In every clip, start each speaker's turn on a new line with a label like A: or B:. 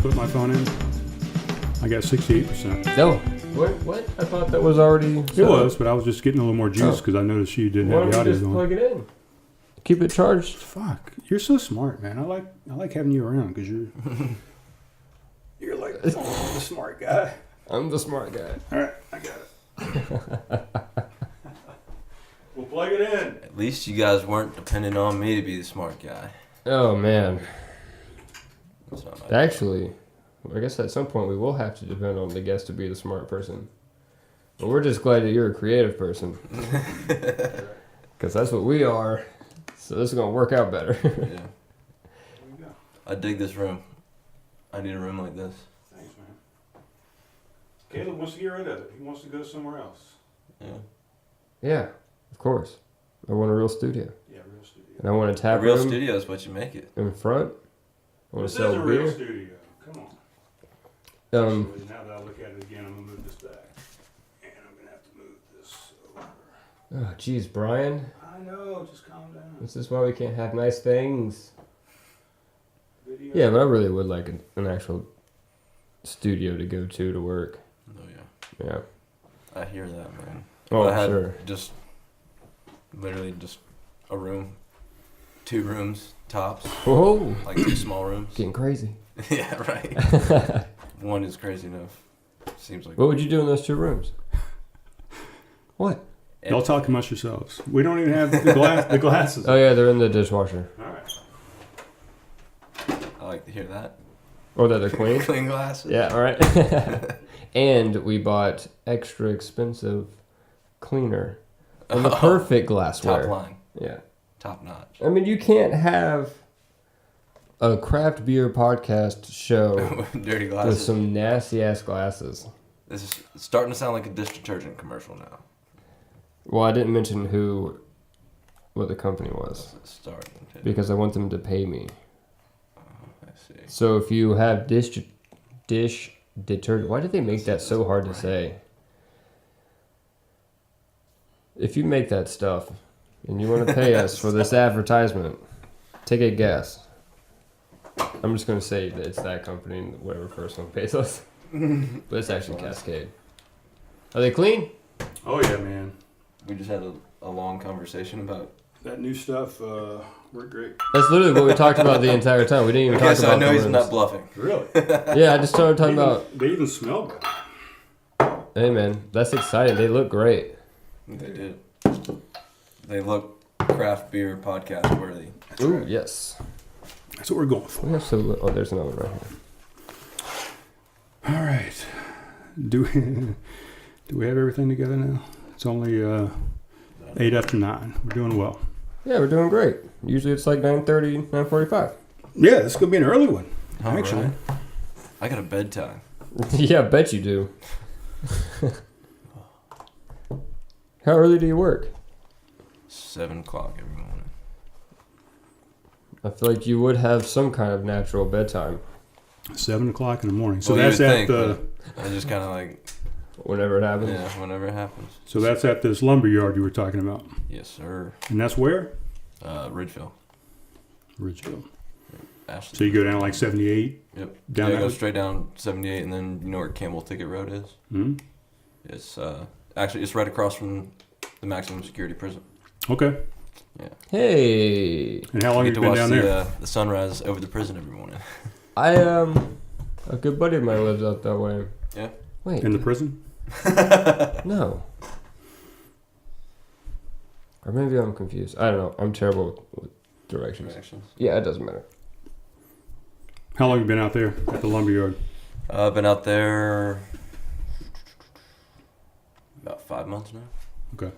A: put my phone in. I got 68%.
B: No. What? I thought that was already...
A: It was, but I was just getting a little more juice because I noticed you didn't have the audio going.
B: Why don't you just plug it in? Keep it charged.
A: Fuck. You're so smart, man. I like having you around because you're like the smart guy.
B: I'm the smart guy.
A: All right, I got it. We'll plug it in.
C: At least you guys weren't depending on me to be the smart guy.
B: Oh, man.
C: So
B: Actually, I guess at some point we will have to depend on the guest to be the smart person. But we're just glad that you're a creative person. Because that's what we are. So this is going to work out better.
C: Yeah.
A: There we go.
C: I dig this room. I need a room like this.
A: Thanks, man. Caleb wants to get rid of it. He wants to go somewhere else.
C: Yeah.
B: Yeah, of course. I want a real studio.
A: Yeah, real studio.
B: And I want a
C: A
B: tap
C: real
B: room
C: studio is what you make it.
B: in front. I want
A: This
B: to
A: is
B: sell
A: a real
B: beer.
A: studio. Come on. Actually, now that I look at it again, I'm going to move this back. And I'm going to have to move this over.
B: Oh, jeez, Brian.
A: I know, just calm down.
B: This is why we can't have nice things.
A: Video.
B: Yeah, but I really would like an actual studio to go to work.
C: Oh yeah.
B: Yeah.
C: I hear that, man.
B: Oh,
C: I had
B: sure.
C: just literally just a room, 2 rooms tops,
B: Whoa,
C: like 2 small rooms.
B: getting crazy.
C: Yeah, right. One is crazy enough. Seems like.
B: What would you do in those 2 rooms? What?
A: Y'all talk amongst yourselves. We don't even have the glasses.
B: Oh yeah, they're in the dishwasher.
A: All right.
C: I like to hear that.
B: Oh, that they're clean?
C: Clean glasses.
B: Yeah, all right. And we bought extra expensive cleaner and the perfect glassware.
C: Top line.
B: Yeah.
C: Top notch.
B: I mean, you can't have a craft beer podcast show
C: Dirty glasses.
B: with some nasty ass glasses.
C: This is starting to sound like a dish detergent commercial now.
B: Well, I didn't mention what the company was
C: It's starting to.
B: because I want them to pay me.
C: I see.
B: So if you have dish detergent, why did they make that so hard to say? If you make that stuff and you want to pay us for this advertisement, take a guess. I'm just going to say that it's that company and whatever first one pays us. But it's actually Cascade. Are they clean?
A: Oh, yeah, man.
C: We just had a long conversation about.
A: That new stuff worked great.
B: That's literally what we talked about the entire time. We didn't even talk
C: Okay, so
B: about
C: I know
B: the
C: he's
B: rooms.
C: not bluffing.
A: Really?
B: Yeah, I just started talking about.
A: They even smell good.
B: Hey man, that's exciting. They look great.
C: They did. They look craft beer podcast worthy.
B: Ooh, yes.
A: That's what we're going for.
B: We have so. Oh, there's another one right here.
A: All right. Do we have everything together now? It's only 8 after 9. We're doing well.
B: Yeah, we're doing great. Usually it's like 9:30, 9:45.
A: Yeah, this could be an early one.
C: All
A: Actually.
C: right. I got a bedtime.
B: Yeah, I bet you do. How early do you work?
C: 7 o'clock every morning.
B: I feel like you would have some kind of natural bedtime
A: 7 o'clock in the morning. So
C: Well,
A: that's
C: you would
A: at
C: think,
A: the.
C: but I just kind of like,
B: whenever it happens.
C: yeah, whenever it happens.
A: So that's at this lumber yard you were talking about,
C: Yes, sir.
A: and that's where
C: Ridgeville.
A: Ridgeville.
C: Ashley.
A: So you go down like 78.
C: Yep.
A: Down
C: Yeah,
A: that
C: go straight down 78, and then you know where Campbell Ticket Road is?
A: Hmm.
C: It's actually it's right across from the maximum security prison.
A: Okay.
C: Yeah.
B: Hey,
A: And how long
C: I
A: have
C: get
A: you
C: to
A: been
C: watch
A: down there?
C: the sunrise over the prison every morning.
B: I a good buddy of mine lives out that way.
C: Yeah.
B: Wait,
A: In the prison?
B: no. Or maybe I'm confused. I don't know. I'm terrible with directions. Yeah, it doesn't matter.
A: How long have you been out there at the lumber yard?
C: I've been out there about 5 months now.
A: Okay.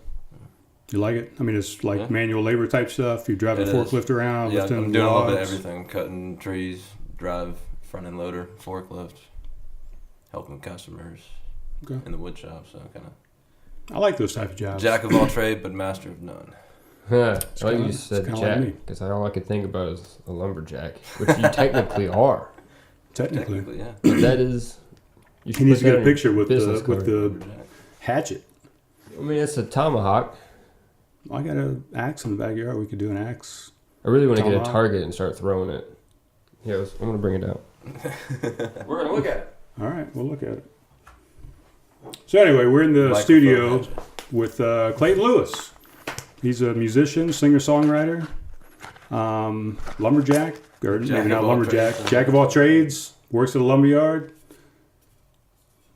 A: You like it? I mean, it's like
C: Yeah.
A: manual labor type stuff. You drive a
C: It is.
A: forklift around,
C: Yeah,
A: lifting
C: I'm doing a little bit of
A: logs.
C: everything. Cutting trees, drive front end loader, forklift, helping customers
A: Okay.
C: in the wood shop. So kind of
A: I like those type of jobs.
C: jack of all trade, but master of none.
B: I like
A: kinda-
B: you said
A: kinda like
B: jack,
A: me.
B: because all I could think about is a lumberjack, which you technically are.
A: Technically.
C: yeah.
B: But that is. You
A: He needs
B: put
A: to get
B: that
A: a
B: on your
A: picture with the
B: business card.
C: Lumberjack.
A: hatchet.
B: I mean, it's a tomahawk.
A: I got an axe in the backyard. We could do an axe.
B: I really want to get a
A: Tomahawk.
B: target and start throwing it. Yeah, I'm gonna bring it out. We're going to look at it.
A: All right, we'll look at it. So anyway, we're in the studio with Clayton Louis. He's a musician, singer-songwriter, lumberjack, or maybe not lumberjack, jack of all trades, works at a lumberyard.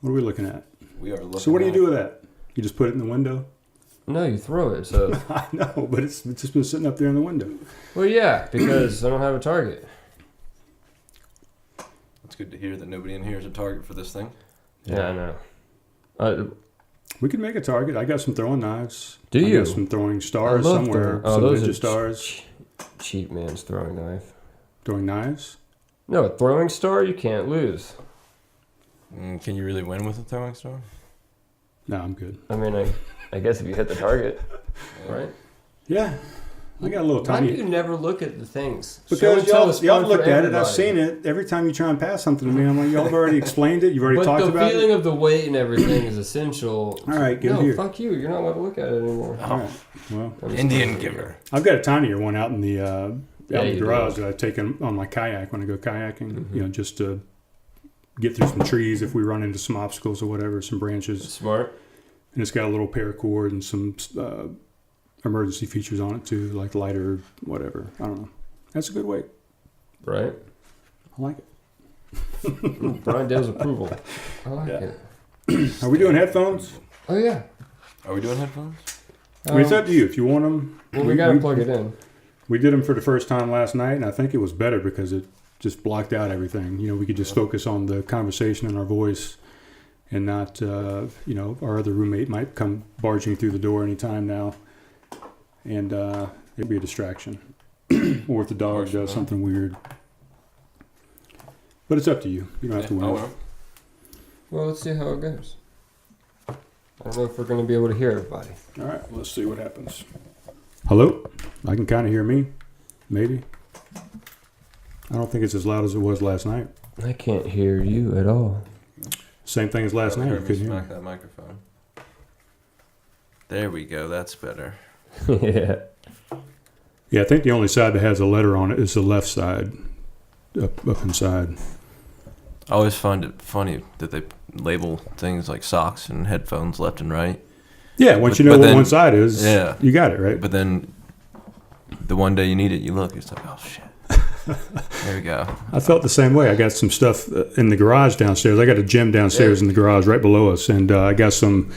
A: What are we looking at?
C: We are looking.
A: So what do you do with that? You just put it in the window?
B: No, you throw it. So.
A: I know, but it's just been sitting up there in the window.
B: Well, yeah, because I don't have a target.
C: It's good to hear that nobody in here is a target for this thing.
B: Yeah, I know.
A: We could make a target. I got some throwing knives.
B: Do
A: I
B: you?
A: got some throwing stars somewhere. Some
B: those
A: ninja
B: are
A: stars.
B: Cheap man's throwing knife.
A: Throwing knives?
B: No, a throwing star you can't lose.
C: Can you really win with a throwing star?
A: No, I'm good.
B: I mean, I guess if you hit the target, right?
A: Yeah. I got a little
B: Why
A: tiny.
B: do you never look at the things?
A: Because
B: Show and tell
A: y'all
B: is fun
A: looked
B: for
A: at it. I've
B: everybody.
A: seen it. Every time you try and pass something to me, I'm like, y'all have already explained it. You've already talked about it.
B: But the feeling of the weight and everything is essential.
A: All right, give it here.
B: Fuck you. You're not allowed to look at it anymore.
A: All right. Well,
C: Indian giver.
A: I've got a tinier one out in the out in the
B: you
A: garage
B: do.
A: that I take on my kayak when I go kayaking.
B: Mm-hmm.
A: You know, just to get through some trees if we run into some obstacles or whatever, some branches.
B: Smart.
A: And it's got a little paracord and some emergency features on it too, like lighter, whatever. I don't know. That's a good weight.
B: Right?
A: I like it.
B: Brian Dale's approval. I like it.
A: Are we doing headphones?
B: Oh, yeah.
C: Are we doing headphones?
A: I mean, it's up to you. If you want them.
B: Well, we got to plug it in.
A: We did them for the first time last night, and I think it was better because it just blocked out everything. You know, we could just focus on the conversation and our voice and not, you know, our other roommate might come barging through the door anytime now. And it'd be a distraction. Or if the dog does something weird. But it's up to you. You don't have to win.
B: Well, let's see how it goes. I don't know if we're going to be able to hear everybody.
A: All right, let's see what happens. Hello? I can kind of hear me. Maybe. I don't think it's as loud as it was last night.
B: I can't hear you at all.
A: Same thing as last night. You couldn't hear
C: Smack
A: me.
C: that microphone. There we go. That's better.
B: Yeah.
A: Yeah, I think the only side that has a letter on it is the left side, up inside.
C: I always find it funny that they label things like socks and headphones left and right.
A: Yeah, once you know what one side is, you got it, right?
C: But then the one day you need it, you look, it's like, oh, shit. There we go.
A: I felt the same way. I got some stuff in the garage downstairs. I got a gym downstairs in the garage right below us, and I got some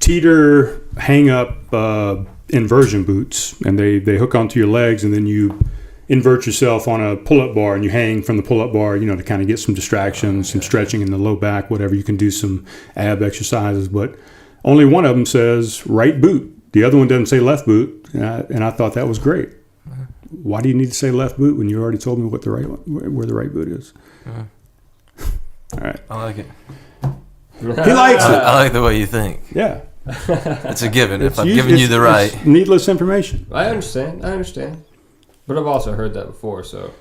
A: teeter hang-up inversion boots, and they hook onto your legs, and then you invert yourself on a pull-up bar, and you hang from the pull-up bar, you know, to kind of get some distraction, some stretching in the low back, whatever. You can do some ab exercises, but only one of them says right boot. The other one doesn't say left boot, and I thought that was great. Why do you need to say left boot when you already told me what the right where the right boot is? All right.
C: I like it.
A: He likes it.
C: I like the way you think.
A: Yeah.
C: It's a given. If I've
A: It's
C: given you the right.
A: it's needless information.
B: I understand. But I've also heard that before, so.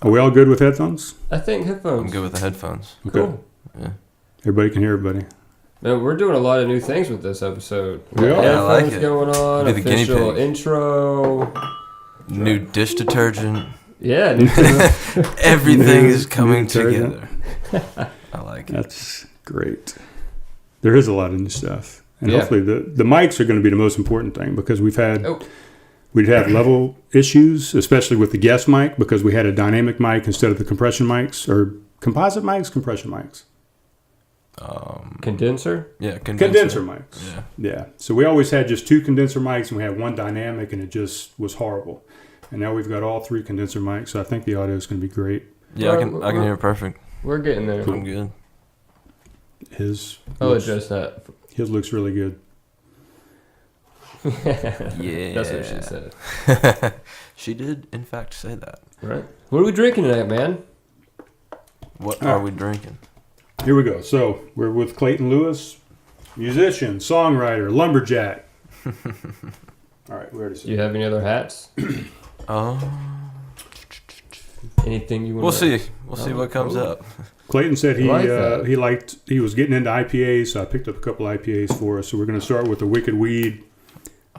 A: Are we all good with headphones?
B: I think headphones.
C: I'm good with the headphones.
A: Okay.
B: Cool.
C: Yeah.
A: Everybody can hear everybody.
B: Man, we're doing a lot of new things with this episode.
A: We are.
C: Yeah, I like
B: Headphones
C: it.
B: going on,
C: Be the guinea
B: official
C: pig.
B: intro.
C: New dish detergent.
B: Yeah, new
C: Everything
A: New-
C: is coming
A: new detergent.
C: together. I like it.
A: That's great. There is a lot of new stuff. And
B: Yeah.
A: hopefully the mics are going to be the most important thing because we'd had
B: Oh.
A: level issues, especially with the guest mic because we had a dynamic mic instead of the compression mics or composite mics, compression mics.
B: Condenser?
C: Yeah,
A: Condenser mics.
C: Yeah.
A: Yeah. So we always had just two condenser mics and we had one dynamic and it just was horrible. And now we've got all three condenser mics, so I think the audio is going to be great.
C: Yeah, I can hear it perfect.
B: We're getting there.
C: I'm good.
B: I'll adjust that.
A: His looks really good.
C: Yeah.
B: That's what she said.
C: She did, in fact, say that.
B: Right? What are we drinking tonight, man?
C: What are we drinking?
A: Here we go. So we're with Clayton Louis, musician, songwriter, lumberjack. All right, where does
B: Do you have any other hats? Anything you want?
C: We'll see. We'll see what comes up.
A: Clayton said he
B: I like that.
A: he was getting into IPAs, so I picked up a couple IPAs for us. So we're going to start with the Wicked Weed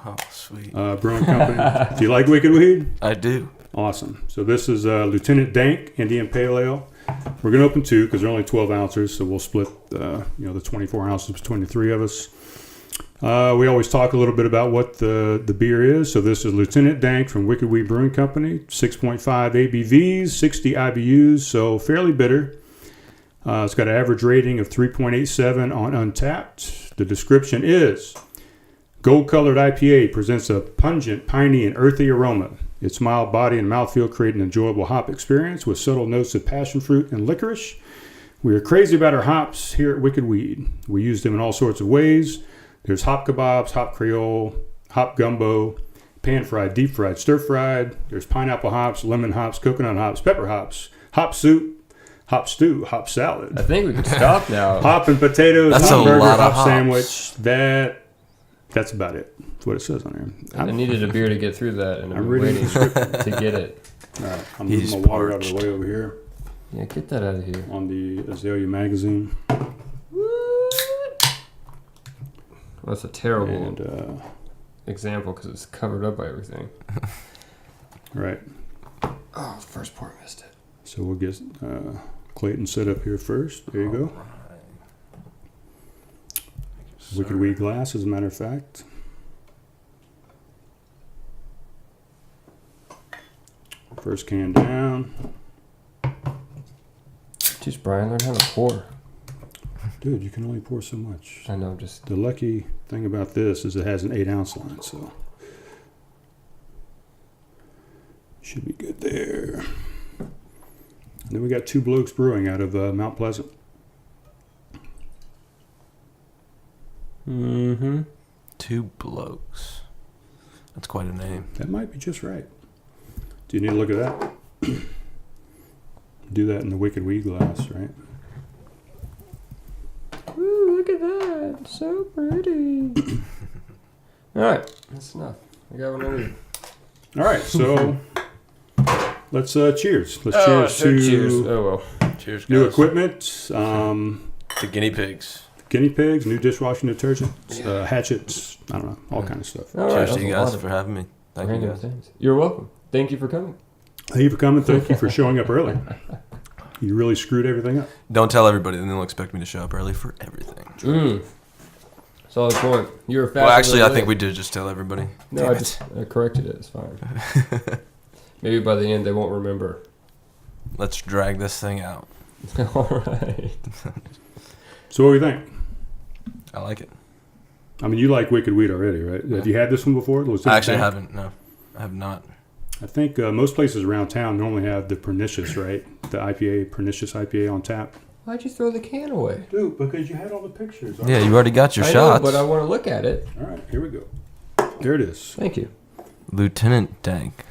C: Oh, sweet.
A: Brewing Company. Do you like Wicked Weed?
C: I do.
A: Awesome. So this is Lieutenant Dank Indian Pale Ale. We're going to open 2 because they're only 12 ounces, so we'll split the 24 ounces between the 3 of us. We always talk a little bit about what the beer is. So this is Lieutenant Dank from Wicked Weed Brewing Company, 6.5 ABVs, 60 IBUs, so fairly bitter. It's got an average rating of 3.87 on Untapped. The description is, gold-colored IPA presents a pungent, piney, and earthy aroma. Its mild body and mouthfeel create an enjoyable hop experience with subtle notes of passion fruit and licorice. We are crazy about our hops here at Wicked Weed. We use them in all sorts of ways. There's hop kebabs, hop creole, hop gumbo, pan-fried, deep-fried, stir-fried. There's pineapple hops, lemon hops, coconut hops, pepper hops, hop soup, hop stew, hop salad.
B: I think we can stop now.
A: Hop and potatoes,
C: That's
A: hot
C: a
A: burger,
C: lot of
A: hop
C: hops.
A: sandwich. That's about it. That's what it says on there.
B: I needed a beer to get through that, and
A: I'm
B: I'm
A: reading
B: waiting
A: the script.
B: to get it.
A: All right, I'm
C: He's
A: moving my water out of
C: parched.
A: the way over here
B: Yeah, get that out of here.
A: on the Azalea magazine.
B: Well, that's a terrible
A: And,
B: example because it's covered up by everything.
A: right.
B: Oh, the first pour missed it.
A: So we'll get Clayton set up here first. There you go. Wicked Weed glass, as a matter of fact. First can down.
B: Jeez, Brian, learn how to pour.
A: Dude, you can only pour so much.
B: I know, just
A: The lucky thing about this is it has an 8-ounce line, so should be good there. And then we got Two Blokes Brewing out of Mount Pleasant.
B: mm-hmm.
C: Two Blokes. That's quite a name.
A: That might be just right. Do you need to look at that? Do that in the Wicked Weed glass, right?
B: Ooh, look at that. So pretty. All right, that's enough. I got one I need.
A: All right, so let's cheers. Let's
B: Oh,
A: cheers to
B: cheers. Oh, well.
C: Cheers, guys.
A: new equipment,
C: To guinea pigs.
A: guinea pigs, new dishwashing detergent, hatchets, I don't know, all kind of stuff.
B: All right,
C: Cheers to you guys for having me. Thank you,
B: random
C: guys.
B: things. You're welcome. Thank you for coming.
A: Thank you for coming. Thank you for showing up early. You really screwed everything up.
C: Don't tell everybody, then they'll expect me to show up early for everything.
B: Solid point. You were fast.
C: Well, actually, I think we did just tell everybody.
B: No,
C: Damn
B: I
C: it.
B: just corrected it. It's fine. Maybe by the end they won't remember.
C: Let's drag this thing out.
B: All right.
A: So what do you think?
C: I like it.
A: I mean, you like Wicked Weed already, right? Have you had this one before?
C: I actually haven't. No, I have not.
A: I think most places around town normally have the Pernicious, right? The IPA, Pernicious IPA on tap.
B: Why'd you throw the can away?
A: Dude, because you had all the pictures.
C: Yeah, you already got your
B: I
C: shots.
B: know, but I want to look at it.
A: All right, here we go. There it is.
B: Thank you.
C: Lieutenant Dank.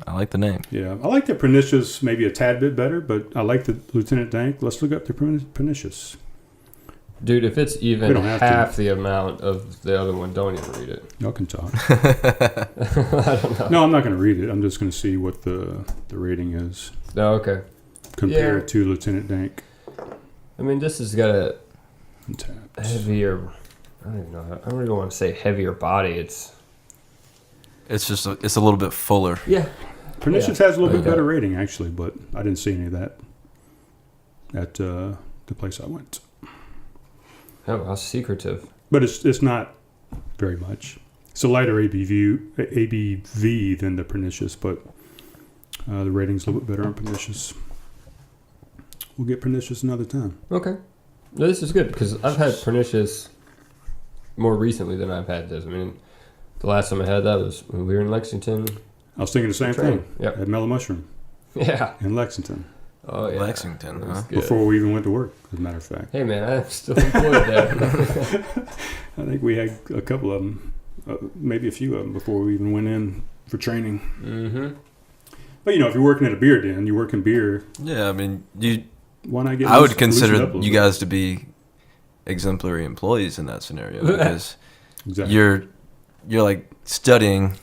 C: I like the name.
A: Yeah, I like the Pernicious maybe a tad bit better, but I like the Lieutenant Dank. Let's look up the Pernicious.
B: Dude, if it's
A: We
B: even
A: don't have to.
B: half the amount of the other one, don't even read it.
A: Y'all can talk.
B: I don't know.
A: No, I'm not going to read it. I'm just going to see what the rating is
B: No, okay.
A: compared
B: Yeah.
A: to Lieutenant Dank
B: I mean, this has got a
A: on tap.
B: heavier. I don't even know. I don't even want to say heavier body. It's
C: It's a little bit fuller.
B: yeah.
A: Pernicious
B: Yeah.
A: has a little bit
B: Okay.
A: better rating actually, but I didn't see any of that at the place I went.
B: Oh, how secretive.
A: But it's not very much. It's a lighter ABV than the Pernicious, but the rating's a little bit better on Pernicious. We'll get Pernicious another time.
B: Okay. No, this is good because I've had Pernicious more recently than I've had this. I mean, the last time I had that was when we were in Lexington.
A: I was thinking the same
B: Training.
A: thing
B: Yep.
A: at Mellow Mushroom
B: Yeah.
A: in Lexington
B: Oh, yeah.
C: Lexington,
B: That was
C: huh?
B: good.
A: before we even went to work, as a matter of fact.
B: Hey, man, I'm still employed there.
A: I think we had a couple of them, maybe a few of them before we even went in for training.
B: Mm-hmm.
A: But if you're working at a beer den, you work in beer,
C: Yeah, I mean,
A: why not get
C: I would
A: loosened
C: consider
A: up a little
C: you
A: bit?
C: guys to be exemplary employees in that scenario because
A: Exactly.
C: you're like studying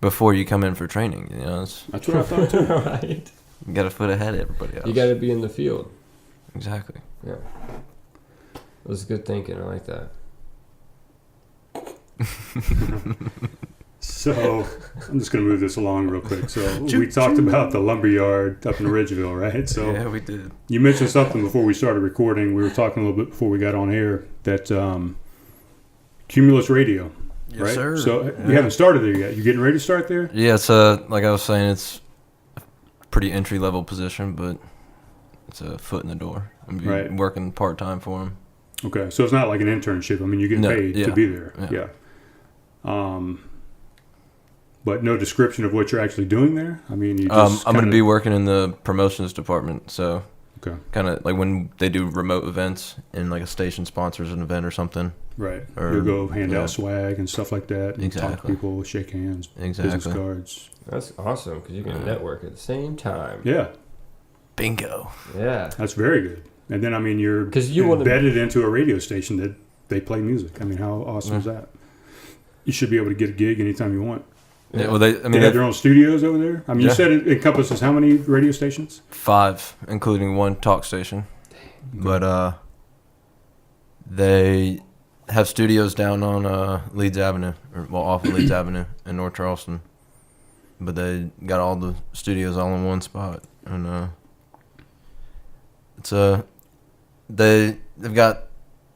C: before you come in for training.
A: That's what I thought too.
B: Right.
C: You got a foot ahead of everybody else.
B: You got to be in the field.
C: Exactly.
B: Yeah. That was good thinking. I like that.
A: So I'm just going to move this along real quick. So we talked about the lumberyard up in Ridgeville, right? So
C: yeah, we did.
A: You mentioned something before we started recording. We were talking a little bit before we got on air that Cumulus Radio,
C: Yes,
A: right?
C: sir.
A: So you haven't started there yet. You getting ready to start there?
C: Yeah, it's like I was saying, it's a pretty entry level position, but it's a foot in the door. I'm
A: Right.
C: working part time for him.
A: Okay, so it's not like an internship. I mean, you get paid to be there. Yeah. But no description of what you're actually doing there. I mean, you just
C: I'm going to be working in the promotions department, so
A: okay,
C: kind of like when they do remote events and like a station sponsors an event or something.
A: right.
C: Or,
A: You'll go hand out swag and stuff like that. And
C: Exactly.
A: talk to people, shake hands, business cards.
B: That's awesome because you can network at the same time.
A: Yeah,
C: Bingo.
B: Yeah.
A: that's very good. And then I mean, you're
B: 'Cause you wanna-
A: embedded into a radio station that they play music. I mean, how awesome is that? You should be able to get a gig anytime you want.
C: Yeah, well, they
A: They have their own studios over there. I mean, you said it encompasses how many radio stations?
C: 5, including one talk station. But they have studios down on Leeds Avenue, off of Leeds Avenue in North Charleston. But they got all the studios all in one spot, and it's they've got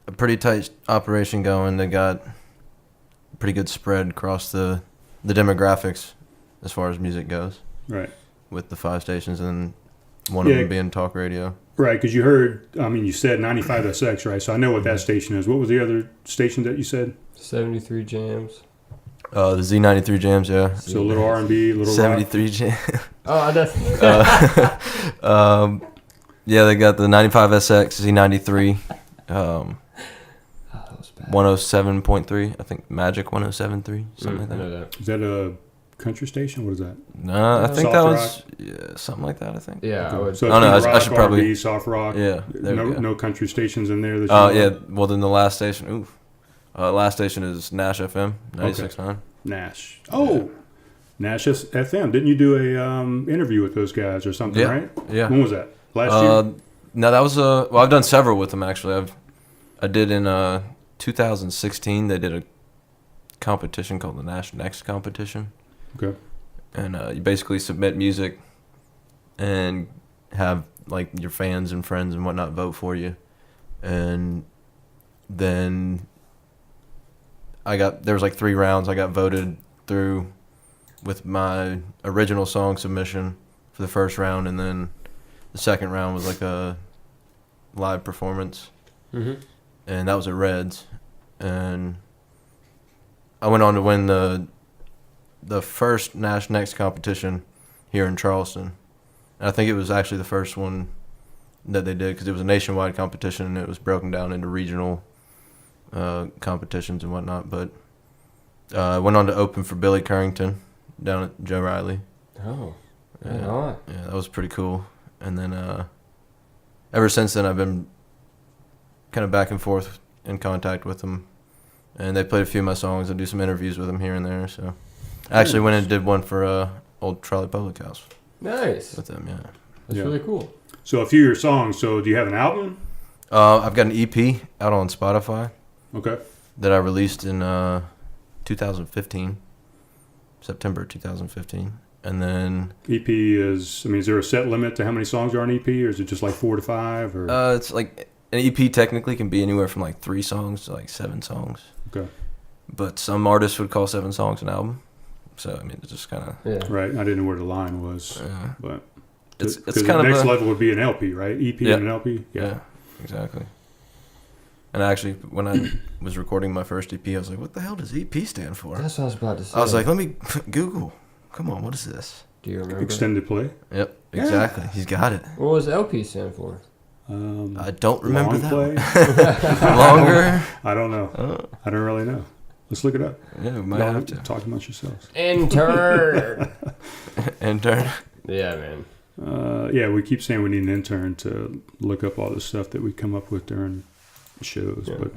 C: a pretty tight operation going. They got a pretty good spread across the demographics as far as music goes.
A: Right.
C: With the 5 stations and one of them being talk radio.
A: Right, because you heard, I mean, you said 95SX, right? So I know what that station is. What was the other station that you said?
B: 73 jams.
C: The Z93 jams, yeah.
A: So a little R&B, a little
C: 73
A: rock.
C: jams.
B: Oh, that's...
C: Yeah, they got the 95SX, Z93, 107.3, I think Magic 107.3, something like
B: I know
C: that.
B: that.
A: Is that a country station? What is that?
C: No, I think
A: Soft
C: that
A: rock?
C: was something like that, I think.
B: Yeah, I would.
A: So
C: Oh, no,
A: it's
C: I should
A: rock,
C: probably-
A: R&B, soft rock.
C: Yeah, there we go.
A: No country stations in there. That you
C: Oh,
A: know
C: yeah,
A: of?
C: well, then the last station, last station is Nash FM, 96.9.
A: Nash. Oh, Nash FM. Didn't you do a interview with those guys or something, right?
C: Yeah.
A: When was that? Last year?
C: No, that was well, I've done several with them actually. I did in 2016. They did a competition called the Nash Next competition.
A: Okay.
C: And you basically submit music and have like your fans and friends and whatnot vote for you, and then there was like 3 rounds. I got voted through with my original song submission for the first round, and then the second round was like a live performance, and that was at Reds, and I went on to win the first Nash Next competition here in Charleston. And I think it was actually the first one that they did because it was a nationwide competition and it was broken down into regional competitions and whatnot. But I went on to open for Billy Currington down at Joe Riley.
B: Oh,
C: Yeah, that was pretty cool. And then ever since then, I've been kind of back and forth in contact with them. And they played a few of my songs. I do some interviews with them here and there. So I actually went and did one for Old Trolley Public House.
B: Nice.
C: With them, yeah.
B: That's really cool.
A: So a few of your songs. So do you have an album?
C: I've got an EP out on Spotify.
A: Okay.
C: That I released in 2015, September 2015. And then
A: EP is, I mean, is there a set limit to how many songs are on EP, or is it just like 4 to 5? Or
C: it's like an EP technically can be anywhere from like 3 songs to like 7 songs.
A: Okay.
C: But some artists would call 7 songs an album. So I mean, it's just kind of
A: right. I didn't know where the line was, but
C: it's
A: kind
C: kind
A: of
C: of
A: next level would be an LP, right? EP and an LP.
C: Yeah, exactly. And actually, when I was recording my first EP, I was like, "What the hell does EP stand for?"
B: That's what I was about to say.
C: I was like, "Let me Google. Come on, what is this?"
B: Do you remember?
A: Extended play.
C: Yep, exactly. He's got it.
B: What was LP stand for?
C: I don't remember
A: long
C: that.
A: Play.
C: Longer.
A: I don't know. I don't really know. Let's look it up.
C: Yeah, we might have to
A: talk amongst yourselves.
B: Intern.
C: Intern.
B: Yeah, man.
A: Yeah, we keep saying we need an intern to look up all the stuff that we come up with during the shows, but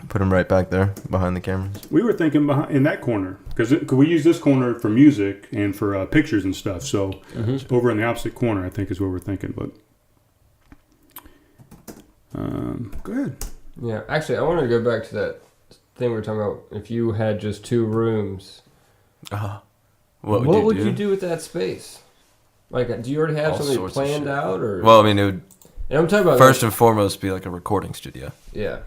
C: put him right back there behind the cameras.
A: We were thinking in that corner because we use this corner for music and for pictures and stuff. So over in the opposite corner, I think is what we're thinking. But go ahead.
B: Yeah, actually, I wanted to go back to that thing we were talking about. If you had just 2 rooms,
C: What
B: would you do with that space? Like, do you already have
C: All
B: something
C: sorts of
B: planned
C: shit.
B: out, or?
C: Well, I mean, it would
B: And I'm talking about
C: first and foremost be like a recording studio.
B: Yeah.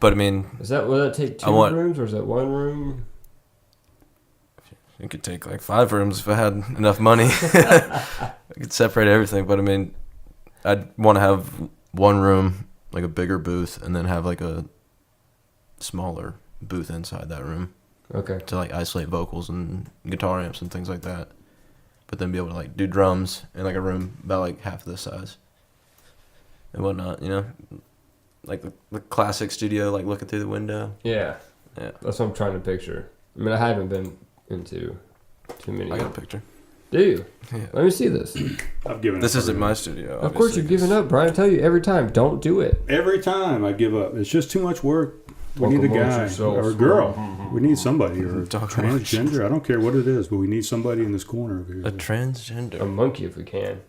C: But I mean,
B: Will that take 2 rooms or is that 1 room?
C: it could take like 5 rooms if I had enough money. I could separate everything. But I mean, I'd want to have 1 room, like a bigger booth, and then have like a smaller booth inside that room.
B: Okay.
C: To like isolate vocals and guitar amps and things like that. But then be able to like do drums in like a room about like half this size. And whatnot, you know? Like the classic studio, like looking through the window.
B: Yeah.
C: Yeah.
B: That's what I'm trying to picture. I mean, I haven't been into too many.
C: I got a picture.
B: Do you?
C: Yeah.
B: Let me see this.
A: I've given up.
C: This isn't my studio.
B: Of course you've given up, Brian. I tell you every time, don't do it.
A: Every time I give up. It's just too much work. We need a guy or a girl. We need somebody, or transgender. I don't care what it is, but we need somebody in this corner over here.
C: A transgender.
B: A monkey if we can.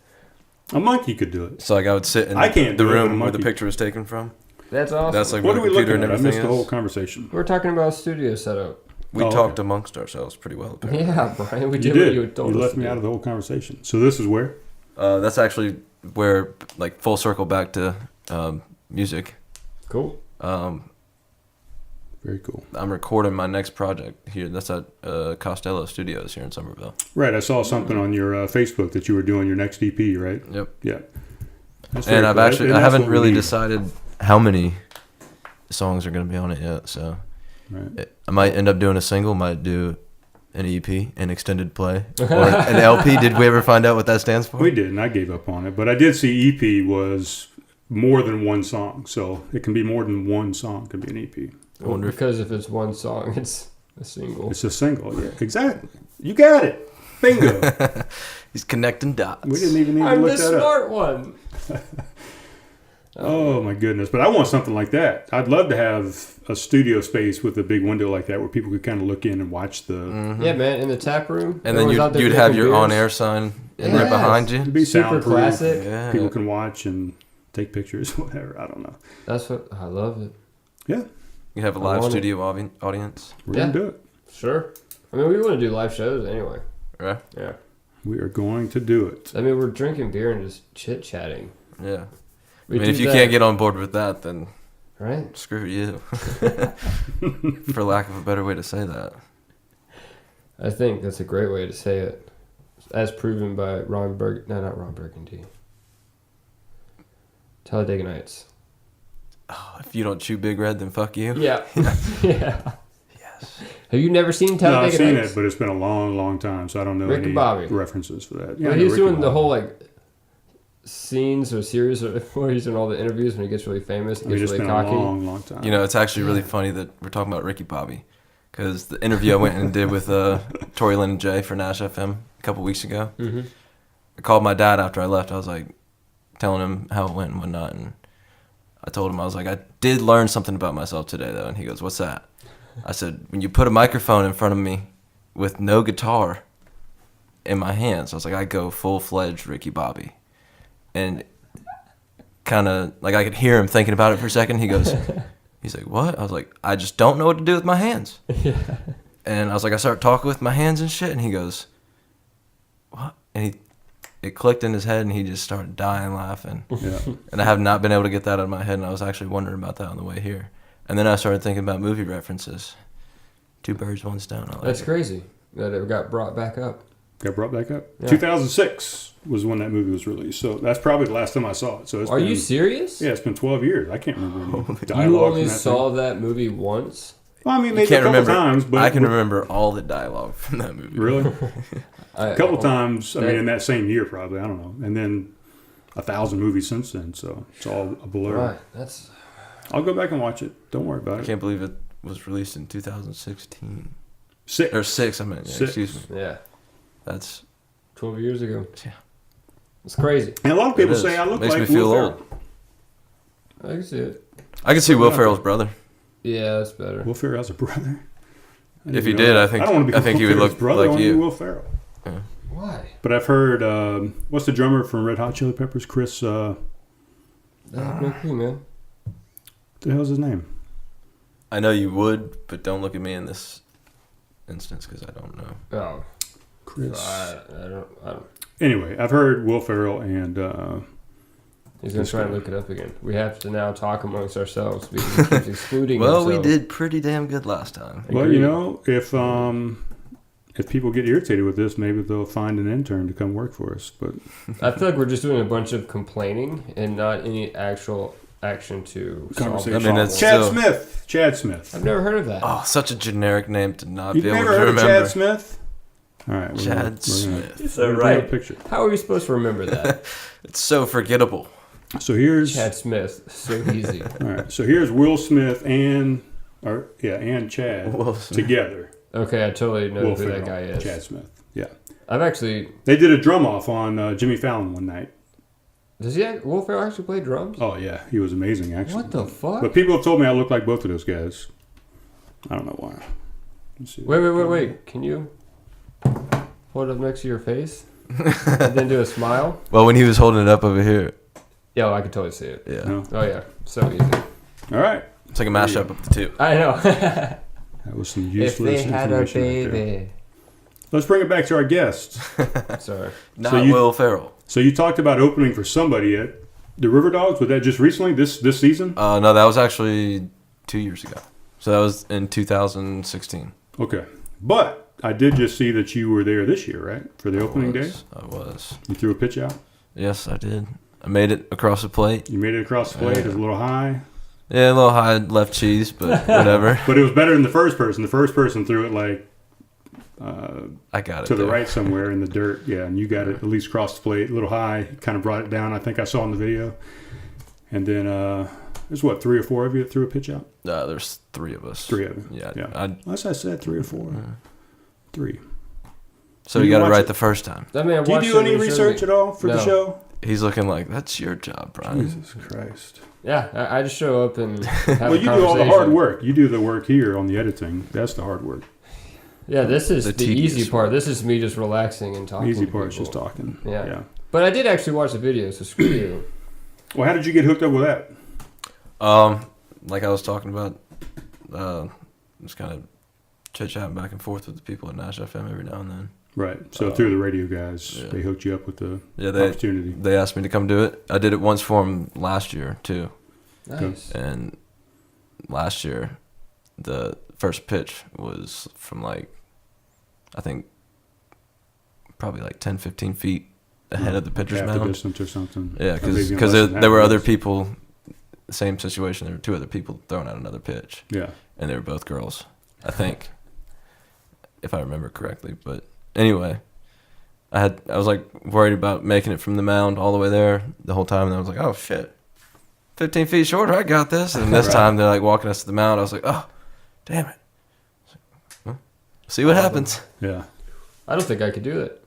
A: A monkey could do it.
C: So like I would sit in the room where the picture was taken from.
B: That's awesome.
C: That's like
A: what are we looking
C: and
A: at? I
C: everything
A: missed the
C: is.
A: whole conversation.
B: We're talking about studio setup.
C: We talked amongst ourselves pretty well. Apparently.
B: Yeah, Brian. We did.
A: What
B: you told us.
A: You left me out of the whole conversation. So this is where?
C: That's actually where, like, full circle back to music.
B: Cool.
A: Very cool.
C: I'm recording my next project here. That's at Costello Studios here in Somerville.
A: Right. I saw something on your Facebook that you were doing your next EP, right?
C: Yep.
A: Yeah.
C: And I haven't really decided how many songs are going to be on it yet. So I might end up doing a single, might do an EP, an extended play, or an LP. Did we ever find out what that stands for?
A: We didn't. I gave up on it. But I did see EP was more than 1 song. So it can be more than 1 song. It can be an EP.
B: Well, because if it's 1 song, it's a single.
A: It's a single, yeah. Exactly. You got it. Bingo.
C: He's connecting dots.
A: We didn't even need to
B: I'm
A: look
B: the
A: that
B: smart
A: up.
B: one.
A: Oh my goodness. But I want something like that. I'd love to have a studio space with a big window like that where people could kind of look in and watch the...
C: Mm-hmm.
B: Yeah, man, in the tap room.
C: And then you'd have your on-air sign in there behind you.
A: It'd be
B: super
A: soundproof.
B: classic.
C: Yeah.
A: People can watch and take pictures, whatever. I don't know.
B: That's what... I love it.
A: Yeah.
C: You have a live studio audience.
A: We're going to do it.
B: Sure. I mean, we want to do live shows anyway.
C: Right?
B: Yeah.
A: We are going to do it.
B: I mean, we're drinking beer and just chit-chatting.
C: Yeah. I mean, if you can't get on board with that, then
B: right?
C: Screw you. For lack of a better way to say that.
B: I think that's a great way to say it. As proven by not Ron Burgundy. Talladega Nights.
C: Oh, if you don't chew Big Red, then fuck you.
B: Yeah. Yeah.
C: Yes.
B: Have you never seen
A: No,
B: Talladega
A: I've seen
B: Nights?
A: it, but it's been a long, long time, so I don't know
B: Rick and
A: any
B: Bobby.
A: references for that.
B: Yeah,
A: I know
B: he's
A: Rick
B: doing
A: and
B: the
A: Bobby.
B: whole like scenes or series where he's doing all the interviews when he gets really famous, he
A: I mean,
B: gets
A: it's
B: really
A: been
B: cocky.
A: a long, long time.
C: You know, it's actually really funny that we're talking about Ricky Bobby. Because the interview I went and did with Tori Lynn and Jay for Nash FM a couple weeks ago,
B: Mm-hmm.
C: I called my dad after I left. I was like, telling him how it went and whatnot. And I told him, I was like, I did learn something about myself today, though. And he goes, what's that? I said, when you put a microphone in front of me with no guitar in my hands, I was like, I go full-fledged Ricky Bobby. And kind of, like, I could hear him thinking about it for a second. He's like, what? I was like, I just don't know what to do with my hands.
B: Yeah.
C: And I was like, I start talking with my hands and shit. And he goes, what? And it clicked in his head, and he just started dying laughing.
A: Yeah.
C: And I have not been able to get that out of my head, and I was actually wondering about that on the way here. And then I started thinking about movie references. 2 birds, 1 stone. I like
B: That's
C: it.
B: crazy that it got brought back up.
A: Got brought back up.
B: Yeah.
A: 2006 was when that movie was released, so that's probably the last time I saw it. So
B: Are you serious?
A: Yeah, it's been 12 years. I can't remember any dialogue.
B: You only
A: from that
B: saw
A: thing.
B: that movie once?
A: Well, I mean,
C: You
A: maybe a
C: can't
A: couple
C: remember.
A: times, but
C: I can remember all the dialogue from that movie.
A: Really, a couple times. I
B: that-
A: mean, in that same year, probably. I don't know. And then 1,000 movies since then, so it's all a blur.
B: Right. That's...
A: I'll go back and watch it. Don't worry about
C: I
A: it.
C: can't believe it was released in 2016.
A: 6.
C: Or 6, I meant. Yeah,
A: 6.
C: excuse me.
B: Yeah.
C: That's...
B: 12 years ago.
C: Yeah.
B: It's crazy.
A: And a lot of people
C: It
A: say
C: is.
A: I look
C: Makes
A: like
C: me feel
A: Will
C: old.
A: Ferrell.
B: I can see it.
C: I can see Will Ferrell's brother.
B: Yeah, that's better.
A: Will Ferrell's a brother.
C: If he did, I think
A: don't want to be
C: I think
A: Will
C: he would
A: Ferrell's
C: look
A: brother. I
C: like
A: want to be
C: you.
A: Will Ferrell.
B: Why?
A: But I've heard what's the drummer from Red Hot Chili Peppers? Chris.
B: I have no clue, man.
A: What the hell's his name?
C: I know you would, but don't look at me in this instance because I don't know.
B: Oh,
A: Chris.
B: I don't.
A: Anyway, I've heard Will Ferrell and
B: He's gonna try and look it up again. We have to now talk amongst ourselves because he keeps excluding
C: Well,
B: himself.
C: we did pretty damn good last time.
A: well, you know, if people get irritated with this, maybe they'll find an intern to come work for us. But
B: I feel like we're just doing a bunch of complaining and not any actual action to solve the
A: conversation.
C: I mean, it's
A: Chad
C: still-
A: Chad Smith.
B: I've never heard of that.
C: Oh, such a generic name to not
A: You've
C: be able
A: never
C: to
A: heard of
C: remember.
A: Chad Smith? All right,
C: Chad Smith.
B: So
A: bring up
B: right.
A: a picture.
B: How are we supposed to remember that?
C: It's so forgettable.
A: So here's
B: Chad Smith. So easy.
A: all right. So here's Will Smith and Chad
C: Wilson.
A: together.
B: Okay, I totally know
A: Will
B: who
A: Ferrell,
B: that guy is.
A: Chad Smith. Yeah,
B: I've actually.
A: they did a drum off on Jimmy Fallon one night.
B: Does Will Ferrell actually play drums?
A: Oh yeah, he was amazing actually.
B: What the fuck?
A: But people have told me I look like both of those guys. I don't know why. Let's see.
B: Wait. Can you hold it up next to your face and then do a smile?
C: Well, when he was holding it up over here.
B: Yeah, I could totally see it.
C: Yeah.
A: No?
B: Oh yeah, so easy.
A: All right.
C: It's like a mashup of the two.
B: I know.
A: That was some
B: If
A: useless
B: they had a
A: information right there.
B: baby.
A: Let's bring it back to our guests.
B: Sorry.
C: Not
A: you-
C: Will Ferrell.
A: So you talked about opening for somebody at the River Dogs. Was that just recently, this season?
C: No, that was actually 2 years ago. So that was in 2016.
A: Okay. But I did just see that you were there this year, right? For the opening day?
C: I was.
A: You threw a pitch out?
C: Yes, I did. I made it across the plate.
A: You made it across the plate. It was a little high.
C: Yeah, a little high left cheese, but whatever.
A: But it was better than the first person. The first person threw it like
C: I got it.
A: to the
C: there.
A: right somewhere in the dirt. Yeah, and you got it at least across the plate, a little high, kind of brought it down. I think I saw in the video. And then there's what, 3 or 4 of you that threw a pitch out?
C: There's 3 of us.
A: 3 of you.
C: Yeah.
A: Unless I said 3 or 4. 3.
C: So
A: Do
C: you
A: you
C: got it
A: watch
C: right
A: it?
C: the first time.
B: I mean, I
A: Do you
B: watched
A: do
B: it
A: any
B: when you showed
A: research
B: me.
A: at all for the
B: No.
A: show?
C: He's looking like, that's your job, Brian.
A: Jesus Christ.
B: Yeah, I just show up and have
A: Well,
B: a
A: you do all the hard
B: conversation.
A: work. You do the work here on the editing. That's the hard work.
B: Yeah, this is
C: The
B: the
C: tedious
B: easy part.
C: work.
B: This is me just relaxing and talking.
A: Easy
B: to
A: part is
B: people.
A: just talking.
B: Yeah. But I did actually watch the video, so screw you.
A: Well, how did you get hooked up with that?
C: Like I was talking about, just kind of chit-chatting back and forth with the people at Nash FM every now and then.
A: Right. So through the radio guys,
C: yeah.
A: they hooked you up with the
C: Yeah,
A: opportunity.
C: they asked me to come do it. I did it once for them last year, too.
B: Nice.
C: And last year, the first pitch was from I think, probably 10, 15 feet ahead of the pitcher's
A: Half the
C: mound.
A: distance or something.
C: Yeah,
A: Or maybe even
C: because
A: less than
C: there were
A: half
C: other
A: the
C: people, same situation. There were 2 other people throwing out another pitch,
A: distance. Yeah.
C: and they were both girls, I think, if I remember correctly. But anyway, I was worried about making it from the mound all the way there the whole time, and I was like, oh shit, 15 feet shorter, I got this. And this
A: Right.
C: time they're walking us to the mound. I was like, oh, damn it. Well, see what happens.
A: Yeah.
B: I don't think I could do it.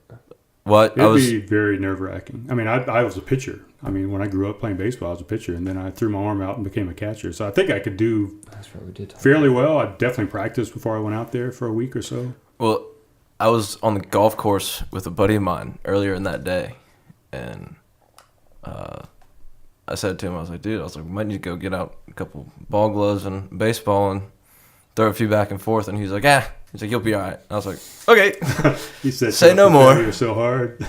C: What
A: It'd be very nerve-wracking. I mean, I was a pitcher. I mean, when I grew up playing baseball, I was a pitcher, and then I threw my arm out and became a catcher. So I think I could do
B: That's right, we did talk.
A: fairly well. I definitely practiced before I went out there for a week or so.
C: Well, I was on the golf course with a buddy of mine earlier in that day, and I said to him, I was like, dude, we might need to go get out a couple ball gloves and baseball and throw a few back and forth. And he was like, he's like, you'll be all right. I was like, okay.
A: He said,
C: Say no more.
A: You're so hard.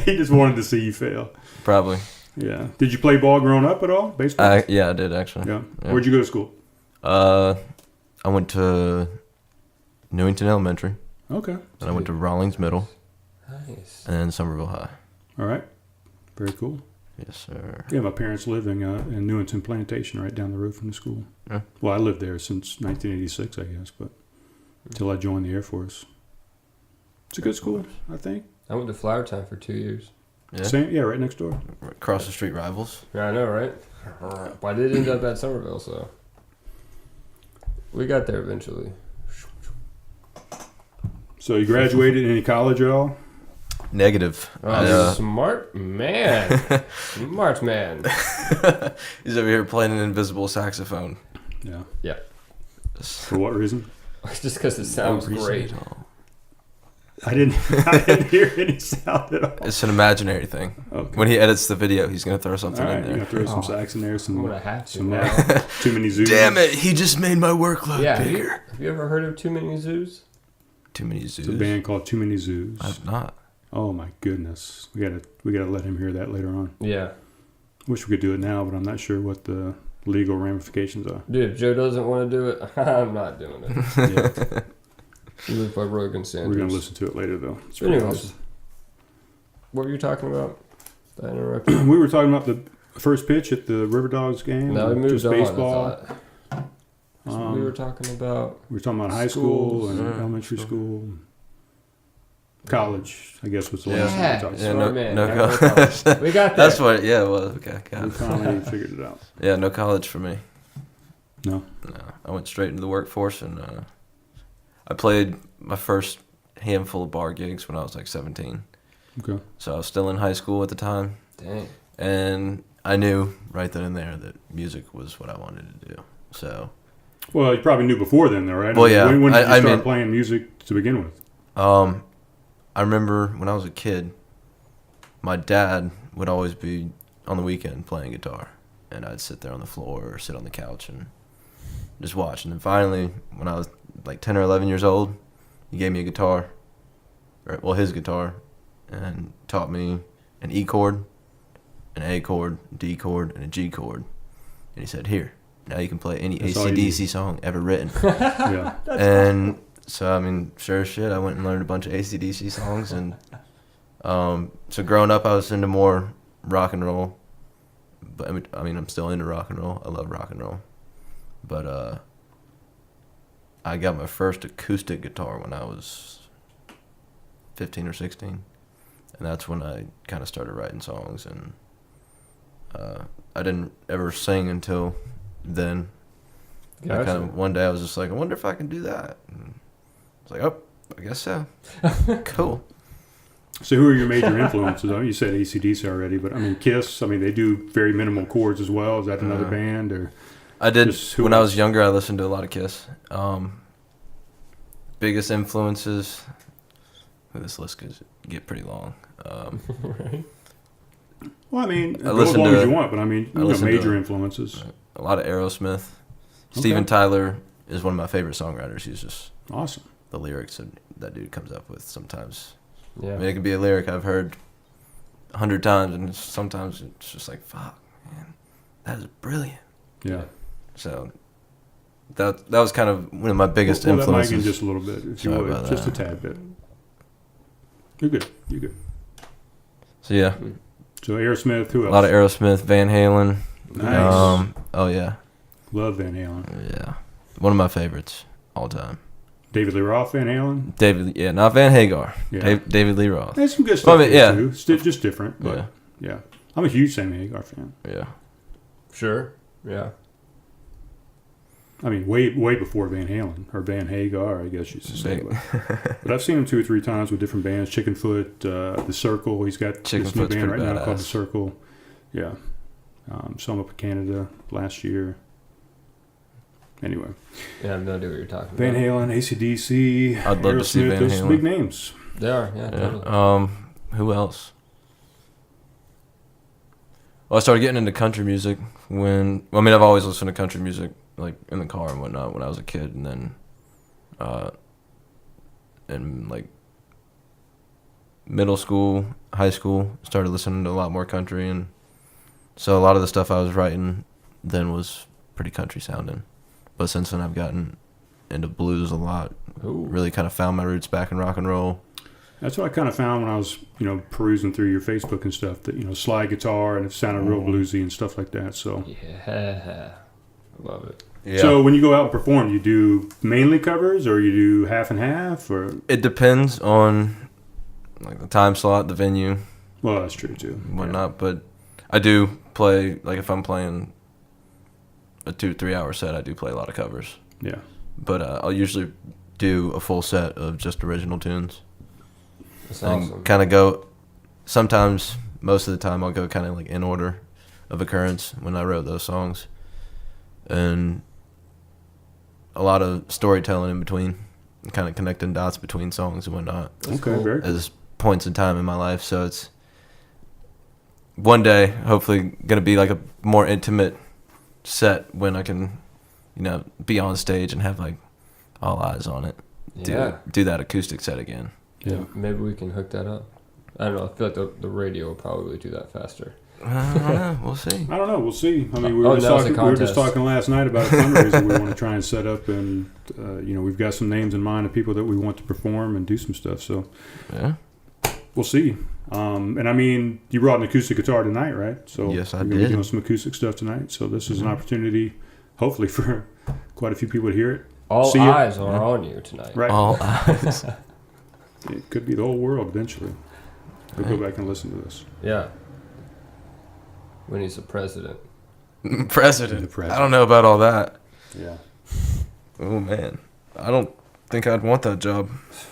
A: He just wanted to see you fail.
C: Probably.
A: Yeah. Did you play ball growing up at all? Baseball?
C: Yeah, I did actually.
A: Yeah.
C: Yeah.
A: Where'd you go to school?
C: I went to Newington Elementary,
A: Okay.
C: and I went to Rawlings Middle,
B: Nice.
C: and then Somerville High.
A: All right. Very cool.
C: Yes, sir.
A: Yeah, my parents living in Newington Plantation, right down the road from the school.
C: Yeah.
A: Well, I lived there since 1986, I guess, but until I joined the Air Force. It's a good school, I think.
B: I went to Flower Town for 2 years.
C: Yeah.
A: Same, yeah, right next door.
C: Across the street rivals.
B: Yeah, I know, right? But I did end up at Somerville, so we got there eventually.
A: So you graduated any college at all?
C: Negative.
B: Oh, smart man. Smart man.
C: He's over here playing an invisible saxophone.
A: Yeah.
B: Yeah.
A: For what reason?
B: Just because it sounds
C: No reason
B: great.
C: at all.
A: I didn't hear any sound at all.
C: It's an imaginary thing.
A: Okay.
C: When he edits the video, he's gonna throw
A: All
C: something
A: right,
C: in
A: you're
C: there.
A: gonna throw some
B: Oh.
A: sax in there,
B: I'm
A: some
B: gonna have to.
A: some
B: Now.
A: too many zoos.
C: Damn it! He just made my workload
B: Yeah.
C: bigger.
B: Have you ever heard of Too Many Zoos?
C: Too Many Zoos.
A: It's a band called Too Many Zoos.
C: I've not.
A: Oh my goodness, we gotta let him hear that later on.
B: Yeah.
A: Wish we could do it now, but I'm not sure what the legal ramifications are.
B: Dude, if Joe doesn't want to do it, I'm not doing it.
A: Yeah.
B: You look like Rogan Sanders.
A: We're gonna listen to it later though. It's pretty
B: Anyways,
A: awesome.
B: what were you talking about? Did I interrupt you?
A: We were talking about the first pitch at the River Dogs game.
B: No, we moved
A: just
B: on.
A: baseball.
B: So we were talking about.
A: We were talking about high school
B: schools.
A: and elementary school, college. I guess was the last
B: Yeah.
A: thing we talked
C: Yeah,
A: about.
B: Smart man.
C: no
B: Got
C: college.
B: college. We got that.
C: That's what. Yeah, it was. Okay, got
A: We
C: it.
A: finally figured it out.
C: Yeah, no college for me.
A: No.
C: No, I went straight into the workforce, and I played my first handful of bar gigs when I was like 17.
A: Okay.
C: So I was still in high school at the time,
B: Dang.
C: and I knew right then and there that music was what I wanted to do. So,
A: Well, you probably knew before then, though, right?
C: Well, yeah.
A: When did you
C: I
A: start
C: mean-
A: playing music to begin with?
C: I remember when I was a kid, my dad would always be on the weekend playing guitar, and I'd sit there on the floor or sit on the couch and just watch. And then finally, when I was like 10 or 11 years old, he gave me a guitar, his guitar, and taught me an E chord, an A chord, D chord, and a G chord. And he said, "Here, now you can play any
A: That's all you
C: AC/DC song ever written."
A: Yeah.
C: And so, I mean, sure as shit, I went and learned a bunch of AC/DC songs. And so growing up, I was into more rock and roll. But I mean, I'm still into rock and roll. I love rock and roll. But I got my first acoustic guitar when I was 15 or 16. And that's when I kind of started writing songs. And I didn't ever sing until then.
B: Gotcha.
C: I kind of, one day I was just like, I wonder if I can do that. And I was like, oh, I guess so. Cool.
A: So who are your major influences? I mean, you said AC/DC already, but I mean, Kiss, I mean, they do very minimal chords as well. Is that another band? Or
C: I did,
A: just who
C: when I
A: else?
C: was younger, I listened to a lot of Kiss. Biggest influences, this list could get pretty long.
B: Right.
A: Well, I mean, go as
C: listened
A: long
C: to-
A: as you want, but I mean,
C: I
A: you know,
C: listened
A: major
C: to-
A: influences.
C: A lot of Aerosmith. Steven Tyler is one of my favorite songwriters. He's just
A: Awesome.
C: the lyrics that dude comes up with sometimes.
B: Yeah.
C: I mean, it could be a lyric I've heard 100 times, and sometimes it's just like, fuck, man, that is brilliant.
A: Yeah.
C: So that was kind of one of my biggest
A: Pull that mic
C: influences.
A: in just a little bit, if you
C: Sorry
A: would.
C: about
A: Just a
C: that.
A: tad bit. You're good. You're good.
C: So yeah,
A: So Aerosmith, who
C: a
A: else?
C: lot of Aerosmith, Van Halen.
A: Nice.
C: Oh yeah,
A: Love Van Halen.
C: yeah, one of my favorites all time.
A: David Lee Roth, Van Halen.
C: David, not Van Hagar.
A: Yeah.
C: David Lee Roth.
A: There's some good stuff
C: Well, I mean,
A: there,
C: yeah.
A: too. Just different, but
C: Yeah,
A: yeah. I'm a huge Sammy Hagar fan.
C: yeah.
B: Sure. Yeah.
A: I mean, way before Van Halen, or Van Hagar, I guess you should say.
C: Big.
A: But I've seen him 2 or 3 times with different bands. Chickenfoot, The Circle. He's got this new
C: Chickenfoot's
A: band right
C: pretty
A: now called The
C: badass.
A: Circle. Yeah. Saw him up in Canada last year. Anyway,
B: Yeah, I have no idea what you're talking
A: Van
B: about.
A: Halen, AC/DC,
C: I'd love to see
A: Aerosmith,
C: Van
A: those
C: Halen.
A: big names.
B: They are, yeah,
C: Yeah.
B: totally.
C: Who else? Well, I started getting into country music I've always listened to country music, like in the car and whatnot, when I was a kid, and then, in like middle school, high school, started listening to a lot more country, and so a lot of the stuff I was writing then was pretty country sounding. But since then, I've gotten into blues a lot.
B: Ooh.
C: Really kind of found my roots back in rock and roll.
A: That's what I kind of found when I was, perusing through your Facebook and stuff. That slide guitar and it sounded real bluesy and stuff like that. So,
B: Yeah. I love it.
C: Yeah.
A: So when you go out and perform, you do mainly covers, or you do half and half, or
C: It depends on like the time slot, the venue,
A: well, that's true too.
C: and whatnot. But I do play, like if I'm playing a 2-3 hour set, I do play a lot of covers.
A: Yeah.
C: But I'll usually do a full set of just original tunes.
B: That's
C: And
B: awesome.
C: kind of go, sometimes, most of the time, I'll go kind of like in order of occurrence when I wrote those songs. And a lot of storytelling in between, kind of connecting dots between songs and whatnot.
B: That's
A: Okay,
B: cool.
A: very cool.
C: As points in time in my life. So it's one day, hopefully, going to be like a more intimate set when I can, be on stage and have like all eyes on it. do that acoustic set again.
B: Yeah, maybe we can hook that up. I don't know. I feel like the radio will probably do that faster.
C: We'll see.
A: I don't know. We'll see. I mean, we were just talking last night about a fundraiser we want to try and set up, and we've got some names in mind of people that we want to perform and do some stuff. So
C: yeah,
A: we'll see. And I mean, you brought an acoustic guitar tonight, right? So
C: yes, I
A: did. You're doing some acoustic stuff tonight. So this is an opportunity, hopefully, for quite a few people to hear it.
B: All eyes are on you tonight.
A: Right.
C: All eyes.
A: It could be the whole world eventually. We'll go back and listen to this.
B: Yeah. When he's the president.
C: President. I don't know about all that.
A: Yeah.
C: Oh, man. I don't think I'd want that job.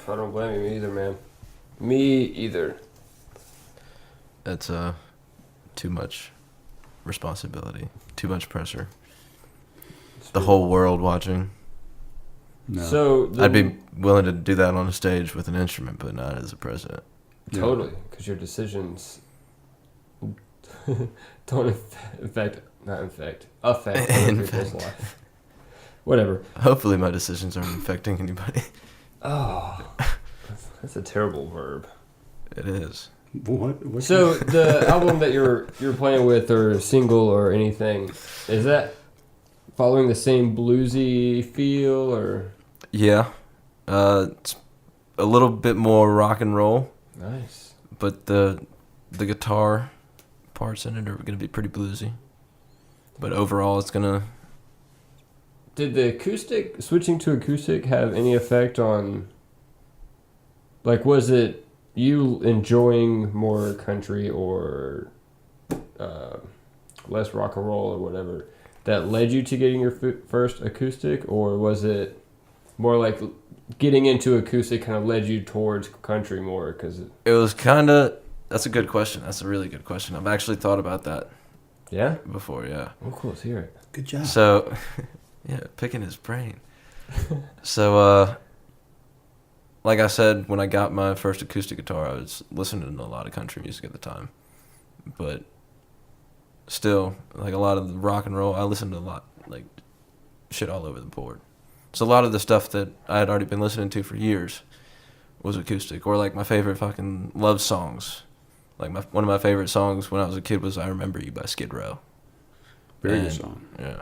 B: I don't blame you either, man. Me either.
C: That's too much responsibility. Too much pressure. The whole world watching.
A: No.
B: So
C: I'd be willing to do that on a stage with an instrument, but not as a president.
B: Totally, because your decisions don't affect other people's life. Whatever.
C: Hopefully my decisions aren't affecting anybody.
B: Oh, that's a terrible verb.
C: It is.
A: What?
B: So the album that you're playing with, or single, or anything, is that following the same bluesy feel, or?
C: Yeah, it's a little bit more rock and roll.
B: Nice.
C: But the guitar parts in it are going to be pretty bluesy. But overall, it's going to...
B: Did the switching to acoustic have any effect on... Like, was it you enjoying more country or less rock and roll or whatever that led you to getting your first acoustic? Or was it more like getting into acoustic kind of led you towards country more? Cause
C: it was kind of... That's a good question. That's a really good question. I've actually thought about that.
B: Yeah?
C: Before, yeah.
B: Oh, cool. Let's hear it.
A: Good job.
C: So, yeah, picking his brain. So, like I said, when I got my first acoustic guitar, I was listening to a lot of country music at the time. But still, like a lot of the rock and roll, I listened to a lot, like, shit all over the board. So a lot of the stuff that I had already been listening to for years was acoustic. Or, like, my favorite fucking love songs. Like, one of my favorite songs when I was a kid was I Remember You by Skid Row.
A: Very good song.
C: Yeah.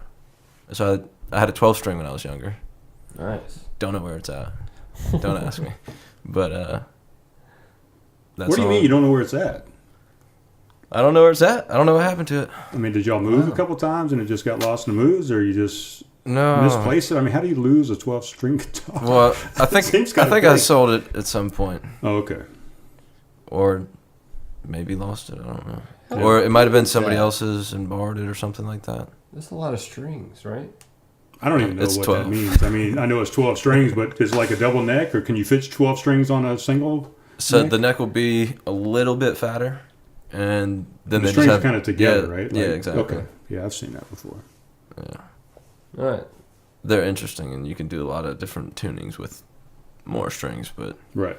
C: So I had a 12-string when I was younger.
B: Nice.
C: Don't know where it's at. Don't ask me. But
A: What do you mean you don't know where it's at?
C: I don't know where it's at. I don't know what happened to it.
A: I mean, did y'all move a couple times and it just got lost in the moves, or you just
C: No.
A: misplaced it? I mean, how do you lose a 12-string guitar?
C: Well, I think I sold it at some point.
A: Oh, okay.
C: Or maybe lost it. I don't know. Or it might have been somebody else's and borrowed it or something like that.
B: That's a lot of strings, right?
A: I don't even know
C: It's
A: what
C: 12.
A: that means. I mean, I know it's 12 strings, but is it like a double neck, or can you fit 12 strings on a single
C: So
A: neck?
C: the neck will be a little bit fatter, and then
A: The
C: they
A: strings
C: just have
A: kind of together,
C: yeah,
A: right?
C: Yeah, exactly.
A: Okay. Yeah, I've seen that before.
C: Yeah.
B: All right.
C: They're interesting, and you can do a lot of different tunings with more strings, but
A: Right.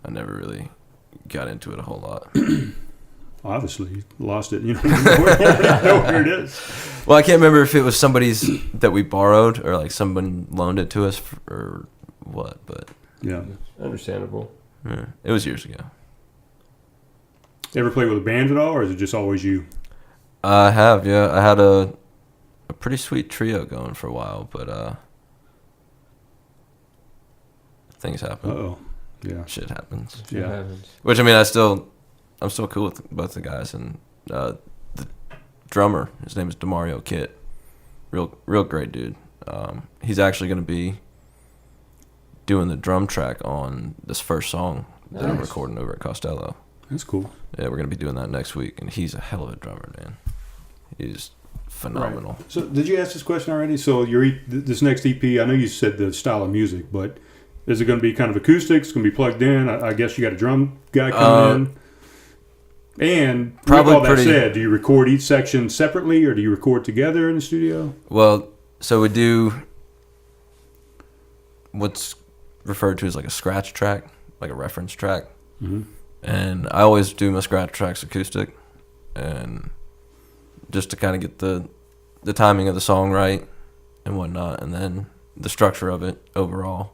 C: I never really got into it a whole lot.
A: Obviously, you lost it. You don't know where it is.
C: Well, I can't remember if it was somebody's that we borrowed or like someone loaned it to us or what, but
A: Yeah.
B: Understandable.
C: yeah, it was years ago.
A: Ever play with a band at all, or is it just always you?
C: I have, yeah. I had a pretty sweet trio going for a while, but things happen.
A: Uh-oh. Yeah.
C: Shit happens.
B: Shit
A: Yeah.
B: happens.
C: Which I mean, I'm still cool with both the guys, and the drummer, his name is DeMario Kitt, real great dude. He's actually going to be doing the drum track on this first song that I'm
B: Nice.
C: recording over at Costello.
A: That's cool.
C: Yeah, we're going to be doing that next week, and he's a hell of a drummer, man. He's phenomenal.
A: Right. So, did you ask this question already? So, this next EP, I know you said the style of music, but is it going to be kind of acoustic? It's going to be plugged in. I guess you got a drum guy coming in. And
C: Probably
A: with all that
C: pretty-
A: said, do you record each section separately, or do you record together in the studio?
C: Well, so we do what's referred to as like a scratch track, like a reference track.
A: Mm-hmm.
C: And I always do my scratch tracks acoustic, and just to kind of get the timing of the song right and whatnot, and then the structure of it overall.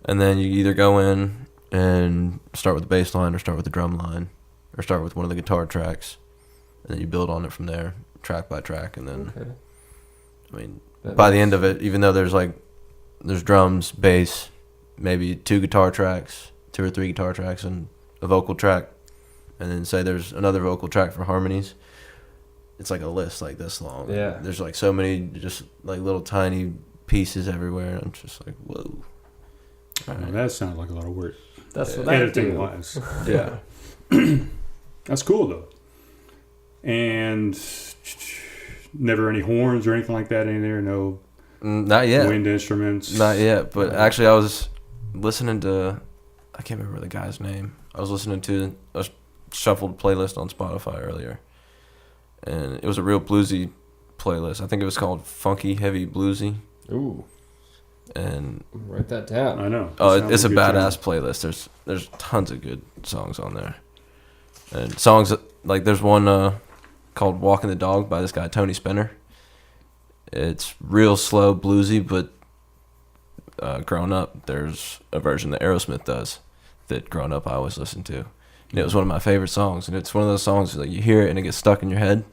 C: And then you either go in and start with the bass line or start with the drum line or start with one of the guitar tracks. And then you build on it from there, track by track. And then,
B: Okay.
C: I mean, by the end of it, even though there's drums, bass, maybe 2 guitar tracks, 2 or 3 guitar tracks, and a vocal track, and then say there's another vocal track for harmonies, it's like a list like this long.
B: Yeah.
C: There's like so many just like little tiny pieces everywhere. I'm just like, whoa. All right.
A: That sounds like a lot of work.
B: That's what I
A: Editing
B: do.
A: wise.
C: Yeah.
A: That's cool though. And never any horns or anything like that in there. No
C: Not yet.
A: wind instruments.
C: Not yet. But actually, I was listening to, I can't remember the guy's name. I was listening to a shuffled playlist on Spotify earlier, and it was a real bluesy playlist. I think it was called Funky Heavy Bluesy.
B: Ooh,
C: And
B: write that down.
A: I know.
C: oh,
A: Sounds
C: it's a
A: good
C: badass
A: tune.
C: playlist. There's tons of good songs on there, and songs like there's one called "Walking the Dog" by this guy Tony Spinner. It's real slow bluesy, but grown up, there's a version that Aerosmith does that grown up I always listen to, and it was one of my favorite songs. And it's one of those songs that you hear it and it gets stuck in your head,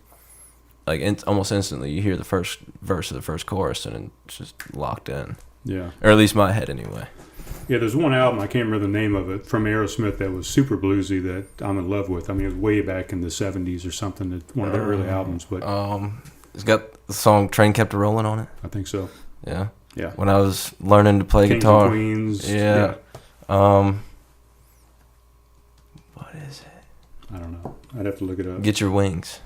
C: like almost instantly. You hear the first verse of the first chorus and it's just locked in.
A: Yeah.
C: Or at least my head, anyway.
A: Yeah, there's one album, I can't remember the name of it, from Aerosmith that was super bluesy that I'm in love with. I mean, it was way back in the 70s or something, one of their early albums, but
C: It's got the song "Train Kept a Rolling" on it.
A: I think so.
C: Yeah.
A: Yeah.
C: When I was learning to play
A: Kings
C: guitar.
A: and Queens.
C: Yeah. What is it?
A: I don't know. I'd have to look it up.
C: Get Your Wings.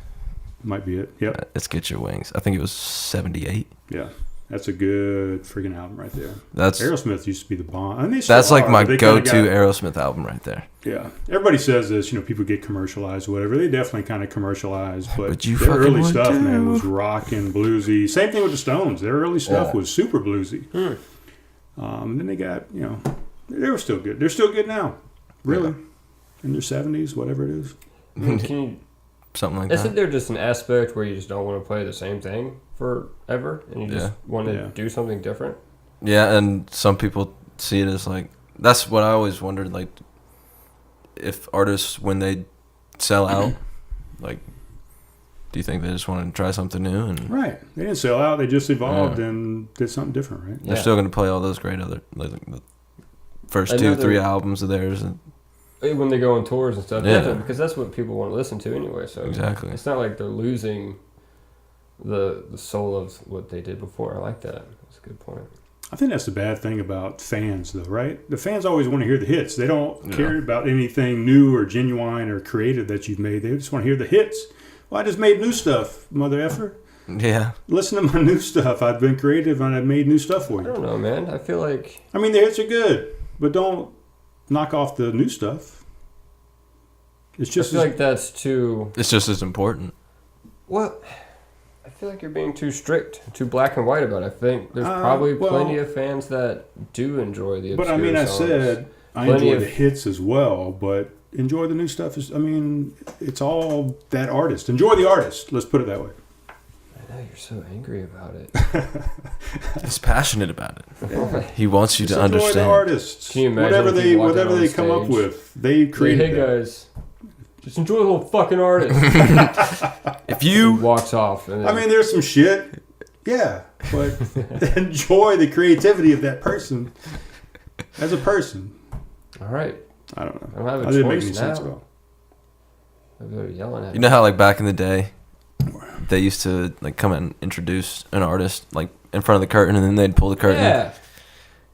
A: Might be it. Yep.
C: It's Get Your Wings. I think it was 78.
A: Yeah. That's a good freaking album right there.
C: That's
A: Aerosmith used to be the bomb. I mean, they still
C: that's like
A: are,
C: my
A: but they kinda
C: go-to
A: got-
C: Aerosmith album right there.
A: Yeah. Everybody says this, people get commercialized or whatever. They definitely kind of commercialized, but
C: But you
A: their
C: fucking
A: early
C: would
A: stuff,
C: too.
A: man, was rock and bluesy. Same thing with the Stones. Their early stuff
C: Yeah.
A: was super bluesy. And then they got, they were still good. They're still good now. Really. In their 70s, whatever it is.
B: I mean, can you,
C: Something like
B: isn't
C: that.
B: there just an aspect where you just don't want to play the same thing forever, and you just want to
A: Yeah.
B: do something different?
C: Yeah, and some people see it as like, that's what I always wondered, like, if artists, when they sell out, like, do you think they just want to try something new? And
A: Right. They didn't sell out. They just evolved and did something different, right?
C: they're
B: Yeah.
C: still going to play all those great other, like the first
B: Another-
C: 2-3 albums of theirs. And
B: When they go on tours and stuff,
C: Yeah.
B: because that's what people want to listen to anyway. So
C: Exactly.
B: it's not like they're losing the soul of what they did before. I like that. That's a good point.
A: I think that's the bad thing about fans, though, right? The fans always want to hear the hits. They don't
C: Yeah.
A: care about anything new or genuine or creative that you've made. They just want to hear the hits. Well, I just made new stuff, mother effer.
C: yeah.
A: Listen to my new stuff. I've been creative and I've made new stuff for
B: I
A: you.
B: don't know, man. I feel like
A: I mean, the hits are good, but don't knock off the new stuff. It's just
B: I feel like that's too.
C: It's just as important.
B: Well, I feel like you're being too strict, too black and white about it. I think there's
A: Uh,
B: probably
A: well-
B: plenty of fans that do enjoy the obscure
A: But I mean, I
B: songs.
A: said I
B: Plenty
A: enjoy
B: of-
A: the hits as well, but enjoy the new stuff. It's all that artist. Enjoy the artist. Let's put it that way.
B: I know you're so angry about it.
C: He's passionate about it. He wants you
A: Just
C: to
A: enjoy the
C: understand.
A: artists.
B: Can you imagine
A: whatever
B: if you
A: they
B: walked out
A: whatever
B: on
A: they come up
B: stage?
A: with, they created
B: Hey
A: that.
B: guys, just enjoy the little fucking artist.
C: If
B: He
C: you
B: walks off. And then,
A: I mean, there's some shit. Yeah, but enjoy the creativity of that person as a person.
B: all right,
A: I don't know.
B: I don't have a
A: That didn't make
B: choice
A: any sense at
B: now.
A: all.
B: They're yelling at
C: You know how like back in the day, they used to like come and introduce an artist like in front of the curtain, and then they'd pull the curtain.
B: Yeah.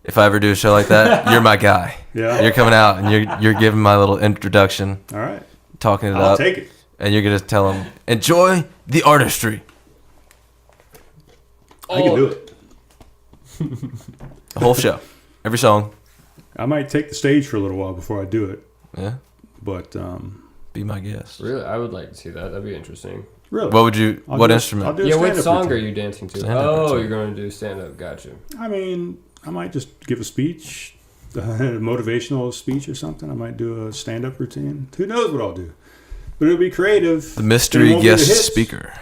C: If I ever do a show like that, you're my guy.
A: Yeah.
C: You're coming out and you're giving my little introduction,
A: All right.
C: talking it
A: I'll
C: up,
A: take it.
C: and you're gonna tell them enjoy the artistry.
A: I can do it.
C: The whole show, every song.
A: I might take the stage for a little while before I do it,
C: Yeah,
A: but
C: be my guest.
B: Really, I would like to see that. That'd be interesting.
A: really.
C: What would you?
A: I'll
C: what
A: do-
C: instrument?
A: I'll do a
B: Yeah, what
A: stand-up
B: song
A: routine.
B: are you dancing to?
C: Stand-up
B: Oh,
C: routine.
B: you're going to do stand-up. Gotcha.
A: I mean, I might just give a speech, a motivational speech or something. I might do a stand-up routine. Who knows what I'll do? But it'll be creative.
C: The mystery
A: It won't be the
C: guest
A: hits.
C: speaker.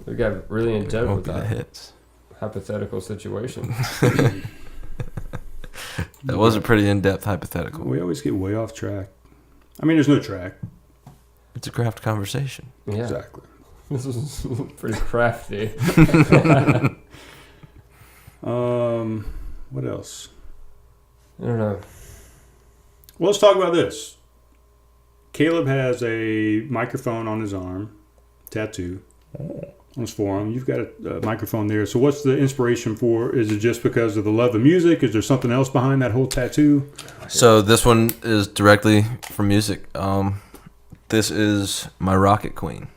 B: We got really in depth
C: Won't
B: with
C: be the
B: that
C: hits.
B: hypothetical situation.
C: That was a pretty in-depth hypothetical.
A: We always get way off track. I mean, there's no track.
C: It's a craft conversation.
B: Yeah.
A: Exactly.
B: This is pretty crafty.
A: What else?
B: I don't know.
A: Well, let's talk about this. Caleb has a microphone on his arm, tattoo, on his forearm. You've got a microphone there. So what's the inspiration for? Is it just because of the love of music? Is there something else behind that whole tattoo?
C: So this one is directly from music. This is my Rocket Queen.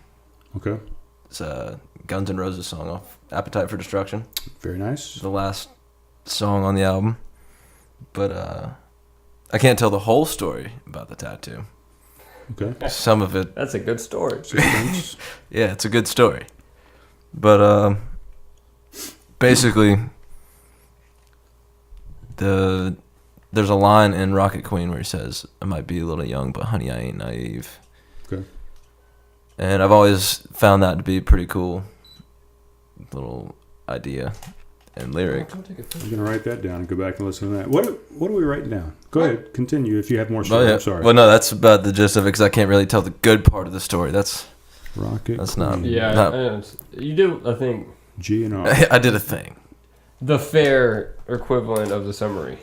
A: Okay.
C: It's a Guns N' Roses song off Appetite for Destruction.
A: Very nice.
C: The last song on the album. But I can't tell the whole story about the tattoo.
A: Okay.
C: Some of it.
B: That's a good story.
C: Yeah, it's a good story. But basically, there's a line in Rocket Queen where he says, "I might be a little young, but honey, I ain't naive."
A: Okay.
C: And I've always found that to be a pretty cool little idea and lyric.
A: I'm going to write that down and go back and listen to that. What are we writing down? Go ahead. Continue if you have more
C: Oh,
A: story.
C: yeah.
A: I'm sorry.
C: Well, no, that's about the gist of it because I can't really tell the good part of the story. That's
A: Rocket.
C: not.
B: Yeah,
C: not,
B: you do, I think,
A: G and R.
C: I did a thing.
B: the fair equivalent of the summary,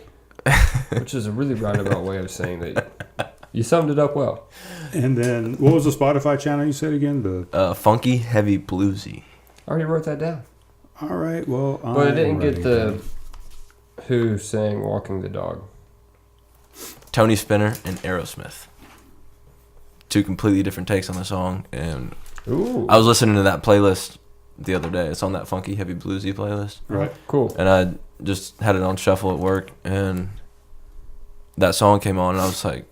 B: which is a really roundabout way of saying that you summed it up well.
A: And then, what was the Spotify channel you said again? The
C: Funky, heavy, bluesy.
B: I already wrote that down.
A: All right. Well,
B: But I didn't get
A: writing
B: the
A: down.
B: who sang Walking the Dog.
C: Tony Spinner and Aerosmith. Two completely different takes on the song, and
B: Ooh.
C: I was listening to that playlist the other day. It's on that funky, heavy, bluesy playlist,
A: Right.
B: Cool.
C: and I just had it on shuffle at work, and that song came on, and I was like,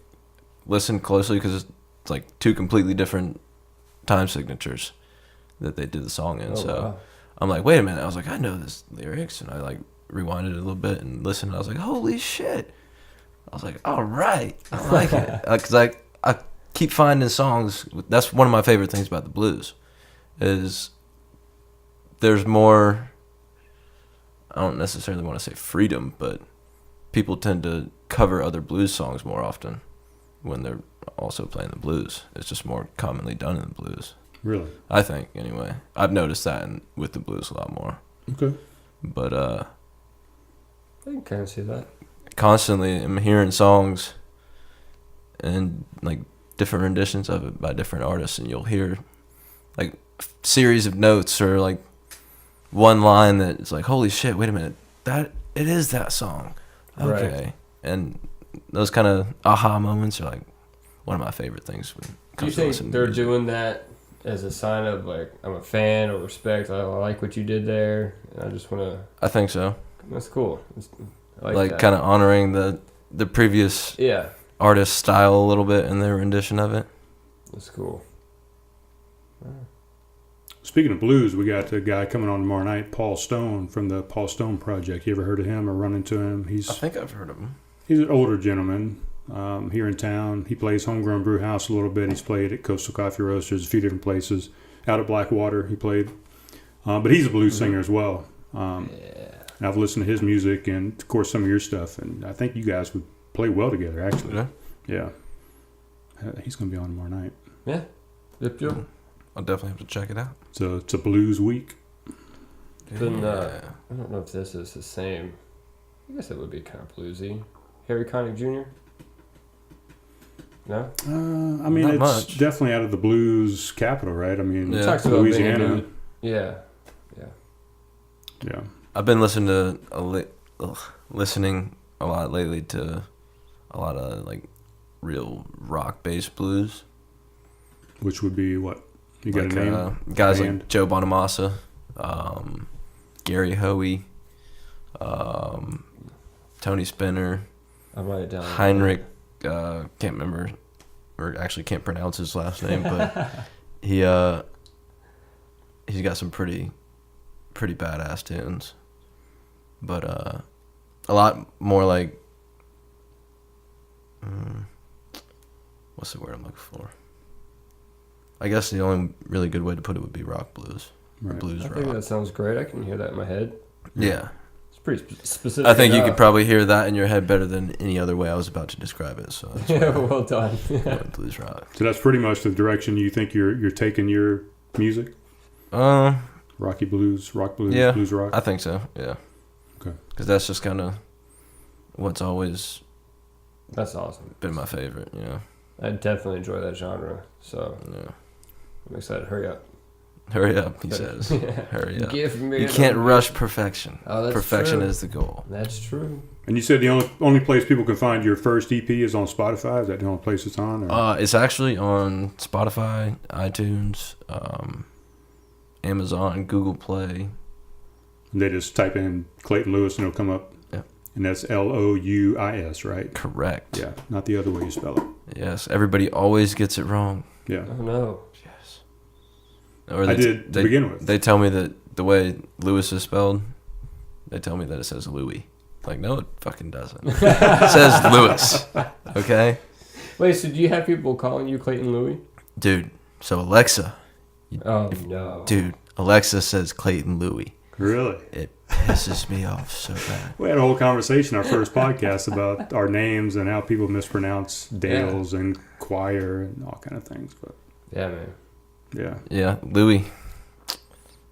C: listen closely because it's like two completely different time signatures that they did the song in.
B: Oh,
C: So
B: wow.
C: I'm like, wait a minute. I was like, I know this lyrics, and I like rewinded it a little bit and listened. And I was like, holy shit. I was like, all right, I like it, because I keep finding songs. That's one of my favorite things about the blues, is there's more. I don't necessarily want to say freedom, but people tend to cover other blues songs more often when they're also playing the blues. It's just more commonly done in the blues.
A: Really?
C: I think, anyway. I've noticed that with the blues a lot more.
A: Okay.
C: But
B: I can kind of see that.
C: constantly I'm hearing songs and like different renditions of it by different artists, and you'll hear like a series of notes or like one line that is like, holy shit, wait a minute, that it is that song. Okay.
B: Right.
C: And those kind of aha moments are like one of my favorite things when it
B: Do you
C: comes to listening
B: think
C: to
B: they're
C: music.
B: doing that as a sign of like, I'm a fan or respect, I like what you did there, and I just want to,
C: I think so.
B: that's cool. I
C: Like
B: that.
C: kind of honoring the previous
B: Yeah,
C: artist's style a little bit in their rendition of it.
B: that's cool.
A: Speaking of blues, we got a guy coming on tomorrow night, Paul Stone from the Paul Stone Project. You ever heard of him or run into him?
C: I think I've heard of him.
A: He's an older gentleman here in town. He plays Homegrown Brew House a little bit. He's played at Coastal Coffee Roasters, a few different places. Out at Blackwater, he played. But he's a blues singer as well. And I've listened to his music and, of course, some of your stuff. And I think you guys would play well together, actually.
C: Yeah.
A: Yeah. He's going to be on tomorrow night.
B: Yeah. Yep, yep.
C: I'll definitely have to check it out.
A: So it's a blues week.
B: Then I don't know if this is the same. I guess it would be kind of bluesy. Harry Connick Jr. No.
A: I mean,
C: Not
A: it's
C: much.
A: definitely out of the blues capital, right? I mean,
C: Yeah.
B: It talks about
A: Louisiana.
B: being yeah.
A: Yeah.
C: I've been listening to listening a lot lately to a lot of like real rock based blues.
A: Which would be what? You got
C: Like
A: a name?
C: guys
A: Band?
C: like Joe Bonamassa, Gary Hoey, Tony Spinner,
B: I'll write it down.
C: Heinrich. Can't remember, or actually can't pronounce his last name, but he's got some pretty badass tunes. But a lot more like what's the word I'm looking for? I guess the only really good way to put it would be rock blues.
A: Right.
C: Blues
B: I
C: rock.
B: think that sounds great. I can hear that in my head.
C: Yeah.
B: It's pretty specific.
C: I think you could probably hear that in your head better than any other way I was about to describe it. So that's
B: Yeah,
C: why
B: well done.
C: I went blues rock.
A: So that's pretty much the direction you think you're taking your music? Rocky blues, rock blues,
C: yeah,
A: blues rock?
C: I think so, yeah.
A: Okay.
C: Because that's just kind of what's always
B: That's awesome.
C: been my favorite, you know.
B: I definitely enjoy that genre, so
C: Yeah.
B: I'm excited. Hurry up.
C: Hurry up, he says.
B: Yeah.
C: Hurry up.
B: Give me
C: You
B: an
C: can't
B: update.
C: rush perfection.
B: Oh, that's
C: Perfection
B: true.
C: is the goal.
B: That's true.
A: And you said the only place people can find your first EP is on Spotify? Is that the only place it's on? Or?
C: It's actually on Spotify, iTunes, Amazon, Google Play.
A: They just type in Clayton Louis and it'll come up.
C: Yep.
A: And that's Louis, right?
C: Correct.
A: Yeah, not the other way you spell it.
C: Yes, everybody always gets it wrong.
A: Yeah.
B: Oh no.
C: Yes. Or
A: I did to begin with.
C: They tell me that the way Louis is spelled, they tell me that it says Louis. Like, no, it fucking doesn't. It says Louis. Okay?
B: Wait, so do you have people calling you Clayton Louis?
C: Dude, so Alexa.
B: Oh no.
C: Dude, Alexa says Clayton Louis.
A: Really?
C: It pisses me off so bad.
A: We had a whole conversation, our first podcast, about our names and how people mispronounce Dales and choir and all kind of things. But
B: Yeah, man.
A: yeah,
C: Yeah, Louis.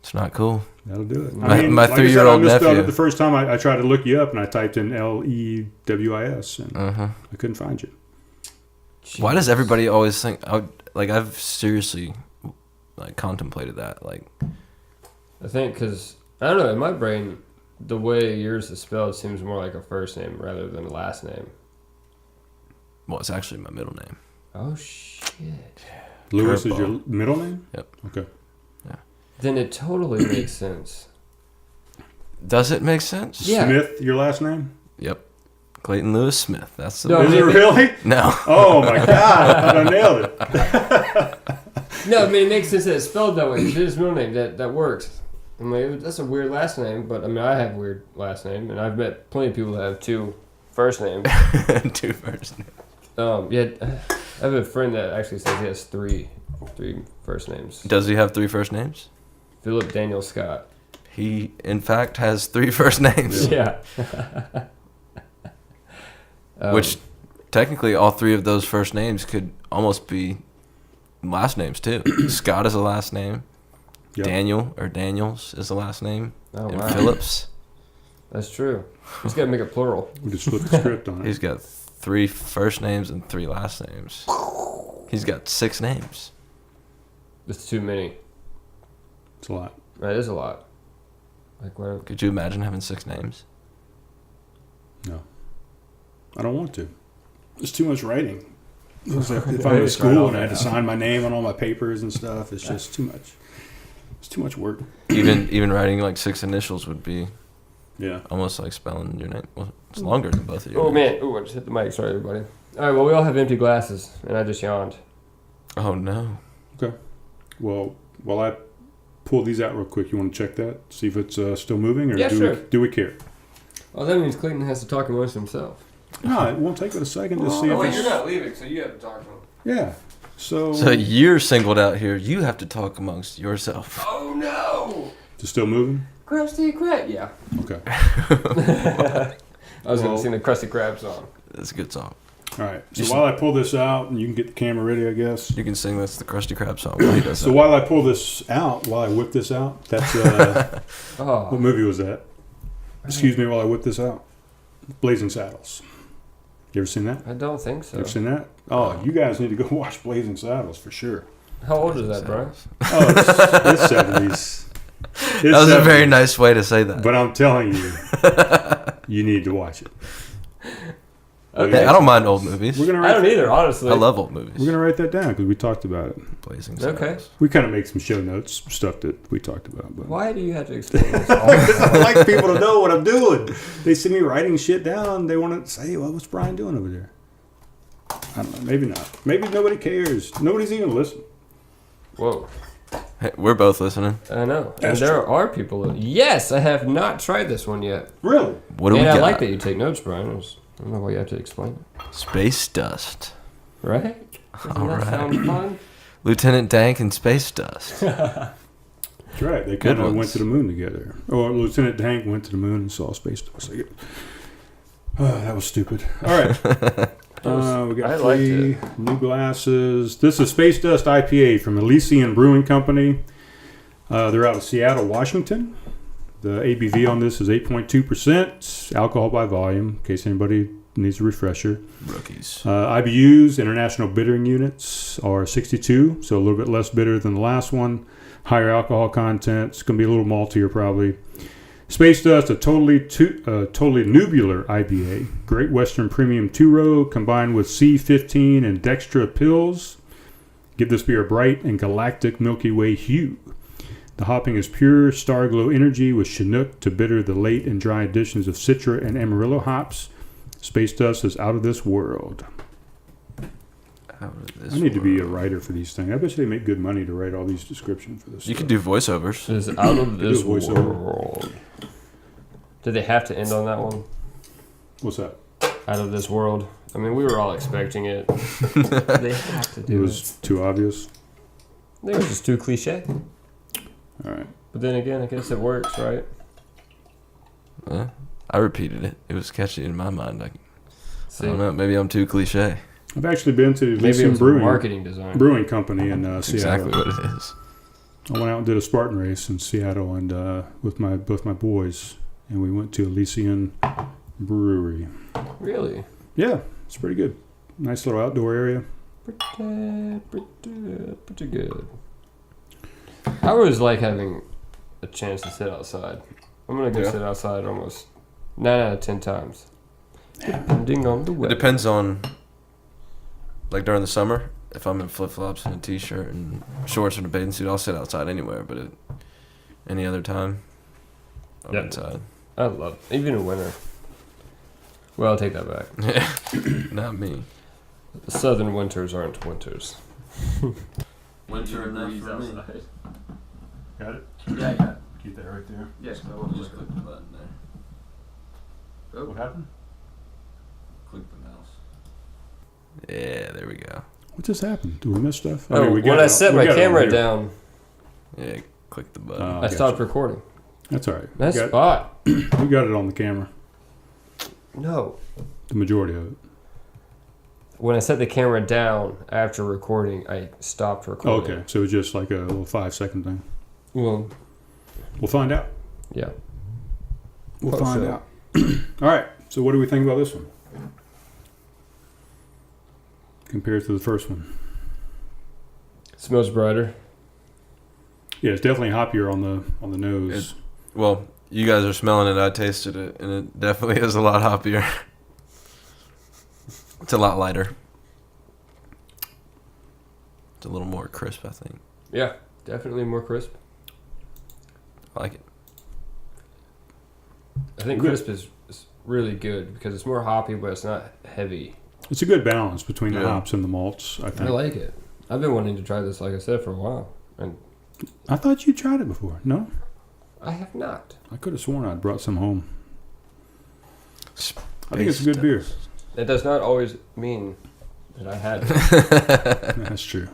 C: It's not cool.
A: that'll do it.
C: My
A: like I said,
C: 3-year-old
A: I misspelled
C: nephew.
A: it the first time I tried to look you up, and I typed in Lewis, and
C: Uh-huh.
A: I couldn't find you.
C: Why does everybody always think... I've seriously contemplated that. Like,
B: I think because, I don't know, in my brain, the way yours is spelled seems more like a first name rather than a last name.
C: well, it's actually my middle name.
B: Oh, shit.
A: Lewis is
C: Curveball.
A: your middle name?
C: Yep.
A: Okay.
B: Then it totally makes sense.
C: Does it make sense?
B: Yeah.
A: Smith, your last name?
C: Yep. Clayton Louis Smith. That's the...
B: No.
A: Is it really?
C: No.
A: Oh my God! I nailed it.
B: No, I mean, it makes sense that it's spelled that way. It's his middle name. That works. I mean, that's a weird last name, but I mean, I have a weird last name, and I've met plenty of people that have two first names.
C: 2 first names.
B: Yeah, I have a friend that actually says he has three first names.
C: Does he have 3 first names?
B: Philip Daniel Scott.
C: He, in fact, has 3 first names.
B: Yeah.
C: Which, technically, all 3 of those first names could almost be last names, too. Scott is a last name.
A: Yep.
C: Daniel, or Daniels, is a last name.
B: Oh,
C: And
B: wow.
C: Phillips,
B: That's true. He's got to make it plural.
A: We just flipped the script on it.
C: he's got 3 first names and 3 last names. He's got 6 names.
B: It's too many.
A: It's a lot.
B: That is a lot. Like, what?
C: Could you imagine having 6 names?
A: No, I don't want to. It's too much writing. It's like if
B: Yeah,
A: I'm in
B: it's right
A: school
B: on
A: and I had to
B: now.
A: sign my name on all my papers and stuff, it's just too much. It's too much work.
C: Even writing like 6 initials would be
A: Yeah.
C: almost like spelling your name. Well, it's longer than both of you.
B: Oh, man. Oh, I just hit the mic. Sorry, everybody. All right, well, we all have empty glasses, and I just yawned.
C: Oh, no.
A: Okay. Well, while I pull these out real quick, you want to check that? See if it's still moving, or
B: Yeah, sure.
A: do we care?
B: Oh, that means Clayton has to talk amongst himself.
A: No, it won't take but a second to see if it's...
B: not leaving, so you have to talk to him.
A: Yeah. So
C: you're singled out here. You have to talk amongst yourself.
B: Oh, no!
A: it's still moving?
B: Krusty Krab. Yeah.
A: Okay.
B: I was going
A: Well-
B: to sing the Krusty Krab song.
C: That's a good song.
A: All right. So
C: Just-
A: while I pull this out, and you can get the camera ready, I guess.
C: You can sing that's the Krusty Krab song while he does
A: So
C: that.
A: while I pull this out, while I whip this out, that's what
B: Oh.
A: movie was that? Excuse me, while I whip this out. Blazin Saddles. You ever seen that?
B: I don't think so.
A: You ever seen that? Oh, you guys need to go watch Blazin Saddles for sure.
B: How old is that, bro?
A: Oh, it's 70s.
C: That was a very nice way to say that.
A: But I'm telling you, you need to watch it.
B: Okay.
C: Hey, I don't mind old movies.
A: We're gonna
B: I
A: write.
B: don't either, honestly.
C: I love old movies.
A: We're gonna write that down because we talked about it.
C: Blazing
B: Okay.
C: Saddles.
A: We kind of make some show notes, stuff that we talked about. But
B: Why do you have to explain this?
A: I like people to know what I'm doing. They see me writing shit down. They want to say, "Well, what's Brian doing over there?" I don't know. Maybe not. Maybe nobody cares. Nobody's even listening.
B: Whoa.
C: Hey, we're both listening.
B: I know.
A: That's
B: and there are people that... Yes, I have not tried this one yet.
A: Really?
C: What do
B: And
C: we
B: I
C: got?
B: like that you take notes, Brian. I don't know why you have to explain it.
C: Space Dust.
B: Right? Doesn't
C: All
B: that
C: right.
B: sound fun?
C: Lieutenant Dank and Space Dust.
A: Trying right. They
C: Good
A: kind of
C: ones.
A: went to the moon together. Or Lieutenant Dank went to the moon and saw space dust. That was stupid. All right. We got
B: I liked
A: 3 new glasses. This is Space Dust IPA from Elysian Brewing Company. They're out of Seattle, Washington. The ABV on this is 8.2%. Alcohol by volume, in case anybody needs a refresher.
C: Rookies.
A: IBUs, International Bittering Units, are 62, so a little bit less bitter than the last one. Higher alcohol content. It's going to be a little maltier probably. Space Dust, a totally nubular IPA. Great Western Premium 2-row combined with C15 and Dextra pills. Give this beer a bright and galactic Milky Way hue. The hopping is pure Starglow energy with Chinook to bitter the late and dry additions of Citra and Amarillo hops. Space Dust is out of this world. I need to be a writer for these things. I bet they make good money to write all these descriptions for this.
C: You
A: stuff.
C: could do voiceovers.
B: It's out of this
A: voiceover.
B: world. Did they have to end on that one?
A: What's that?
B: Out of this world. I mean, we were all expecting it. They have to
A: It
B: do it.
A: was too obvious.
B: I think it was just too cliche.
A: All right.
B: But then again, I guess it works, right?
C: I repeated it. It was catchy in my mind. I
B: See,
C: don't know. Maybe I'm too cliche.
A: I've actually been to
B: maybe it
A: Elysian
B: was a
A: Brewing
B: marketing design.
A: Brewing Company in
C: That's
A: Seattle.
C: exactly what it is.
A: I went out and did a Spartan race in Seattle and with both my boys, and we went to Elysian Brewery.
B: Really?
A: Yeah, it's pretty good. Nice little outdoor area.
B: Pretty good. I always like having a chance to sit outside. I'm gonna go sit outside almost 9 out of 10 times, depending on the
C: It
B: weather.
C: depends on, like during the summer, if I'm in flip-flops and a t-shirt and shorts and a bathing suit, I'll sit outside anywhere, but any other time, I'm
B: Yeah.
C: inside.
B: I love it. Even in winter. Well, I'll take that back.
C: Not me.
B: Southern winters aren't winters.
C: Winter enough for me.
A: Got it?
C: Yeah, I got it.
A: Keep that right there.
B: Yes,
C: Just click the button there.
A: What happened?
C: Click the mouse. Yeah, there we go.
A: What just happened? Do we miss stuff?
B: Oh,
A: we got
B: when
A: it
B: I
A: on-
B: set
A: we
B: my
A: got it on
B: camera
A: here.
B: down,
C: Yeah, click the button.
A: Oh.
B: I
A: Gotcha.
B: stopped recording.
A: That's all right.
B: That's
A: we got,
B: spot.
A: we got it on the camera.
B: No.
A: The majority of it.
B: When I set the camera down after recording, I stopped recording.
A: Okay, so it's just like a little 5-second thing.
B: Well,
A: We'll find out.
B: yeah.
A: We'll
B: Hope
A: find
B: so.
A: out. All right. So what do we think about this one compared to the first one?
B: Smells brighter.
A: Yeah, it's definitely hoppier on the nose.
C: Well, you guys are smelling it. I tasted it, and it definitely is a lot hoppier. It's a lot lighter. It's a little more crisp, I think.
B: Yeah, definitely more crisp.
C: I like it.
B: I think
A: Good.
B: crisp is really good because it's more hoppy, but it's not heavy.
A: It's a good balance between the
C: Yeah.
A: hops and the malts, I
B: I
A: think.
B: like it. I've been wanting to try this, like I said, for a while, and
A: I thought you tried it before. No?
B: I have not.
A: I could have sworn I'd brought some home. I think it's a good beer.
B: That does not always mean that I had it.
A: That's true.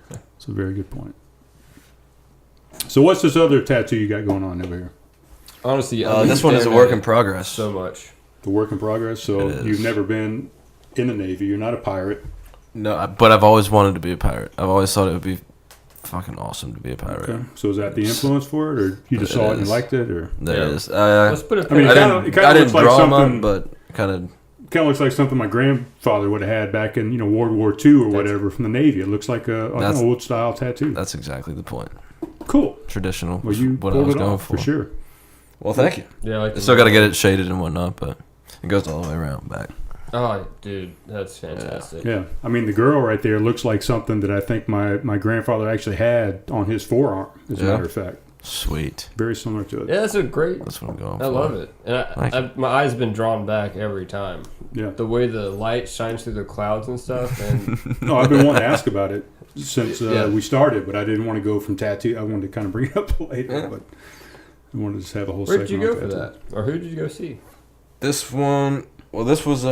A: That's a very good point. So what's this other tattoo you got going on over here?
B: Honestly,
C: This one is a work in progress.
B: so much.
A: The work in progress. So
C: It is.
A: you've never been in the Navy. You're not a pirate.
C: No, but I've always wanted to be a pirate. I've always thought it would be fucking awesome to be a pirate.
A: Okay. So is that the influence for it, or you just
C: It
A: saw it and
C: is.
A: liked it, or
C: There
B: Yeah.
C: it is.
B: Let's put it.
A: I mean,
C: I
A: it kinda
C: didn't, I didn't
A: looks like
C: draw them
A: something-
C: up, but kind of.
A: kind of looks like something my grandfather would have had back in World War II or
B: That's-
A: whatever from the Navy. It looks like an
C: That's-
A: old style tattoo.
C: That's exactly the point.
A: Cool.
C: Traditional.
A: Well, you
C: what I
A: pulled
C: was
A: it
C: going
A: off for
C: for.
A: sure.
C: Well, thank you.
B: Yeah, I like
C: I
B: the
C: still got to get it shaded and whatnot, but it goes all the way around back.
B: Oh, dude, that's fantastic.
A: Yeah, I mean the girl right there looks like something that I think my grandfather actually had on his forearm. As a
C: Yeah.
A: matter of fact,
C: Sweet.
A: very similar to it.
B: Yeah, that's a great.
C: That's what I'm going
B: I
C: for.
B: love it, and
C: Thank
B: my eyes been drawn back every time.
A: Yeah.
B: The way the light shines through the clouds and stuff, and
A: No, I've been wanting to ask about it since
B: Yeah.
A: we started, but I didn't want to go from tattoo. I wanted to kind of bring it up later,
C: Yeah.
A: but I wanted to just have a whole.
B: where did you
A: segment
B: go
A: on
B: for
A: tattoo.
B: that, or who did you go see?
C: This one, well, this was,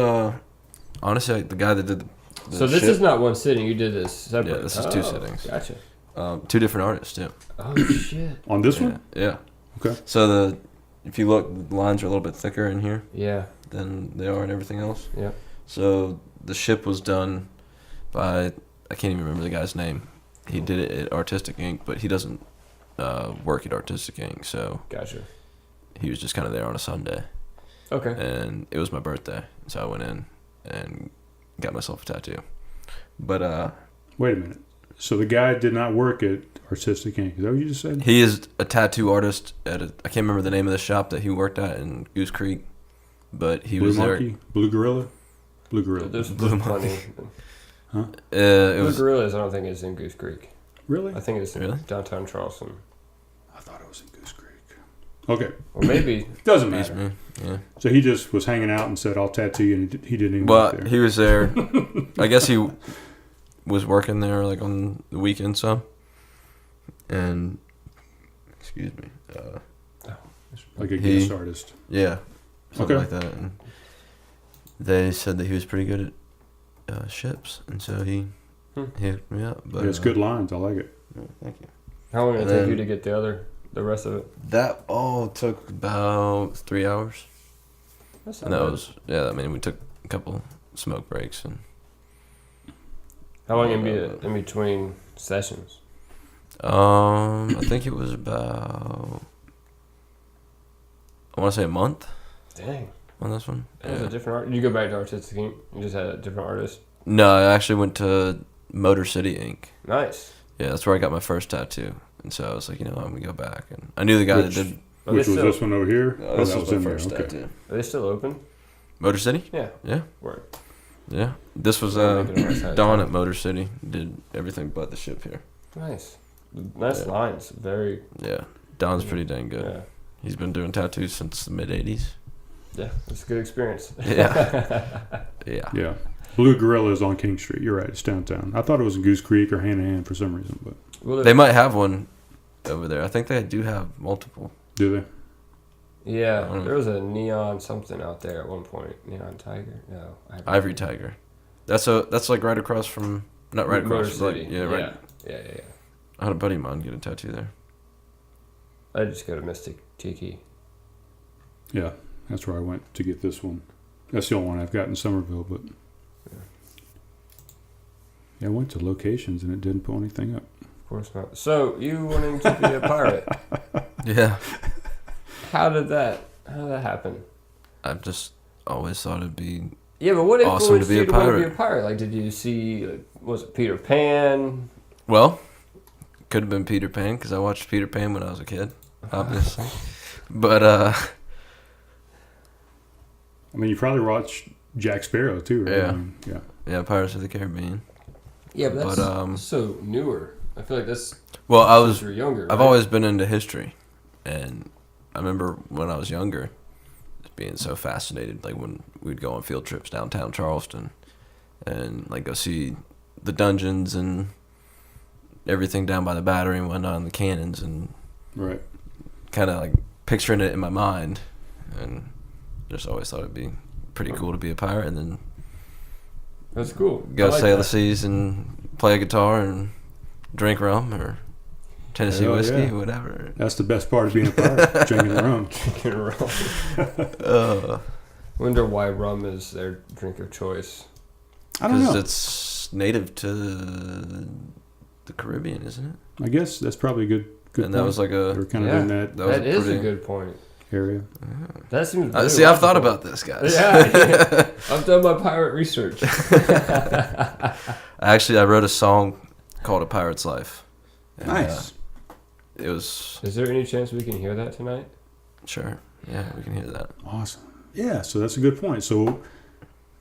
C: honestly, the guy that did the
B: So this
C: ship.
B: is not one sitting. You did this separate.
C: Yeah, this is 2 sittings.
B: Gotcha.
C: 2 different artists too.
B: Oh shit!
A: On this one?
C: Yeah.
A: Okay.
C: So if you look, the lines are a little bit thicker in here
B: Yeah.
C: than they are in everything else.
B: Yeah.
C: So the ship was done by, I can't even remember the guy's name. He did it at Artistic Ink, but he doesn't work at Artistic Ink, so
B: Gotcha.
C: he was just kind of there on a Sunday.
B: Okay.
C: And it was my birthday, so I went in and got myself a tattoo. But
A: Wait a minute. So the guy did not work at Artistic Ink. Is that what you just said?
C: he is a tattoo artist at I can't remember the name of the shop that he worked at in Goose Creek, but he
A: Blue
C: was
A: Monkey? Blue Gorilla? Blue Gorilla.
B: There's
C: Blue
B: plenty.
C: there. It
B: Blue
C: was
B: Gorillas, I don't think it's in Goose Creek.
A: Really?
B: I think it's in
C: Really?
B: downtown Charleston.
A: I thought it was in Goose Creek. Okay.
B: Or maybe.
A: Doesn't
C: Beats
A: matter.
C: me. Yeah.
A: So he just was hanging out and said, I'll tattoo you, and he didn't even
C: Well,
A: work there.
C: he was there. I guess he was working there like on the weekend some. And excuse me.
A: Like a
C: he-
A: guest artist.
C: Yeah. Something
A: Okay.
C: like that. And they said that he was pretty good at ships, and so he hit me up. But
A: It's good lines. I like it.
C: yeah, thank you.
B: How long did it
C: And
B: take
C: then-
B: you to get the rest of it?
C: That all took about 3 hours.
B: That's
C: And
B: not
C: that
B: bad.
C: was I mean, we took a couple smoke breaks and
B: How long in between sessions?
C: I think it was about, I want to say a month
B: Dang.
C: on this one.
B: That was a different art. You go back to Artistic Ink? You just had a different artist?
C: No, I actually went to Motor City Ink.
B: Nice.
C: Yeah, that's where I got my first tattoo. And so I was like, I'm going to go back. And I knew the guy
A: Which-
C: that did
B: Are
A: Which
B: they
A: was
B: still,
A: this one over here? Oh,
C: this
A: that
C: was
A: was
C: my
A: in there.
C: first
A: Okay.
C: tattoo.
B: Are they still open?
C: Motor City?
B: Yeah.
C: Yeah.
B: Word.
C: Yeah. This was
B: Yeah, making a nice hat.
C: Don at Motor City. Did everything but the ship here.
B: Nice. Nice
C: Yeah.
B: lines. Very.
C: Yeah. Don's pretty dang good.
B: Yeah.
C: He's been doing tattoos since the mid-'80s.
B: Yeah. It's a good experience.
C: Yeah. Yeah.
A: Yeah. Blue Gorilla is on King Street. You're right. It's downtown. I thought it was in Goose Creek or Hanahan for some reason, but
B: Well,
C: They might have one over there. I think they do have multiple.
A: do they?
B: yeah.
C: I don't know.
B: There was a neon something out there at one point. Neon Tiger? No.
C: Ivory Tiger. That's like right across from, not right
B: Motor
C: across, but
B: City.
C: like, yeah, right.
B: Yeah.
C: I had a buddy of mine get a tattoo there.
B: I just go to Mystic Tiki.
A: Yeah. That's where I went to get this one. That's the only one I've got in Somerville, but yeah, I went to locations and it didn't pull anything up.
B: Of course not. So, you wanting to be a pirate.
C: Yeah.
B: How did that happen?
C: I've just always thought it'd be,
B: Yeah, but what
C: Awesome
B: influenced
C: to be
B: you
C: a
B: to want to be
C: pirate.
B: a pirate? Like, did you see, was it Peter Pan?
C: well, could have been Peter Pan because I watched Peter Pan when I was a kid, obviously. But,
A: I mean, you probably watched Jack Sparrow too, right?
C: Yeah.
A: I mean, yeah.
C: yeah, Pirates of the Caribbean.
B: Yeah, but that's
C: But,
B: so newer. I feel like that's
C: Well, I
B: since
C: was,
B: you were younger.
C: I've
B: right?
C: always been into history. And I remember when I was younger, just being so fascinated, like when we'd go on field trips downtown Charleston and like go see the dungeons and everything down by the battery and whatnot and the cannons and
A: Right.
C: kind of like picturing it in my mind. And just always thought it'd be pretty cool to be a pirate and then
B: That's cool.
C: go
B: I like
C: sail
B: that.
C: the seas and play a guitar and drink rum or Tennessee
A: Hell
C: whiskey,
A: yeah.
C: whatever.
A: That's the best part of being a pirate, drinking rum.
B: Drinking rum.
C: Uh,
B: Wonder why rum is their drink of choice.
A: I don't know.
C: it's native to the Caribbean, isn't it?
A: I guess that's probably a good
C: And that
A: point.
C: was like
A: They're
C: a.
A: kind of
B: Yeah.
A: in that
C: That was
B: That is a
C: pretty-
B: good point.
A: area.
B: That seems.
C: See, I've thought about this, guys.
B: Yeah, I've done my pirate research.
C: Actually, I wrote a song called "A Pirate's Life." And,
A: Nice.
C: it was
B: Is there any chance we can hear that tonight?
C: sure. Yeah, we can hear that.
A: Awesome. Yeah, so that's a good point. So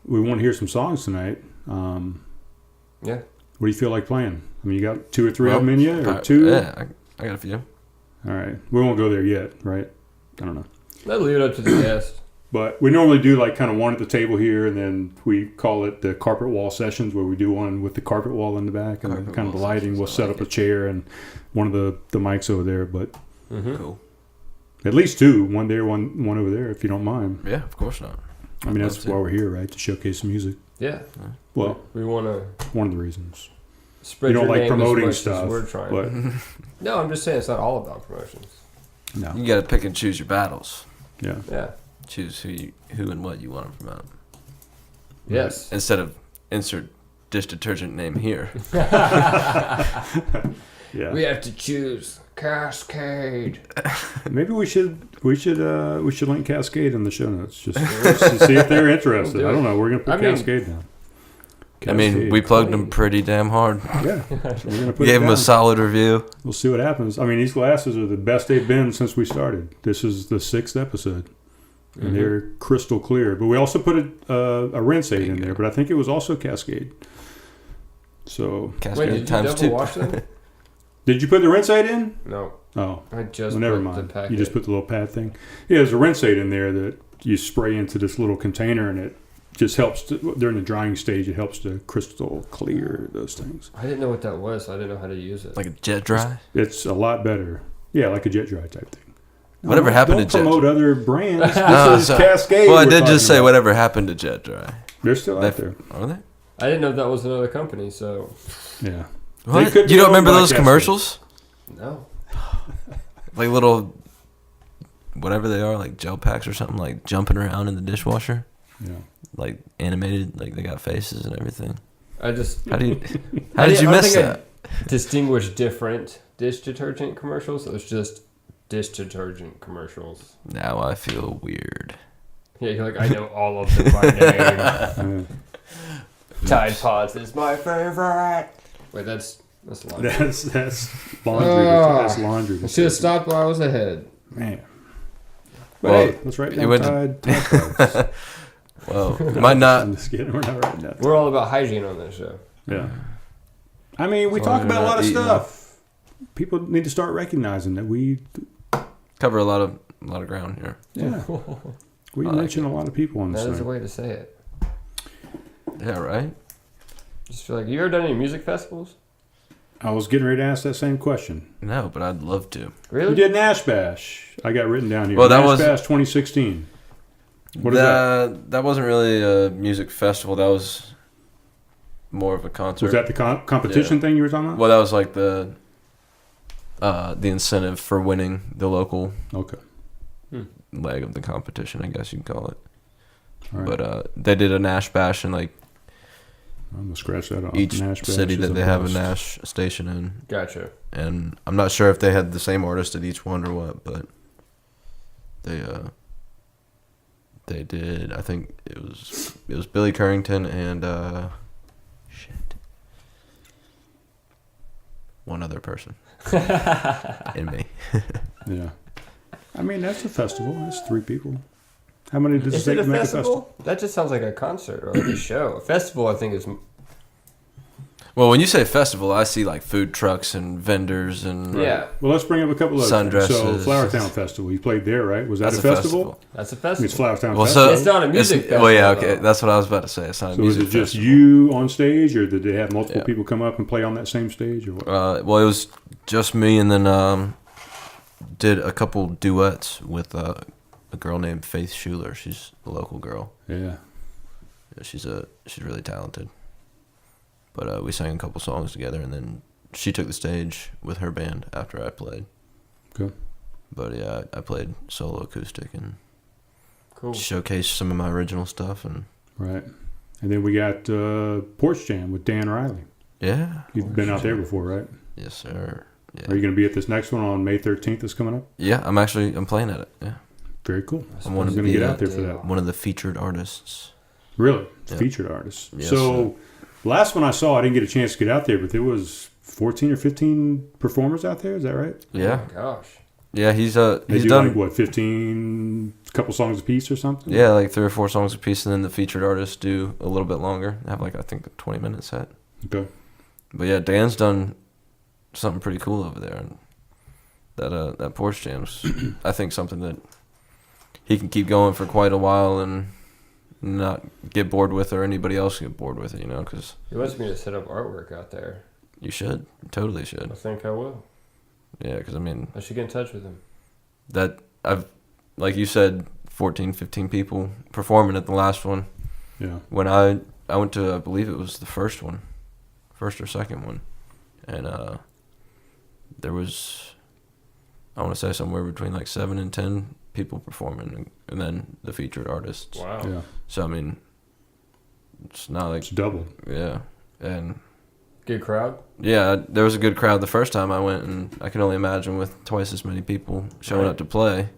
A: we want to hear some songs tonight.
B: Yeah.
A: What do you feel like playing? I mean, you got 2 or 3
C: Well,
A: of them in you, or
C: Pirate-
A: 2?
C: Yeah, I got a few.
A: All right. We won't go there yet, right? I don't know.
B: Let's leave it up to the guest.
A: But we normally do like kind of one at the table here, and then we call it the carpet wall sessions, where we do one with the carpet wall in the back and
C: Carpet
A: kind of the
C: wall
A: lighting.
C: sessions,
A: We'll
C: I
A: set
C: like
A: up a
C: it.
A: chair and one of the mics over there, but
B: Mm-hmm.
C: Cool.
A: at least 2, one there, one over there, if you don't mind.
C: Yeah, of course not.
A: I mean,
C: I'd
A: that's
C: love
A: why
C: to.
A: we're here, right? To showcase some music.
B: Yeah.
A: Well,
B: We want to.
A: one of the reasons.
B: spread
A: You don't
B: your
A: like
B: name
A: promoting
B: as much as
A: stuff,
B: we're trying.
A: but
B: No, I'm just saying it's not all about promotions.
A: no.
C: You got to pick and choose your battles.
A: Yeah.
B: Yeah.
C: Choose who and what you want to promote.
B: Yes.
C: Instead of insert dish detergent name here.
A: Yeah.
B: We have to choose Cascade.
A: Maybe we should link Cascade in the show notes just to see if they're interested. I don't know. We're gonna put Cascade down.
C: I mean, we plugged them pretty damn hard.
A: Yeah. So we're gonna put
C: Gave
A: it
C: them a
A: down.
C: solid review.
A: We'll see what happens. I mean, these glasses are the best they've been since we started. This is the 6th episode, and they're crystal clear. But we also put a rinse aid in there, but I think it was also Cascade. So
C: Cascade
B: Wait, did you
C: times
B: double
C: 2.
B: wash them?
A: did you put the rinse aid in?
B: No.
A: Oh,
B: I just
A: well, never
B: put
A: mind.
B: the packet.
A: You just put the little pad thing. Yeah, there's a rinse aid in there that you spray into this little container, and it just helps during the drying stage. It helps to crystal clear those things.
B: I didn't know what that was, so I didn't know how to use it.
C: Like a jet dry?
A: It's a lot better. Yeah, like a jet dry type thing.
C: Whatever happened to
A: Don't
C: Jet
A: promote other brands.
C: Oh,
A: This is
C: so-
A: Cascade.
C: Well, I
A: we're
C: did just
A: talking
C: say
A: about.
C: whatever happened to jet dry.
A: They're still out there.
C: Are they?
B: I didn't know that was another company, so
A: Yeah.
C: What?
A: could be
C: You don't
A: owned
C: remember
A: by
C: those
A: Cascade.
C: commercials?
B: no.
C: Like little, whatever they are, like gel packs or something, like jumping around in the dishwasher,
A: Yeah.
C: like animated, like they got faces and everything.
B: I just
C: How did you
B: I don't
C: miss
B: think
C: that?
B: I distinguish different dish detergent commercials. It was just dish detergent commercials.
C: Now I feel weird.
B: Yeah, you're like, I know all of them by name. Tide Pods is my favorite. Wait, that's laundry.
A: That's laundry. That's laundry.
B: I should have stopped while I was ahead.
A: Man. But
C: Well,
A: hey, let's write
C: you
A: down
C: went
A: Tide Pods.
C: Well, it might not.
A: I'm just kidding. We're not writing that.
B: We're all about hygiene on this show.
A: Yeah. I mean, we
C: As long
A: talk
C: as
A: about a
C: you're
A: lot
C: not
A: of
C: eating
A: stuff. People need to start recognizing that we,
C: Cover a lot of ground here.
A: yeah, we
C: I like
A: mention a lot of people on this
B: That is a
A: thing.
B: way to say it.
C: Yeah, right.
B: Just feel like, you ever done any music festivals?
A: I was getting ready to ask that same question.
C: No, but I'd love to.
B: Really?
A: We did Nash Bash. I got written down here.
C: Well, that
A: Nash
C: was-
A: Bash 2016. What is that?
C: That wasn't really a music festival. That was more of a concert.
A: Was that the competition thing you were talking about?
C: Well, that was like the incentive for winning the local
A: Okay.
C: leg of the competition, I guess you can call it.
A: All right.
C: But they did a Nash Bash in like
A: I'm going to scratch that off.
C: each
A: Nash Bash
C: city
A: is
C: that they have a
A: bust.
C: Nash station in.
B: Gotcha.
C: And I'm not sure if they had the same artist at each one or what, but they did. I think it was Billy Currington and one other person and me.
A: Yeah. I mean, that's a festival. That's 3 people. How many does it
B: Is
A: take
B: it a
A: to make
B: festival?
A: a festival?
B: That just sounds like a concert or like a show. A festival, I think, is...
C: Well, when you say festival, I see like food trucks and vendors and
B: Yeah,
A: Well, let's bring up a couple of
C: Sundresses.
A: So, Flower Town Festival. You played there, right? Was that
C: that's
A: a festival?
B: that's a
A: I mean,
B: festival.
A: it's Flower Town
C: Well,
A: Festival.
C: so
B: It's not a music festival.
C: Well, yeah, okay,
B: though.
C: that's what I was about to say. It's not a
A: So was
C: music
A: it just
C: festival.
A: you on stage, or did they have multiple
C: Yeah.
A: people come up and play on that same stage, or what?
C: Well, it was just me, and then did a couple duets with a girl named Faith Schuler. She's a local girl.
A: Yeah.
C: Yeah, she's really talented. But we sang a couple songs together, and then she took the stage with her band after I played.
A: Cool.
C: But yeah, I played solo acoustic and
B: Cool.
C: showcased some of my original stuff, and
A: Right. And then we got Porch Jam with Dan Riley.
C: yeah.
A: You've been out there before, right?
C: Yes, sir. Yeah.
A: Are you going to be at this next one on May 13th that's coming up?
C: Yeah, I'm playing at it. Yeah,
A: Very cool.
C: I'm one
A: I'm
C: of
A: going to
C: the
A: get out there for that.
C: one of the featured artists.
A: Really?
C: Yeah.
A: Featured artists.
C: Yes,
A: So, last one I saw, I didn't get a chance to get out there, but there was 14 or 15 performers out there. Is that right?
C: Yeah,
B: Oh my gosh.
C: yeah. He's
A: They
C: he's
A: do
C: done
A: like, what, 15, couple songs a piece or something?
C: yeah, like 3 or 4 songs a piece, and then the featured artists do a little bit longer. They have like I think a 20-minute set.
A: Okay.
C: But yeah, Dan's done something pretty cool over there, and that Porch Jam's I think something that he can keep going for quite a while and not get bored with, or anybody else get bored with it, you know, because
B: He wants me to set up artwork out there.
C: you should, totally should.
B: I think I will.
C: Yeah, because I mean
B: I should get in touch with him.
C: that I've like you said, 14, 15 people performing at the last one.
A: Yeah.
C: When I went to, I believe it was the first or second one. and there was, I want to say, somewhere between like 7 and 10 people performing, and then the featured artists.
B: Wow.
A: Yeah.
C: So I mean, it's not like
A: It's double.
C: yeah, and
B: Good crowd.
C: yeah, there was a good crowd the first time I went, and I can only imagine with twice as many people showing
B: Right.
C: up to play,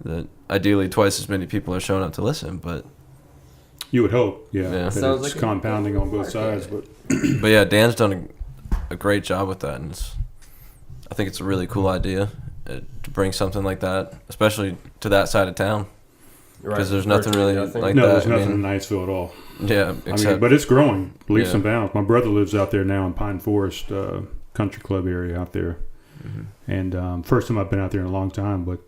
C: that ideally twice as many people are showing up to listen. But
A: You would hope, yeah.
C: Yeah.
A: That
B: Sounds
A: it's
B: like a
A: compounding
B: good
A: on both
B: market.
A: sides, but
C: but yeah, Dan's done a great job with that, and I think it's a really cool idea to bring something like that, especially to that side of town, because there's nothing
B: Virtually
C: really
B: nothing.
C: like
A: no,
C: that.
A: there's
C: I
A: nothing
C: mean,
A: in Niceville at all.
C: yeah,
A: I
C: except
A: mean, but it's growing leaps
C: Yeah.
A: and bounds. My brother lives out there now in Pine Forest Country Club area out there,
C: Mhm.
A: and first time I've been out there in a long time. But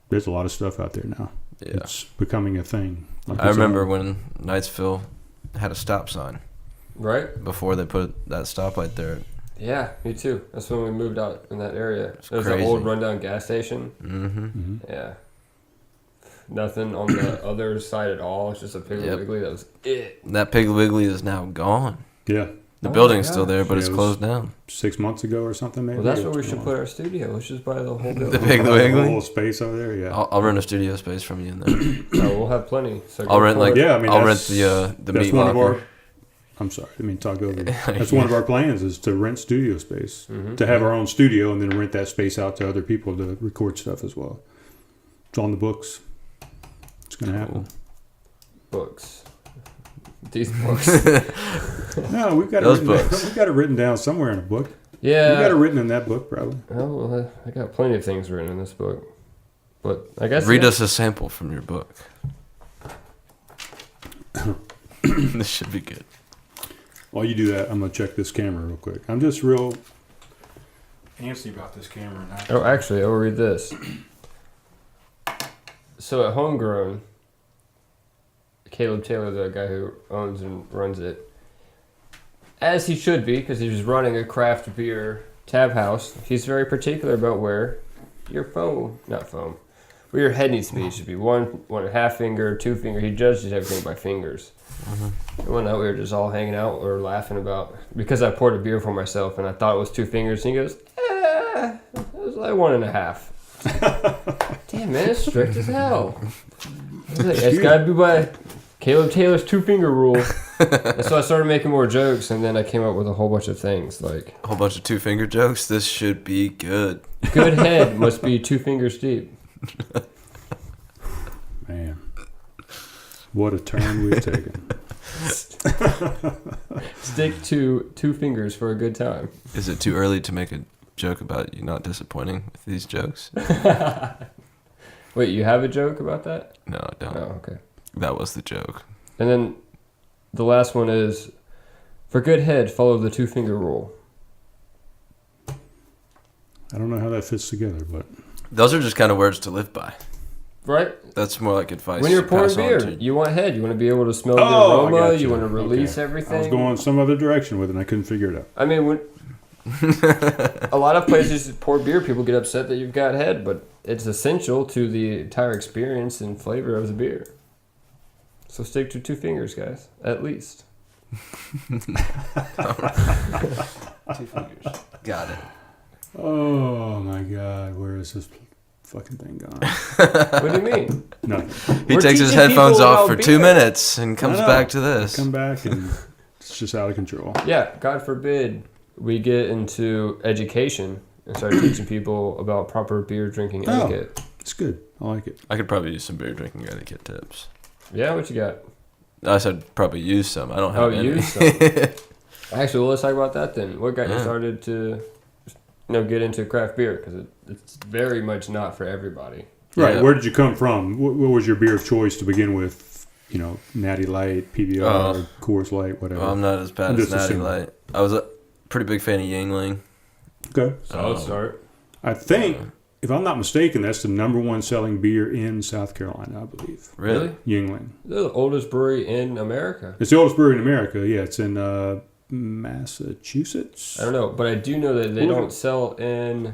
A: there's a lot of stuff out there now.
C: yeah.
A: It's becoming a thing. Like
C: I
A: it's
C: remember
A: on-
C: when Knightsville had a stop sign
B: Right?
C: before they put that stoplight there.
B: Yeah, me too. That's when we moved out in that area.
C: It's
B: There's an
C: crazy.
B: old rundown gas station.
C: Mm-hmm.
A: Mhm.
B: Yeah. Nothing on the other side at all. It's just a Piggly
C: Yep.
B: Wiggly. That was it.
C: That Piggly Wiggly is now gone.
A: Yeah,
C: The
B: Oh
C: building's
B: my
C: still there, but
A: gosh.
C: it's
A: Yeah, it
C: closed down.
A: 6 months ago or something, maybe.
B: Well, that's
A: Or
B: where we
A: it's
B: should
A: been
B: put our studio. Let's just buy the whole
C: The
B: building.
C: Piggly
A: The
C: Wiggly.
A: whole space over there. Yeah,
C: I'll rent a studio space from you in there.
B: Oh, we'll have plenty. So
C: I'll
B: go
C: rent
B: for
C: like
B: it.
A: Yeah, I mean,
C: I'll rent
A: that's-
C: the
A: that's
C: meat
A: one of
C: locker.
A: our. I'm sorry, I mean talk over. you. That's one of our plans is to rent studio space,
B: Mhm.
A: to have our own studio, and then rent that space out to other people to record stuff as well. It's on the books. It's gonna happen.
B: Books. These books.
A: No, we've got
C: Those
A: it written,
C: books.
A: we've got it written down somewhere in a book.
B: Yeah.
A: You got it written in that book, probably.
B: Oh, well, I got plenty of things written in this book. But I guess.
C: Read
B: yeah.
C: us a sample from your book. This should be good.
A: While you do that, I'm gonna check this camera real quick. I'm just real antsy about this camera now.
B: Oh, actually, I'll read this. So at Homegrown, Caleb Taylor, the guy who owns and runs it, as he should be, because he's running a craft beer tab house, he's very particular about where your where your head needs to be. It should be one and a half finger, 2 finger. He judges everything by fingers. And one night we were just all hanging out, we were laughing about, because I poured a beer for myself and I thought it was 2 fingers, and he goes, it was like 1.5. Damn, man, it's strict as hell. I was like, it's gotta be by Caleb Taylor's 2 finger rule. And so I started making more jokes, and then I came up with a whole bunch of things like,
C: A whole bunch of 2-finger jokes. This should be good.
B: good head must be 2 fingers deep.
A: Man, what a turn we've taken.
B: Stick to 2 fingers for a good time.
C: Is it too early to make a joke about you not disappointing with these jokes?
B: Wait, you have a joke about that?
C: No, I don't.
B: Oh, okay.
C: That was the joke.
B: And then the last one is, for good head, follow the 2 finger rule.
A: I don't know how that fits together, but
C: Those are just kind of words to live by.
B: Right?
C: That's more like advice.
B: When you're
C: to
B: pouring
C: pass on
B: beer,
C: to-
B: you want head. You want to be able to smell the
A: Oh, I
B: aroma.
A: gotcha.
B: You want to release
A: Okay.
B: everything.
A: I was going some other direction with it, and I couldn't figure it out.
B: I mean, when a lot of places that pour beer, people get upset that you've got head, but it's essential to the entire experience and flavor of the beer. So stick to 2 fingers, guys, at least.
C: 2 fingers. Got it.
A: Oh my God, where is this fucking thing gone?
B: What do you mean?
A: Nothing.
C: He
B: We're
C: takes his
B: teaching
C: headphones
B: people
C: off
B: about
C: for 2
B: beer.
C: minutes and comes
A: I know.
C: back to this.
A: Come back and it's just out of control.
B: Yeah, God forbid we get into education and start teaching people about proper beer drinking
A: Oh.
B: etiquette.
A: It's good. I like it.
C: I could probably use some beer drinking etiquette tips.
B: Yeah, what you got?
C: I said probably use some. I don't have
B: Oh,
C: any.
B: use some. Actually, well, let's talk about that then. What got you
C: Yeah.
B: started to, get into craft beer? Because it's very much not for everybody.
A: Right.
C: Yeah.
A: Where did you come from? What was your beer of choice to begin with? You know, Natty Light, PBR, Coors Light, whatever.
C: Well, I'm not as bad
A: I'm
C: as
A: just
C: Natty
A: assuming.
C: Light. I was a pretty big fan of Yingling.
A: Okay.
B: Solid start.
A: I think, if I'm not mistaken, that's the #1 selling beer in South Carolina, I believe.
C: Really?
A: Yingling.
B: They're the oldest brewery in America.
A: It's the oldest brewery in America. Yeah, it's in Massachusetts.
B: I don't know, but I do know that they
A: Look
B: don't
A: at-
B: sell in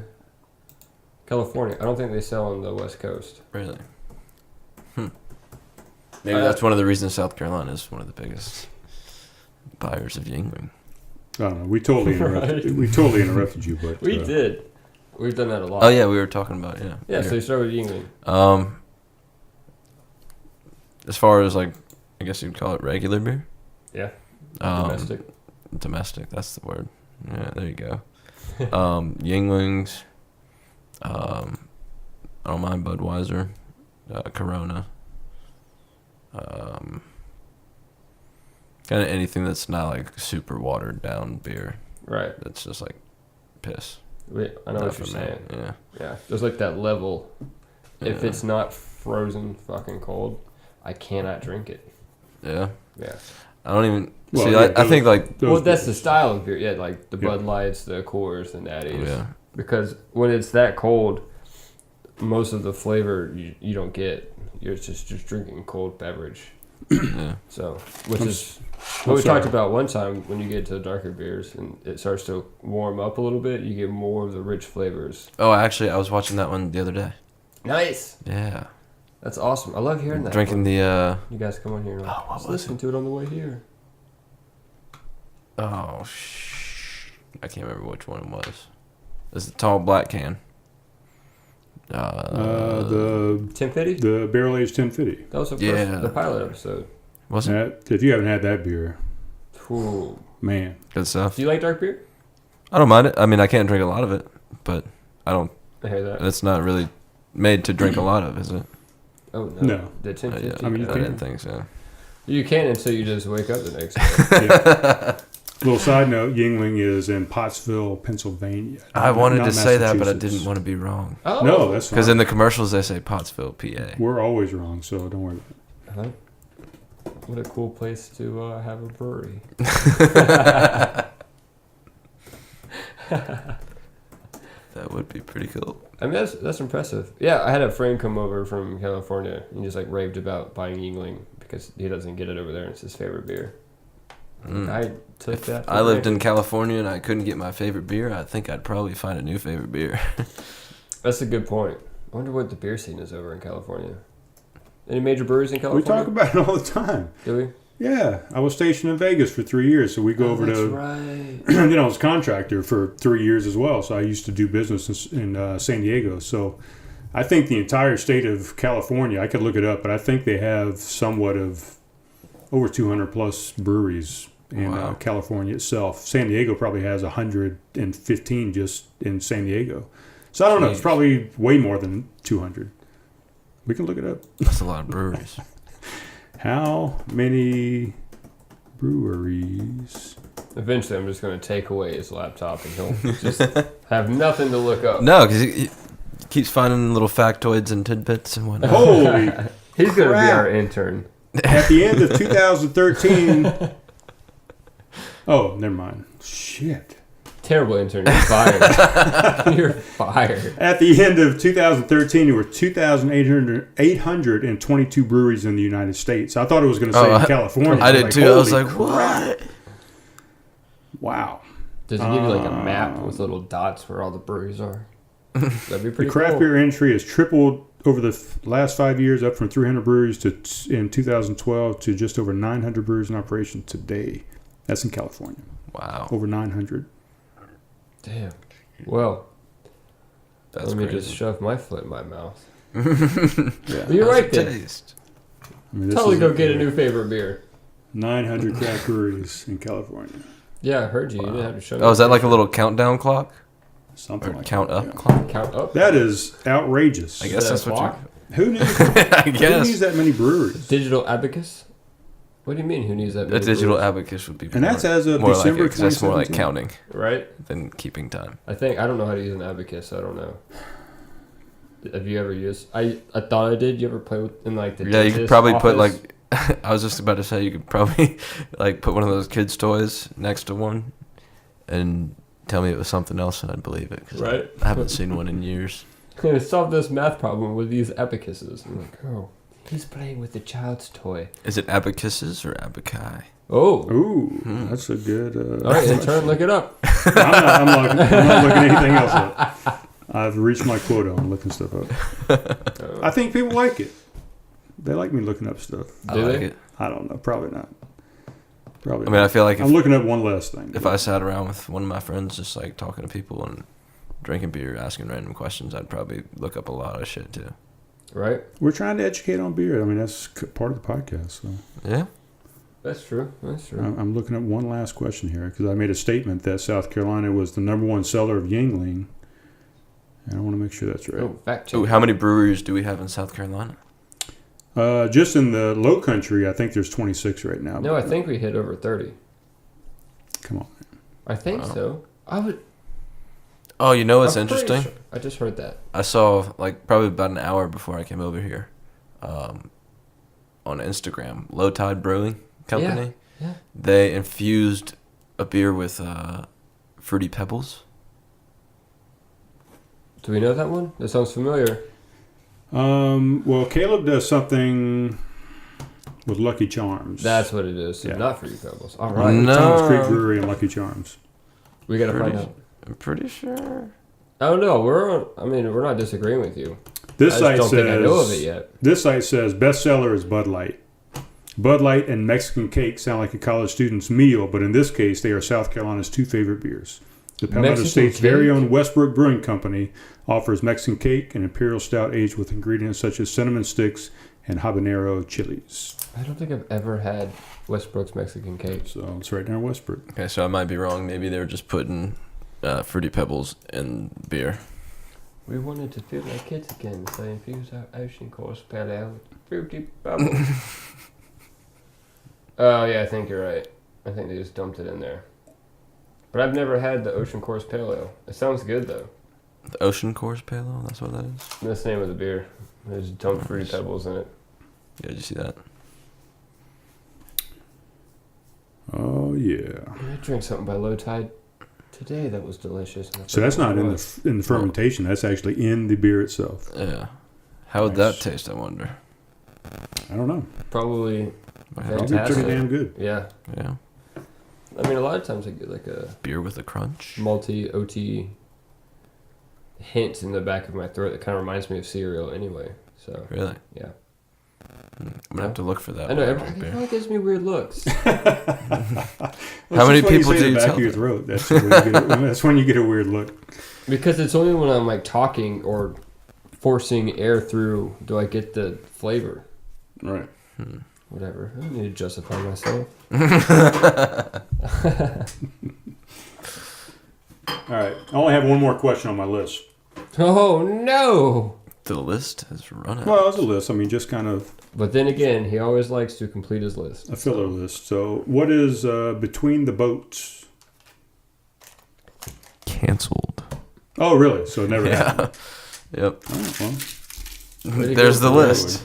B: California. I don't think they sell on the West Coast.
C: Really? Maybe that's one of the reasons South Carolina is one of the biggest buyers of Yingling.
A: I don't know. We totally interrupted. We totally interrupted you, but
B: We did. We've done that a lot.
C: Oh yeah, we were talking about
B: Yeah,
C: beer.
B: so you start with Yingling.
C: As far as like, I guess you'd call it regular beer.
B: Yeah.
C: Domestic. Domestic. That's the word. Yeah, there you go. Yinglings. I don't mind Budweiser, Corona. Kind of anything that's not like super watered down beer.
B: Right.
C: That's just like piss.
B: I know what you're saying.
C: Yeah.
B: Yeah. There's like that level. If it's not frozen fucking cold, I cannot drink it.
C: Yeah.
B: Yeah.
C: I don't even
A: Well,
C: see.
A: yeah,
C: I think like
B: Well, that's the style of beer. Yeah, like the
A: Yeah.
B: Bud Lights, the Coors, the Natties.
C: yeah.
B: Because when it's that cold, most of the flavor you don't get. You're just drinking cold beverage.
C: Yeah.
B: So, which is
A: I'm
B: what we
A: sorry.
B: talked about one time. When you get to darker beers and it starts to warm up a little bit, you get more of the rich flavors.
C: Oh, actually, I was watching that one the other day.
B: Nice.
C: Yeah.
B: That's awesome. I love hearing that.
C: Drinking the
B: You guys come on here and
C: what was
B: listen to it on the way here.
C: I can't remember which one it was. It's the tall black can.
A: the
B: 1050?
A: the barrel aged 1050.
B: That was the
C: Yeah.
B: first, the pilot episode.
C: Wasn't
A: If you haven't had that beer,
B: Ooh.
A: man,
C: good stuff.
B: Do you like dark beer?
C: I don't mind it. I mean, I can't drink a lot of it, but I don't.
B: I hear that.
C: It's not really made to drink a lot of, is it?
B: Oh, no.
A: No.
B: The 1050.
A: I mean, you
C: I
A: can.
C: didn't think so.
B: You can until you just wake up the next day.
A: Yeah. Little side note: Yingling is in Pottsville, Pennsylvania.
C: I wanted
A: not
C: to say that, but I
A: Massachusetts.
C: didn't want to be wrong.
B: Oh.
A: No, that's
C: Because
A: fine.
C: in the commercials they say Pottsville, PA.
A: We're always wrong, so don't worry about it.
B: What a cool place to have a brewery.
C: That would be pretty cool.
B: I mean, that's impressive. Yeah, I had a friend come over from California and just like raved about buying Yingling because he doesn't get it over there and it's his favorite beer. I took that.
C: I lived in California and I couldn't get my favorite beer. I think I'd probably find a new favorite beer.
B: That's a good point. I wonder what the beer scene is over in California. Any major breweries in
A: We
B: California?
A: talk about it all the time.
B: Do we?
A: Yeah, I was stationed in Vegas for 3 years, so we go over
B: that's
A: to.
B: right.
A: I was a contractor for 3 years as well, so I used to do business in San Diego. So I think the entire state of California, I could look it up, but I think they have somewhat of over 200 plus breweries in
C: Wow.
A: California itself. San Diego probably has 115 just in San Diego. So I don't know, it's
B: Jeez.
A: probably way more than 200. We can look it up.
C: That's a lot of breweries.
A: How many breweries?
B: Eventually, I'm just going to take away his laptop and he'll just have nothing to look up.
C: No, because he keeps finding little factoids and tidbits and whatnot.
A: Holy
B: He's going to be
A: crap.
B: our intern.
A: At the end of 2013. Oh, never mind. Shit.
B: Terrible intern. You're fired. You're fired.
A: At the end of 2013, there were 2,822 breweries in the United States. I thought it was going to say in California.
C: I did too. I was
A: holy
C: like,
A: crap.
C: what?
A: Wow.
B: Does he give you like a map with little dots where all the breweries are? That'd be
A: The
B: pretty
A: craft
B: cool.
A: beer industry has tripled over the last 5 years, up from 300 breweries in 2012 to just over 900 breweries in operation today. That's in California.
C: Wow.
A: Over 900.
B: Damn. Well,
C: That's
B: let me
C: crazy.
B: just shove my foot in my mouth.
A: Yeah.
B: You're
C: How's
B: right
C: it
B: there.
C: taste?
A: I mean, this
B: Totally
A: is
B: go get a new favorite beer.
A: 900 craft breweries in California.
B: Yeah, I heard you. You didn't have to show me.
C: Oh, is that like a little countdown clock?
A: Something
C: Or
A: like
C: count
A: that,
C: up
A: yeah.
C: clock?
B: Count up?
A: That is outrageous.
C: I guess
B: that
C: that's
B: a
C: what
B: clock?
A: Who needs,
C: I
A: who
C: guess.
A: needs that many breweries?
B: Digital abacus? What do you mean? Who needs that?
C: A
B: many
C: digital
B: breweries?
C: abacus would be
A: And that's
C: more,
A: as of
C: more
A: December
C: like it, 'cause that's more like
A: 2017.
C: counting
B: Right?
C: than keeping time.
B: I don't know how to use an abacus. So I don't know. Have you ever used? I thought I did. You ever play with in like the?
C: Yeah, you could
B: dentist
C: probably put
B: office?
C: like, I was just about to say, you could probably like put one of those kids' toys next to one and tell me it was something else and I'd believe it. 'Cause
B: Right.
C: I haven't seen one in years.
B: Solve this math problem with these abacuses. I'm like, oh, he's playing with the child's toy.
C: Is it abacuses or abaci?
B: Oh.
A: Ooh, that's a good.
B: All right, intern, look it up.
A: I'm not looking at anything else up. I've reached my quota on looking stuff up. I think people like it. They like me looking up stuff.
C: I
B: Do
C: like
B: they?
C: it.
A: I don't know. Probably not. Probably.
C: I mean, I feel like
A: I'm looking at one last thing.
C: if I sat around with one of my friends, just like talking to people and drinking beer, asking random questions, I'd probably look up a lot of shit too.
B: Right?
A: We're trying to educate on beer. I mean, that's part of the podcast. So
C: Yeah.
B: That's true. That's true.
A: I'm looking at one last question here because I made a statement that South Carolina was the #1 seller of Yingling, and I want to make sure that's right.
B: Oh, fact check.
C: Ooh, how many breweries do we have in South Carolina?
A: Just in the Low Country, I think there's 26 right now.
B: No, I think we hit over 30.
A: Come on, man.
B: I think
C: Wow.
B: so. I would.
C: Oh, you know what's
B: I'm pretty
C: interesting?
B: sure. I just heard that.
C: I saw, like, probably about an hour before I came over here, on Instagram, Low Tide Brewing Company.
B: Yeah.
C: They infused a beer with Fruity Pebbles.
B: Do we know that one? That sounds familiar.
A: Well, Caleb does something with Lucky Charms.
B: That's what it is. So
A: Yeah.
B: not Fruity Pebbles. All right.
C: No.
A: Thomas Creek Brewery and Lucky Charms.
B: We got to
C: Pretty-
B: find out.
C: I'm pretty sure.
B: I don't know. We're not disagreeing with you.
A: This
B: I
A: site
B: just don't
A: says
B: think I know of it yet.
A: This site says bestseller is Bud Light. Bud Light and Mexican cake sound like a college student's meal, but in this case, they are South Carolina's 2 favorite beers. The Palmetto
B: Mexican
A: State's
B: cake?
A: very own Westbrook Brewing Company offers Mexican cake and imperial stout aged with ingredients such as cinnamon sticks and habanero chilies.
B: I don't think I've ever had Westbrook's Mexican cake.
A: So it's right near Westbrook.
C: Okay, so I might be wrong. Maybe they were just putting Fruity Pebbles in beer.
B: We wanted to feel like kids again, so infuse our ocean course pale ale with Fruity Pebbles. Oh, yeah, I think you're right. I think they just dumped it in there. But I've never had the Ocean Course Pale Ale. It sounds good, though.
C: The Ocean Course Pale Ale, that's what that is?
B: That's the name of the beer. They just dumped Fruity
C: Nice.
B: Pebbles in it.
C: Yeah, did you see that?
A: Oh yeah.
B: I drank something by Low Tide today that was delicious. and I
A: So that's
B: forgot
A: not
B: what it
A: in the fermentation. That's actually in the beer itself.
C: Yeah. How would
A: Nice.
C: that taste, I wonder?
A: I don't know.
B: Probably,
C: Might have
A: Probably
C: to-
B: Fantastic.
A: pretty damn good.
B: yeah.
C: Yeah.
B: I mean, a lot of times I get like a
C: Beer with a crunch.
B: multi OT hint in the back of my throat that kind of reminds me of cereal anyway. So,
C: Really?
B: yeah.
C: I'm gonna have to look for that.
B: I know,
C: when I
B: everyone
C: drink beer.
B: gives me weird looks.
C: How many people do you
A: back
C: tell
A: of your
C: that?
A: throat? That's when you get a weird look.
B: Because it's only when I'm like talking or forcing air through do I get the flavor.
A: Right.
B: Whatever. I don't need to justify myself.
A: All right. I only have one more question on my list.
B: Oh no!
C: The list has run out.
A: Well, it's a list. I mean, just kind of
B: But then again, he always likes to complete his list.
A: a filler list. So, what is Between the Boats?
C: Canceled.
A: Oh, really? So it never happened.
C: Yep.
A: Oh, well,
B: Way to
C: There's
B: go,
C: the
B: Troy.
C: list.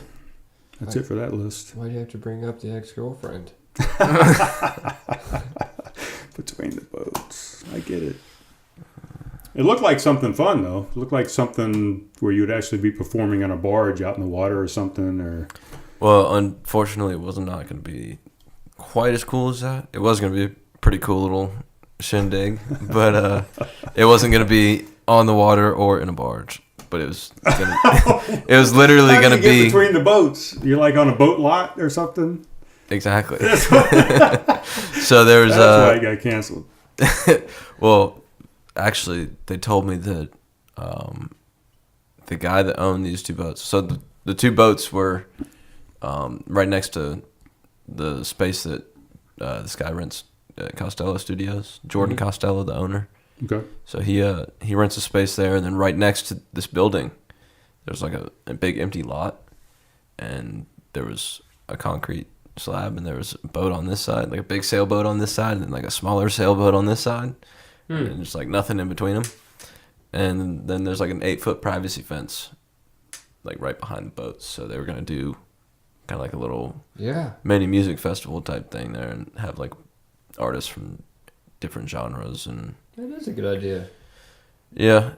A: that's it for that list.
B: Why do you have to bring up the ex-girlfriend?
A: Between the Boats. I get it. It looked like something fun, though. It looked like something where you'd actually be performing on a barge out in the water or something. Or
C: Well, unfortunately, it was not going to be quite as cool as that. It was going to be a pretty cool little shindig, but it wasn't going to be on the water or in a barge. But it was gonna, it was literally
A: How do
C: going to
A: you get
C: be
A: between the boats. You're like on a boat lot or something.
C: exactly. So there was
A: That's why it got canceled.
C: well, actually, they told me that the guy that owned these two boats. So the two boats were right next to the space that this guy rents at Costello Studios. Jordan Costello, the owner.
A: Okay.
C: So he rents a space there, and then right next to this building, there's like a big empty lot, and there was a concrete slab, and there was a boat on this side, like a big sailboat on this side, and then like a smaller sailboat on this side, and just like nothing in between them. And then there's like an 8-foot privacy fence, like right behind the boats. So they were gonna do kind of like a little mini music festival type thing there, and have like artists from different genres. And
B: That is a good idea.
C: yeah,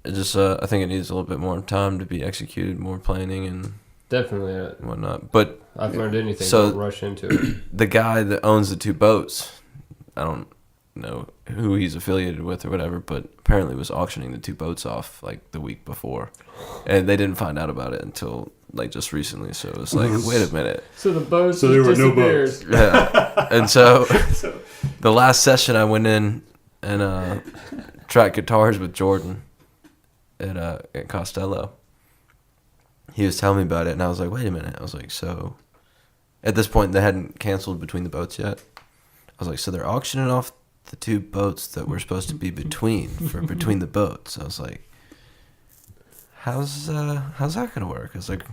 C: it just I think it needs a little bit more time to be executed, more planning and
B: Definitely.
C: whatnot. But
B: I've learned anything.
C: So-
B: Don't rush into it.
C: the guy that owns the two boats, I don't know who he's affiliated with or whatever, but apparently was auctioning the two boats off like the week before, and they didn't find out about it until like just recently, so it was like, wait a minute.
B: So the boats.
A: So there were no boats.
C: Yeah, and so the last session I went in and tried guitars with Jordan at Costello. He was telling me about it, and I was like, wait a minute. I was like, so at this point they hadn't canceled Between the Boats yet. I was like, so they're auctioning off the 2 boats that we're supposed to be between for Between the Boats. I was like, how's that gonna work? I was like,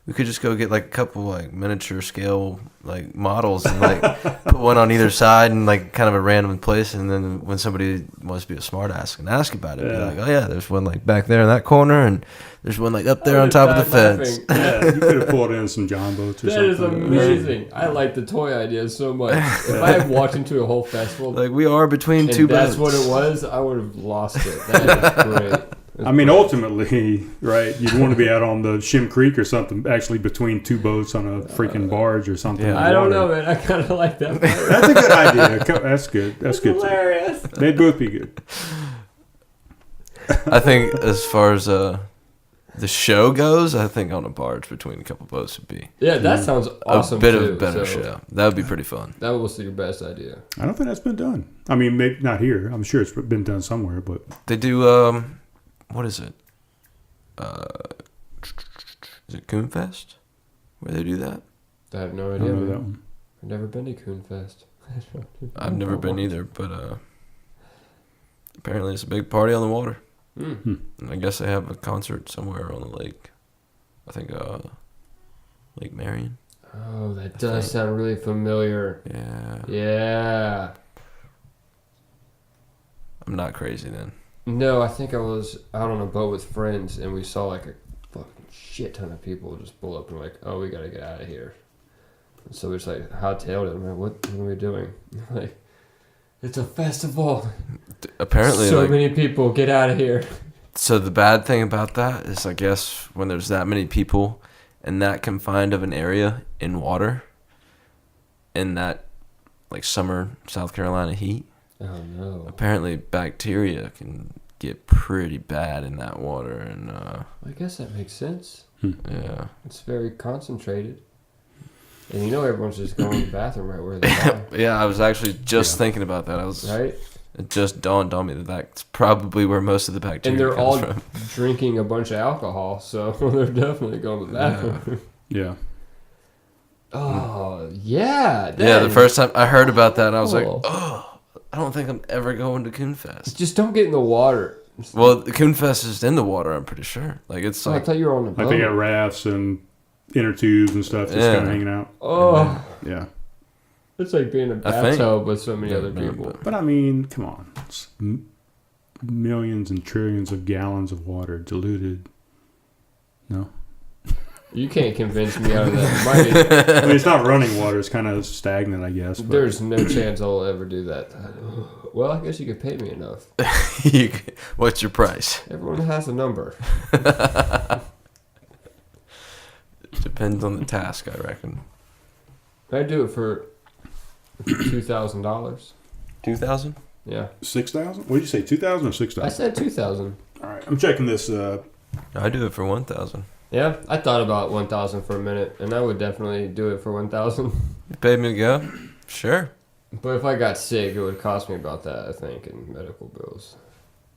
C: we could just go get like a couple like miniature scale like models and like put one on either side and like kind of a random place, and then when somebody wants to be a smart ass and ask about it, be like, oh yeah, there's one like back there in that corner, and there's one like up there on top of the fence.
A: Yeah, you could have pulled in some John boats or something.
B: That is amazing. I like the toy idea so much. If I had walked into a whole festival,
C: like we are between
B: and
C: 2 boats.
B: that's what it was, I would have lost it. That is great.
A: I mean, ultimately, right, you'd want to be out on the Shim Creek or something, actually between 2 boats on a freaking barge or something.
C: Yeah.
A: in
B: I don't
A: water.
B: know, man. I kind of like that.
A: That's a good idea. That's good. That's good.
B: Hilarious.
A: They'd both be good.
C: I think as far as the show goes, I think on a barge between a couple boats would be
B: Yeah, that sounds awesome.
C: a bit
B: too,
C: of a better
B: so
C: show. That would be pretty fun.
B: That was your best idea.
A: I don't think that's been done. I mean, maybe not here. I'm sure it's been done somewhere, but
C: They do what is it? Is it Coonfest where they do that?
B: I have no
A: I
B: idea.
A: don't know
B: Man.
A: that one.
B: I've never been to Coonfest.
C: I've never been either, but apparently it's a big party on the water.
B: Mm.
C: And I guess they have a concert somewhere on the lake. I think Lake Marion.
B: Oh, that does sound really familiar.
C: Yeah.
B: Yeah.
C: I'm not crazy then.
B: No, I think I was out on a boat with friends, and we saw like a fucking shit ton of people just pull up and like, oh, we gotta get out of here. And so we just like hot-tailed it. I'm like, what are we doing? Like, it's a festival.
C: Apparently,
B: so
C: like,
B: many people, get out of here.
C: so the bad thing about that is, I guess, when there's that many people and that confined of an area in water, in that like summer South Carolina heat,
B: Oh no.
C: apparently bacteria can get pretty bad in that water, and
B: I guess that makes sense.
C: yeah.
B: It's very concentrated. And you know everyone's just going to the bathroom right where they are.
C: Yeah, I was actually just thinking about that.
B: Right?
C: It just dawned on me that that's probably where most of the bacteria
B: And they're
C: comes
B: all
C: from.
B: drinking a bunch of alcohol, so they're definitely going to the bathroom.
A: Yeah.
B: Oh, yeah.
C: Yeah, the first time I heard about that, I was like,
B: Cool.
C: oh, I don't think I'm ever going to Coonfest.
B: Just don't get in the water.
C: Well, the Coonfest is in the water, I'm pretty sure. Like, it's
B: Oh, I
C: like,
B: thought you were on the boat.
A: Like they got rafts and inner tubes and stuff just
C: Yeah.
A: kind of hanging out.
B: Oh,
A: Yeah.
B: it's like being in a
C: I think-
B: bathtub with so many
C: Yeah,
B: other
C: no,
B: people.
A: But I mean, come on. It's millions and trillions of gallons of water diluted. No.
B: You can't convince me out of that.
A: I mean, it's not running water. It's kind of stagnant, I guess. But
B: There's no chance I'll ever do that. Well, I guess you could pay me enough.
C: what's your price?
B: Everyone has a number.
C: Depends on the task, I reckon.
B: I'd do it for $2,000.
C: 2,000?
B: Yeah.
A: 6,000? What did you say? 2,000 or
B: I
A: 6,000?
B: said 2,000.
A: All right. I'm checking this.
C: I do it for 1,000.
B: Yeah, I thought about 1,000 for a minute, and I would definitely do it for 1,000.
C: You paid me to go? Sure.
B: But if I got sick, it would cost me about that, I think, in medical bills.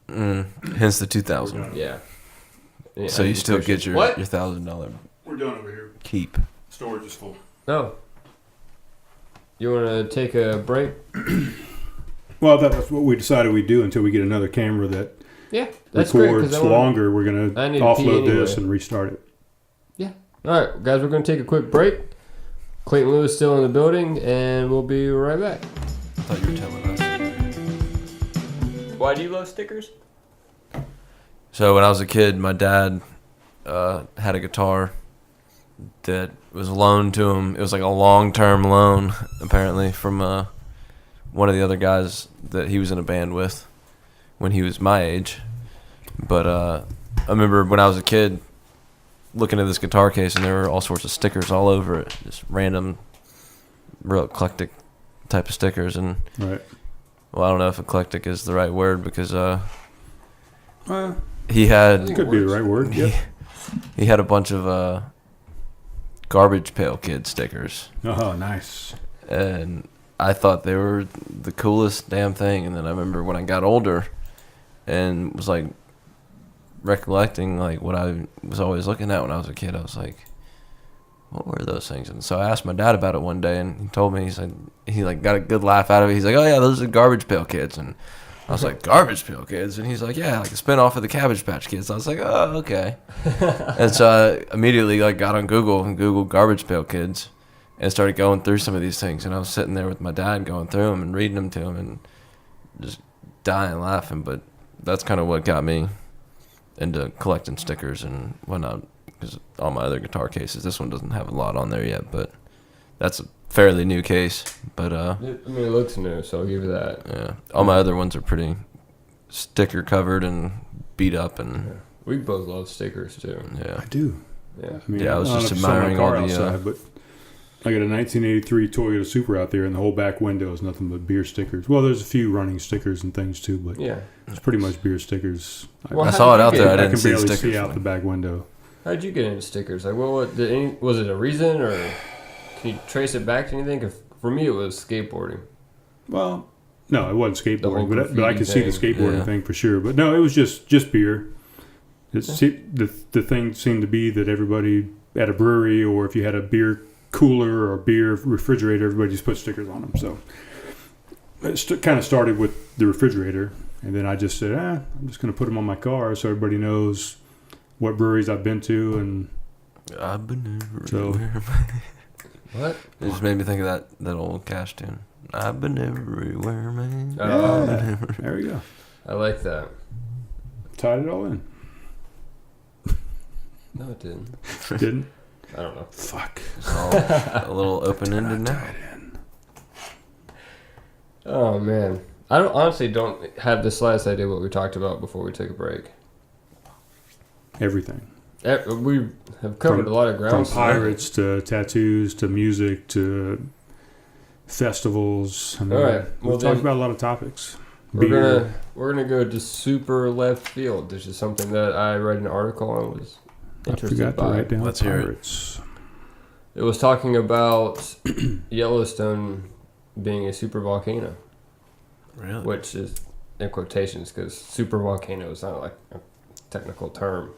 C: Hence the 2,000.
B: Yeah. Yeah,
C: So
B: I
C: you
B: need
C: still
B: prescription.
C: get your
B: What?
C: $1,000
A: we're done over here.
C: keep.
A: Storage is full.
B: No. You want to take a break?
A: Well, that's what we decided we'd do until we get another camera that
B: Yeah, that's great.
A: records
B: 'Cause I wanna-
A: longer. We're going to
B: I need to pee
A: offload this
B: anyway.
A: and restart it.
B: All right, guys, we're going to take a quick break. Clayton Louis is still in the building, and we'll be right back.
C: I thought you were telling us.
B: Why do you love stickers?
C: So when I was a kid, my dad had a guitar that was loaned to him. It was like a long-term loan, apparently, from one of the other guys that he was in a band with when he was my age. But I remember when I was a kid looking at this guitar case, and there were all sorts of stickers all over it, just random, real eclectic type of stickers. And
A: Right.
C: well, I don't know if eclectic is the right word, because he
A: It
C: had
A: could be the right word. Yeah.
C: he had a bunch of Garbage Pail Kid stickers.
A: Oh, nice.
C: And I thought they were the coolest damn thing. And then I remember when I got older and was like recollecting like what I was always looking at when I was a kid, I was like, what were those things? And so I asked my dad about it one day, and he told me, he said, he like got a good laugh out of it. He's like, oh yeah, those are Garbage Pail Kids. And I was like, Garbage Pail Kids? And he's like, yeah, like a spinoff of the Cabbage Patch Kids. I was like, oh, okay. And so I immediately like got on Google and Googled Garbage Pail Kids and started going through some of these things. And I was sitting there with my dad going through them and reading them to him and just dying laughing. But that's kind of what got me into collecting stickers and whatnot. Because all my other guitar cases, this one doesn't have a lot on there yet, but that's a fairly new case. But
B: I mean, it looks new, so I'll give you that.
C: Yeah, all my other ones are pretty sticker covered and beat up, and
B: Yeah. We both love stickers too.
C: yeah,
A: I do.
B: Yeah.
A: I mean,
C: Yeah, I was
A: don't
C: just
A: know if you saw my
C: admiring
A: car
C: all the,
A: outside, but I got a 1983 Toyota Supra out there, and the whole back window is nothing but beer stickers. Well, there's a few running stickers and things too, but
B: Yeah.
A: it's pretty much beer stickers.
B: Well,
C: I
B: how
C: saw
B: did
C: it
B: you
C: out
B: get
C: there. I
B: it?
C: didn't
A: can
C: see the
A: barely
C: stickers.
A: see out the back window.
B: How'd you get into stickers? Like, was it a reason, or can you trace it back to anything? 'Cause for me, it was skateboarding.
A: Well, no, it wasn't
B: The whole
A: skateboarding, but I could see the
B: graffiti
A: skateboarding
C: Yeah.
A: thing for sure. But no, it was just beer. The thing seemed to be that everybody at a brewery, or if you had a beer cooler or beer refrigerator, everybody just put stickers on them. So it kind of started with the refrigerator, and then I just said, I'm just going to put them on my car so everybody knows what breweries I've been to, and
C: I've been
A: So-
C: everywhere.
B: What?
C: It just made me think of that old Cash tune. I've been everywhere, man.
A: yeah, there we go.
B: I like that.
A: Tied it all in.
B: No, it didn't.
A: Didn't?
B: I don't know.
A: Fuck.
C: It's all a little open-ended now.
A: Tied in.
B: Oh man, I honestly don't have the slightest idea what we talked about before we took a break.
A: Everything.
B: We have covered a lot of
A: From
B: ground.
A: pirates to tattoos to music to festivals. I mean,
B: All right, well
A: we've talked
B: then-
A: about a lot of topics.
B: We're gonna go to super left field. This is something that I read an article on. Was
A: I
B: interested
A: forgot to
B: by.
A: write down
C: Let's hear it.
A: pirates.
B: It was talking about Yellowstone being a super volcano,
C: Really?
B: which is in quotations because super volcano is not like a technical term.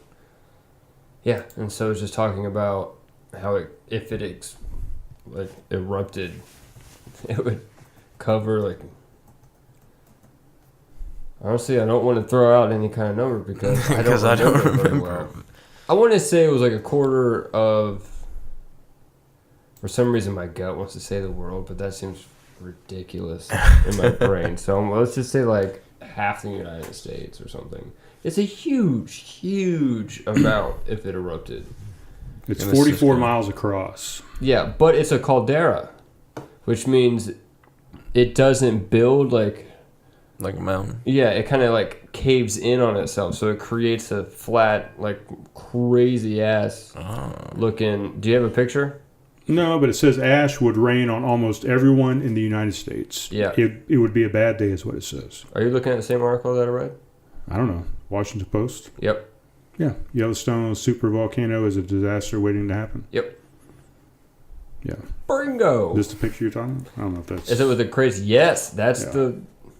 B: Yeah, and so it's just talking about how if it erupted, it would cover like. Honestly, I don't want to throw out any kind of number because I don't remember it very well. I want to say it was like a quarter of. For some reason, my gut wants to say the world, but that seems ridiculous in my brain. So let's just say like half the United States or something. It's a huge, huge amount if it erupted.
A: It's
C: And it's
A: 44
C: just
A: miles across.
B: Yeah, but it's a caldera, which means it doesn't build like.
C: Like a mountain.
B: Yeah, it kind of like caves in on itself, so it creates a flat, like crazy ass looking. Do you have a picture?
A: No, but it says ash would rain on almost everyone in the United States.
B: Yeah.
A: It would be a bad day is what it says.
B: Are you looking at the same article that I read?
A: I don't know. Washington Post?
B: Yep.
A: Yeah. Yellowstone super volcano is a disaster waiting to happen.
B: Yep.
A: Yeah.
B: Bingo.
A: Is this the picture you're talking about? I don't know if that's...
B: Is it with the crazy? Yes, that's
A: Yeah.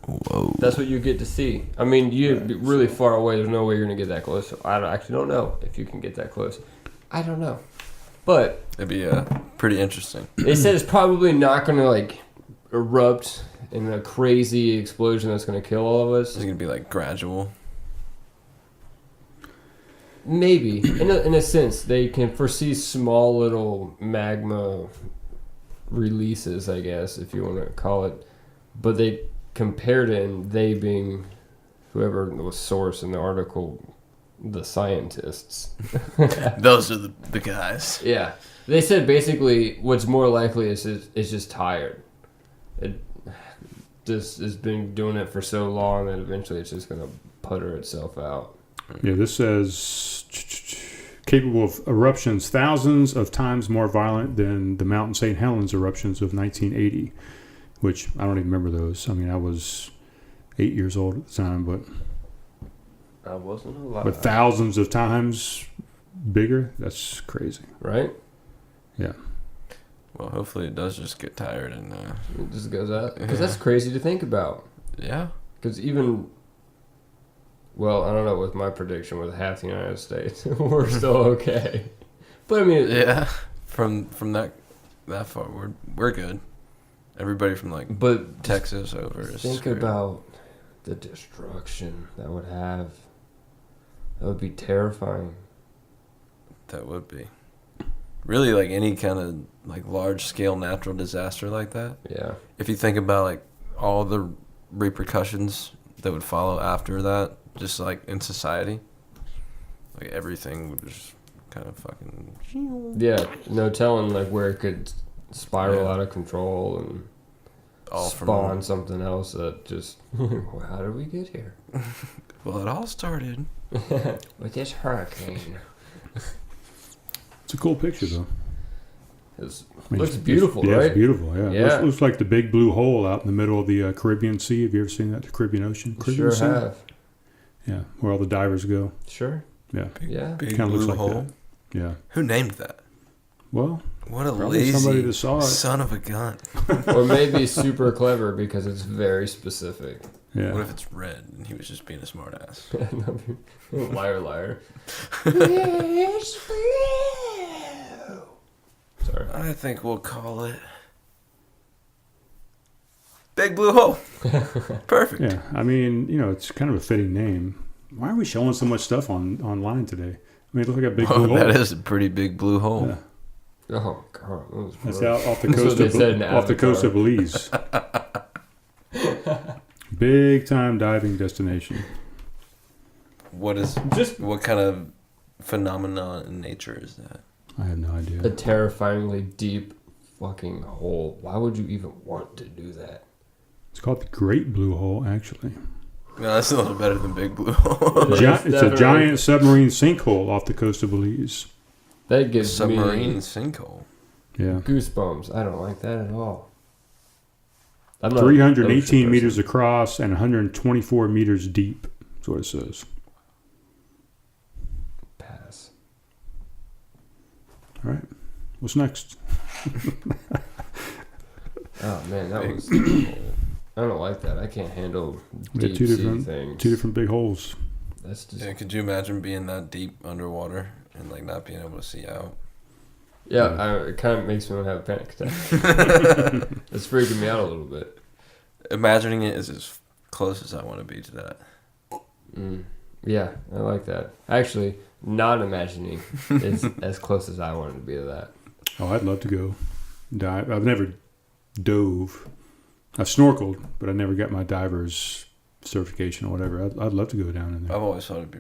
C: Whoa.
B: that's what you get to see. I mean, you're really far away. There's no way you're gonna get that close. I actually don't know if you can get that close. I don't know, but
C: It'd be pretty interesting.
B: it said it's probably not gonna like erupt in a crazy explosion that's gonna kill all of us.
C: It's gonna be like gradual.
B: Maybe in a sense they can foresee small little magma releases, I guess, if you want to call it, but they compared it, and they being whoever was source in the article, the scientists.
C: Those are the guys.
B: Yeah, they said basically what's more likely is just tired. It just has been doing it for so long that eventually it's just gonna putter itself out.
A: Yeah, this says capable of eruptions thousands of times more violent than the Mount St. Helens eruptions of 1980, which I don't even remember those. I mean, I was 8 years old at the time, but
B: I wasn't alive.
A: thousands of times bigger, that's crazy.
B: Right?
A: Yeah.
C: Well, hopefully it does just get tired and.
B: It just goes out. Because that's crazy to think about.
C: Yeah.
B: Because even. Well, I don't know. With my prediction, with half the United States, we're still okay. But I mean.
C: Yeah. From that far, we're good. Everybody from
B: but
C: Texas over.
B: Think about the destruction that would have. That would be terrifying.
C: That would be. Really, any kind of large scale natural disaster like that.
B: Yeah.
C: If you think about all the repercussions that would follow after that, just in society, everything would just kind of fucking.
B: Yeah. No telling where it could spiral out of control and
C: all
B: spawn something else that just. Well, how did we get here?
C: Well, it all started
B: with this hurricane.
A: It's a cool picture, though.
B: Looks beautiful,
A: yeah,
B: right?
A: It's beautiful, yeah.
B: Yeah.
A: Looks like the big blue hole out in the middle of the Caribbean Sea. Have you ever seen that? The Caribbean Ocean? Caribbean
B: Sure
A: Sea?
B: have.
A: Yeah, where all the divers go.
B: Sure.
A: Yeah.
B: Yeah.
C: big
A: Kind of
C: blue
A: looks like
C: hole.
A: that. Yeah.
C: Who named that?
A: Well,
C: What a
A: probably
C: lazy
A: somebody that saw it.
C: son of a gun.
B: Or maybe super clever because it's very specific.
A: Yeah.
C: What if it's red and he was just being a smartass?
B: Liar, liar. It's blue. Sorry.
C: I think we'll call it Big Blue Hole. Perfect.
A: Yeah. I mean, it's kind of a fitting name. Why are we showing so much stuff online today? I mean, look like a big blue hole.
C: That is a pretty big blue hole.
A: Yeah.
B: Oh God, that was
A: That's
B: rough.
A: out off the
B: That's
A: coast
B: what they said in
A: off the coast of Belize. Big time diving destination.
C: What kind of phenomenon in nature is that?
A: I have no idea.
B: A terrifyingly deep fucking hole. Why would you even want to do that?
A: It's called the Great Blue Hole, actually.
C: No, that's a little better than Big Blue Hole.
A: It's a giant submarine sinkhole off the coast of Belize.
B: That gives
C: Submarine
B: me
C: sinkhole.
A: Yeah.
B: goosebumps. I don't like that at all. I'm not
A: 318
B: an ocean
A: meters
B: person.
A: across and 124 meters deep. That's what it says.
B: Pass.
A: All right. What's next?
B: Oh man, that was. I don't like that. I can't handle
A: We got
B: deep
A: two
B: sea
A: different
B: things.
A: big holes.
B: That's just.
C: Yeah, could you imagine being that deep underwater and not being able to see out?
B: Yeah, it kind of makes me want to have a panic attack. It's freaking me out a little bit.
C: Imagining it is as close as I want to be to that.
B: Yeah, I like that. Actually, not imagining is as close as I wanted to be to that.
A: Oh, I'd love to go dive. I've never dove. I've snorkeled, but I never got my diver's certification or whatever. I'd love to go down in there.
C: I've always thought it'd be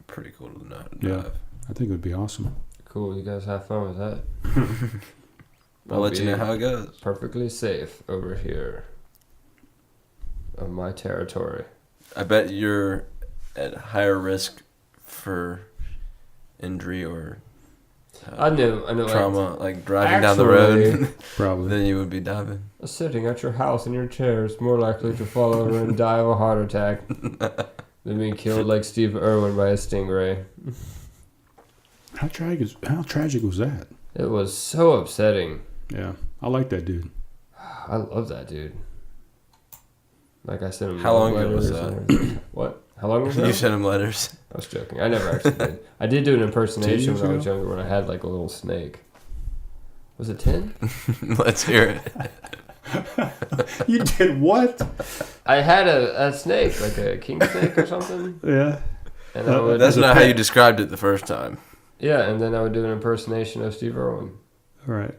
C: pretty cool to dive.
A: Yeah. I think it would be awesome.
B: Cool, you guys have fun with that.
C: I'll let you know how it goes.
B: Perfectly safe over here on my territory.
C: I bet you're at higher risk for injury or
B: I know.
C: trauma, like driving down the road
A: Probably.
C: than you would be diving.
B: Sitting at your house in your chair is more likely to fall over and die of a heart attack than being killed like Steve Irwin by a stingray.
A: How tragic was that?
B: It was so upsetting.
A: Yeah. I like that dude.
B: I love that dude. Like I sent him.
C: How long ago was
B: letters
C: that?
B: and everything. What? How long was that?
C: You sent him letters.
B: I was joking. I never actually did. I did do an impersonation
A: 10 years
B: when I was
A: ago?
B: younger when I had like a little snake. Was it 10?
C: Let's hear it.
A: You did what?
B: I had a snake, like a king snake or something.
A: Yeah.
B: And I would,
C: That's
A: a
C: not how
A: pet.
C: you described it the first time.
B: yeah, and then I would do an impersonation of Steve Irwin.
A: All right.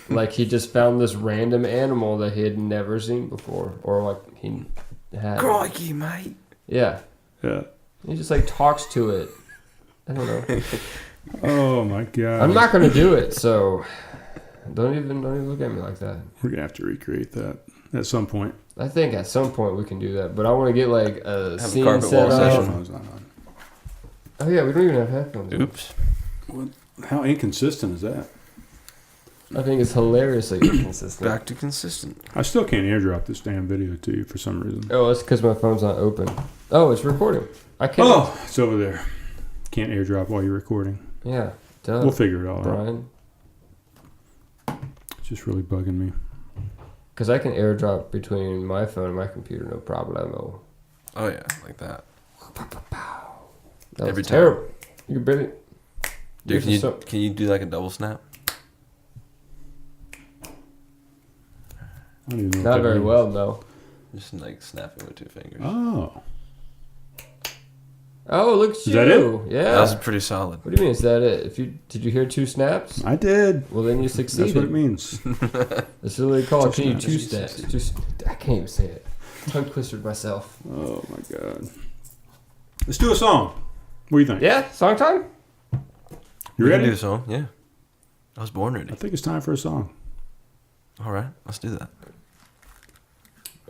B: Like he just found this random animal that he had never seen before. Or like he had.
C: Crikey, mate.
B: Yeah.
A: Yeah.
B: He just like talks to it. I don't know.
A: Oh my god.
B: I'm not gonna do it, so don't even look at me like that.
A: We're gonna have to recreate that at some point.
B: I think at some point we can do that, but I want to get like a
C: Have a
B: scene
C: carpet
B: set
C: wall
B: up.
C: session.
A: Headphones not on.
B: Oh yeah, we don't even have headphones.
C: Oops.
A: How inconsistent is that?
B: I think it's hilariously inconsistent.
C: Back to consistent.
A: I still can't airdrop this damn video to you for some reason.
B: Oh, it's because my phone's not open. Oh, it's recording. I can't.
A: Oh, it's over there. Can't airdrop while you're recording.
B: Yeah. Duh.
A: We'll figure it all out.
B: Brian.
A: just really bugging me.
B: Because I can airdrop between my phone and my computer, no problemo.
C: Oh yeah, like that.
B: That
C: Every
B: was terrible. You can barely...
C: Dude, can you do like a double snap?
A: I don't even know what
B: Not
A: that
B: very
A: means.
B: well, no.
C: Just like snapping with 2 fingers.
A: Oh.
B: Oh, look at you.
A: Is that it?
B: Yeah.
C: That was pretty solid.
B: What do you mean, is that it? Did you hear 2 snaps?
A: I did.
B: Well, then you succeeded.
A: That's what it means.
B: That's literally called, can you 2
C: snaps.
B: snaps? I can't even say it. Tongue twisted myself.
A: Oh, my God. Let's do a song. What do you think?
B: Yeah, song time?
A: You
C: We can
A: ready?
C: do a song, yeah. I was born ready.
A: I think it's time for a song.
C: All right, let's do that.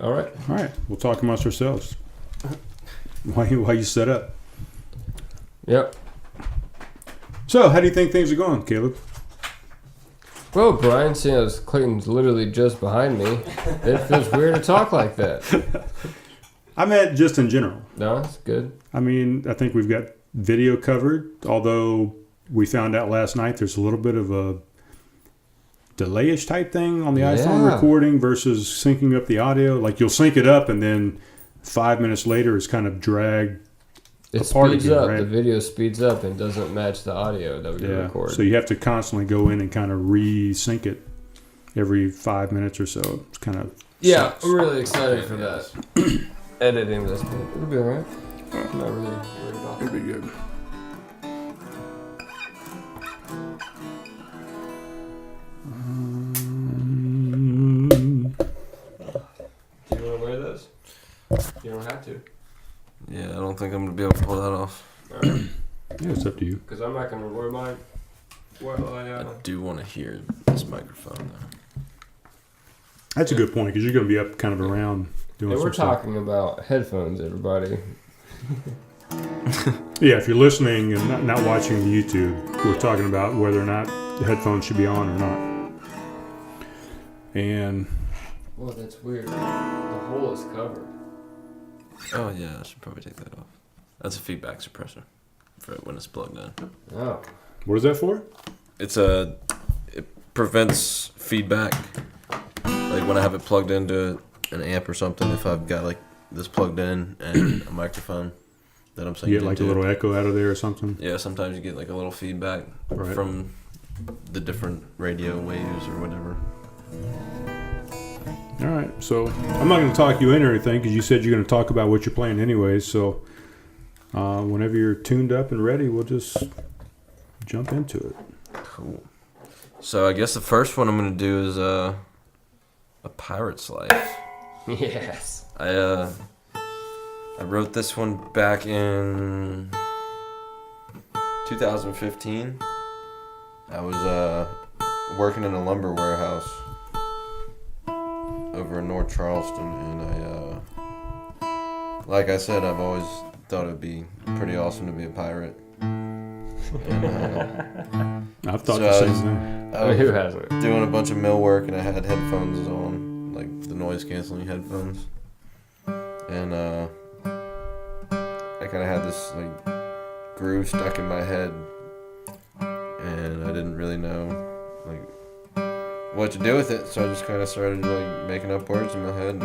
B: All right.
A: All right. We'll talk amongst ourselves. Why you set up?
B: Yep.
A: So, how do you think things are going, Caleb?
B: Well, Brian, seeing as Clayton's literally just behind me, it feels weird to talk like that.
A: I meant just in general.
B: No, it's good.
A: I mean, I think we've got video covered, although we found out last night there's a little bit of a delay-ish type thing on the iPhone
B: Yeah.
A: recording versus syncing up the audio. Like, you'll sync it up and then 5 minutes later it's kind of dragged.
B: It
A: apart
B: speeds
A: again,
B: up.
A: right?
B: The video speeds up and doesn't match the audio that we record.
A: So you have to constantly go in and kind of re-sync it every 5 minutes or so. It's kind of
B: Yeah,
A: sucks.
B: I'm really excited for that. Editing this, but it'll be alright. I'm not really worried about
A: It'll be good.
B: Do you want to wear those? You don't have to.
C: Yeah, I don't think I'm gonna be able to pull that off.
B: Alright.
A: Yeah, it's up to you.
B: Because I'm not going to wear mine. While
C: I do want to hear this microphone though.
A: That's a good point because you're going to be up kind of around doing
B: And
A: some
B: we're
A: stuff.
B: talking about headphones, everybody.
A: Yeah, if you're listening and not watching the YouTube, we're talking about whether or not the headphones should be on or not. And
B: Well, that's weird. The hole is covered.
C: Oh yeah, I should probably take that off. That's a feedback suppressor for when it's plugged in.
B: Oh.
A: what is that for?
C: It prevents feedback. Like when I have it plugged into an amp or something, if I've got like this plugged in and a microphone that I'm saying
A: You get like a little echo out of there or something?
C: Yeah, sometimes you get like a little feedback
A: Right.
C: from the different radio waves or whatever.
A: All right, so I'm not going to talk you in or anything because you said you're going to talk about what you're playing anyways. So whenever you're tuned up and ready, we'll just jump into it.
C: Cool. So I guess the first one I'm gonna do is A Pirate's Life.
B: Yes.
C: I wrote this one back in 2015. I was working in a lumber warehouse over in North Charleston, and I like I said, I've always thought it'd be pretty awesome to be a pirate. And,
A: I've thought
C: So
A: the
C: I
A: same
C: was-
A: thing.
C: I was
B: Who hasn't?
C: doing a bunch of mill work, and I had headphones on, like the noise canceling headphones, and I kind of had this like groove stuck in my head, and I didn't really know like what to do with it, so I just kind of started like making up words in my head, and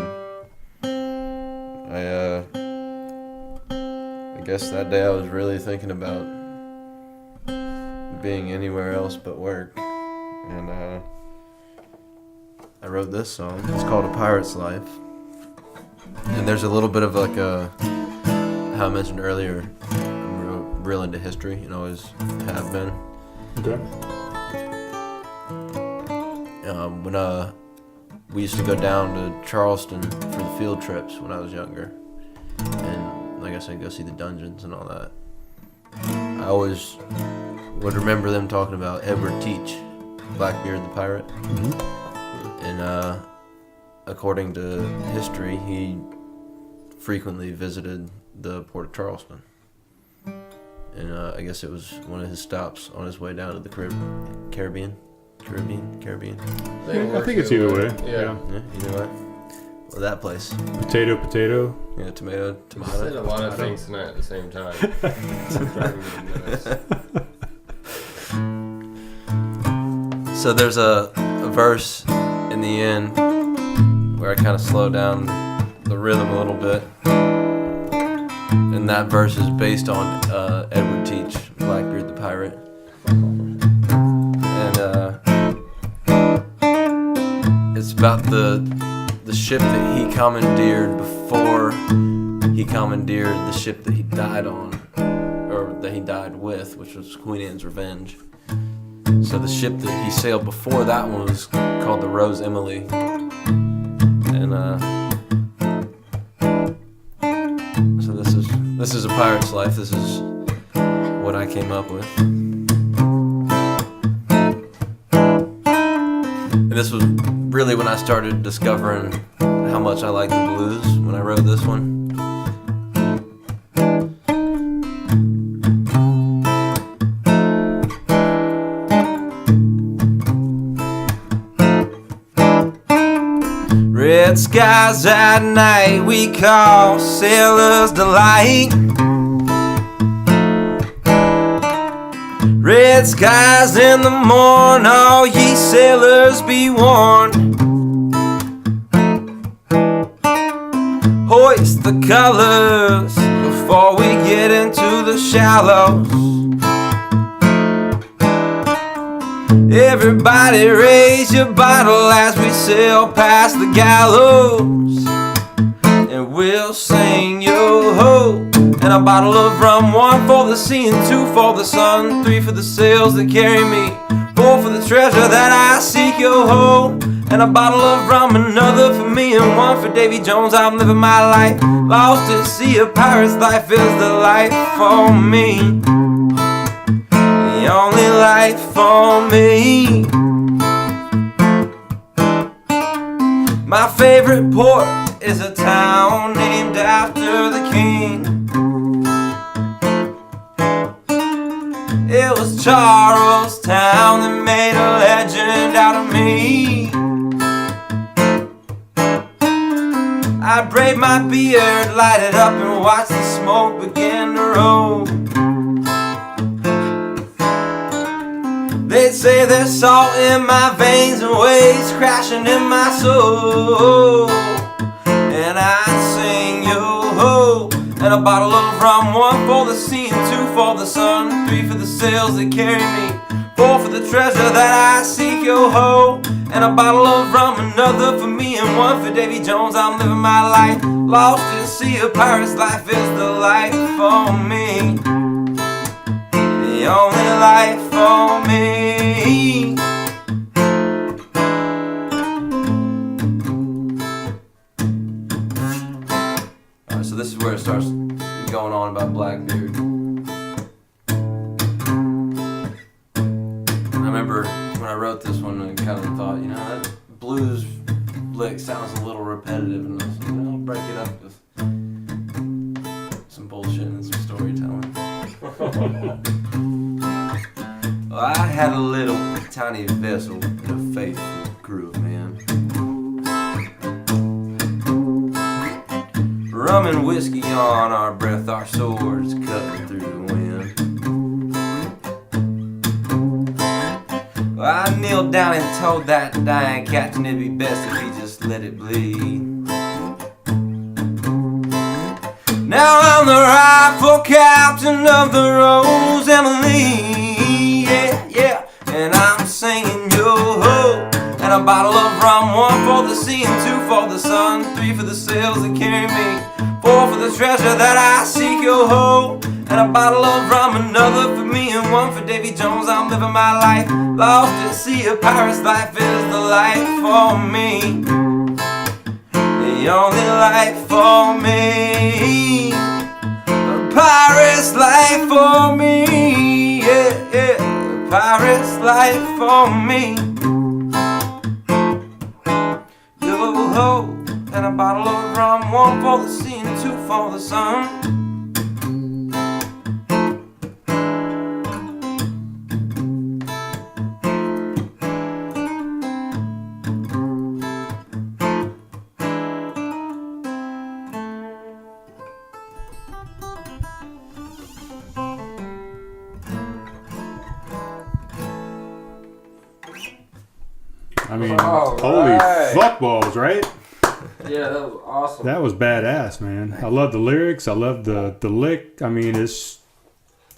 C: I guess that day I was really thinking about being anywhere else but work, and I wrote this song. It's called A Pirate's Life, and there's a little bit of like how I mentioned earlier, I'm real into history and always have been.
A: Okay.
C: When we used to go down to Charleston for the field trips when I was younger, and like I said, go see the dungeons and all that. I always would remember them talking about Edward Teach, Blackbeard the pirate, and according to history, he frequently visited the port of Charleston, and I guess it was one of his stops on his way down to the Caribbean.
A: I think it's either way.
B: Yeah.
C: Yeah, either way. Well, that place.
A: Potato.
C: Yeah, tomato.
B: You said a lot of things tonight at the same time. It's driving me nuts.
C: So there's a verse in the end where I kind of slow down the rhythm a little bit. And that verse is based on Edward Teach, Blackbeard the Pirate. And it's about the ship that he commandeered before he commandeered the ship that he died on, or that he died with, which was Queen Anne's Revenge. So the ship that he sailed before that one was called the Rose Emily. And so this is a pirate's life. This is what I came up with. And this was really when I started discovering how much I like the blues when I wrote this one. Red skies at night we call sailors' delight. Red skies in the morn, all ye sailors be warned. Hoist the colors before we get into the shallows. Everybody raise your bottle as we sail past the gallows. And we'll sing yo-ho. And a bottle of rum, 1 for the sea and 2 for the sun, 3 for the sails that carry me, 4 for the treasure that I seek, yo-ho. And a bottle of rum, another for me and 1 for Davy Jones. I'm living my life, lost at sea, a pirate's life is the life for me. The only life for me. My favorite port is a town named after the king. It was Charlestown that made a legend out of me. I'd braid my beard, light it up and watch the smoke begin to roll. They'd say there's salt in my veins and waves crashing in my soul. And I'd sing yo-ho. And a bottle of rum, 1 for the sea and 2 for the sun, 3 for the sails that carry me, 4 for the treasure that I seek, yo-ho. And a bottle of rum, another for me and 1 for Davy Jones. I'm living my life, lost at sea, a pirate's life is the life for me. The only life for me. Alright, so this is where it starts going on about Blackbeard. I remember when I wrote this one, I kind of thought, that blues lick sounds a little repetitive, and I was like, I'll break it up with some bullshit and some storytelling. Well, I had a little tiny vessel in a faithful crew of men. Rum and whiskey on our breath, our swords cutting through the wind. Well, I kneeled down and told that dying captain it'd be best if he just let it bleed. Now I'm the rightful captain of the Rose Emily, yeah, and I'm singing yo-ho. And a bottle of rum, 1 for the sea and 2 for the sun, 3 for the sails that carry me, 4 for the treasure that I seek, yo-ho. And a bottle of rum, another for me and 1 for Davy Jones. I'm living my life, lost at sea, a pirate's life is the life for me. The only life for me. A pirate's life for me, yeah, a pirate's life for me. Yo-ho, and a bottle of rum, 1 for the sea and 2 for the sun.
A: I mean,
B: All
A: holy
B: right.
A: fuck balls, right?
B: Yeah, that was awesome.
A: That was badass, man. I love the lyrics. I love the lick. I mean, it's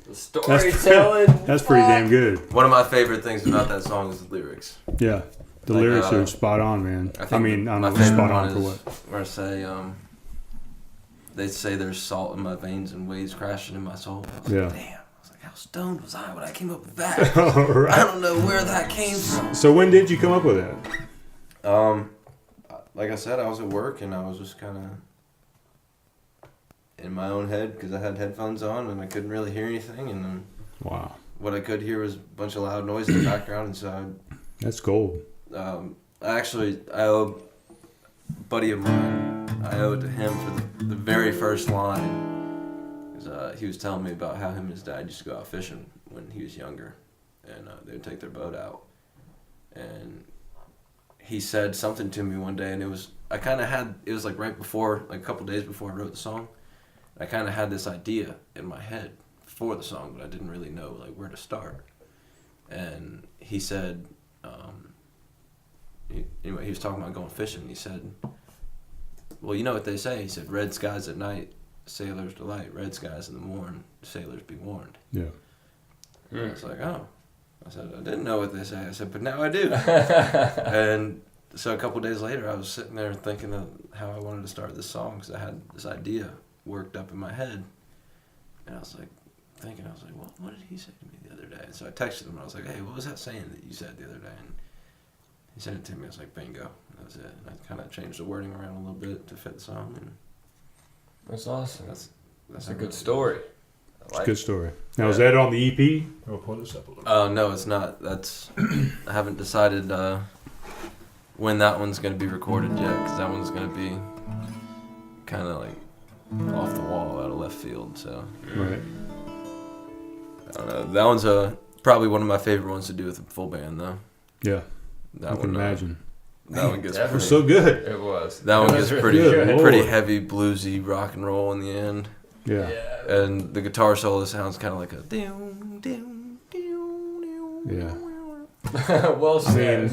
B: The storytelling.
A: that's pretty damn good.
C: One of my favorite things about that song is the lyrics.
A: Yeah, the
C: Like,
A: lyrics are spot on, man. I mean, I don't
C: my
A: know,
C: favorite
A: spot
C: one
A: on for
C: is
A: what?
C: where I say, they say there's salt in my veins and waves crashing in my soul. I was
A: Yeah.
C: like, damn. I was like, how stoned was I when I came up with that?
A: All
C: I
A: right.
C: don't know where that came from.
A: So when did you come up with that?
C: Like I said, I was at work and I was just kind of in my own head because I had headphones on and I couldn't really hear anything. And then
A: Wow,
C: what I could hear was a bunch of loud noise in the background. And so
A: that's gold.
C: I owe a buddy of mine, I owe it to him for the very first line. He was telling me about how him and his dad used to go out fishing when he was younger. And they would take their boat out. And he said something to me one day, and it was like right before, like a couple days before I wrote the song. I kind of had this idea in my head for the song, but I didn't really know like where to start. And he said, anyway, he was talking about going fishing. And he said, "Well, you know what they say." He said, "Red skies at night, sailors delight. Red skies in the morn, sailors be warned."
A: Yeah.
C: And I was like, "Oh." I said, "I didn't know what they say." I said, "But now I do." And so a couple days later, I was sitting there thinking of how I wanted to start this song because I had this idea worked up in my head. And I was like, well, what did he say to me the other day? And so I texted him. And I was like, "Hey, what was that saying that you said the other day?" And he sent it to me. I was like, "Bingo." That was it. And I kind of changed the wording around a little bit to fit the song. And
B: That's awesome.
C: that's
B: a good story.
A: It's a good story. Now, is that on the EP? I'll pull this up a little bit.
C: No, it's not. That's I haven't decided when that one's going to be recorded yet, because that one's going to be kind of like off the wall, out of left field. So
A: Right.
C: I don't know. That one's probably one of my favorite ones to do with a full band, though.
A: Yeah.
C: That
A: I can imagine.
C: That one gets
B: Definitely.
A: It's so good.
B: It was.
C: that one gets pretty
A: good.
C: pretty
A: Lord.
C: heavy bluesy rock and roll in the end,
A: Yeah.
C: and the guitar solo sounds kind of like a doom doom doom doom.
A: Yeah.
B: Well said.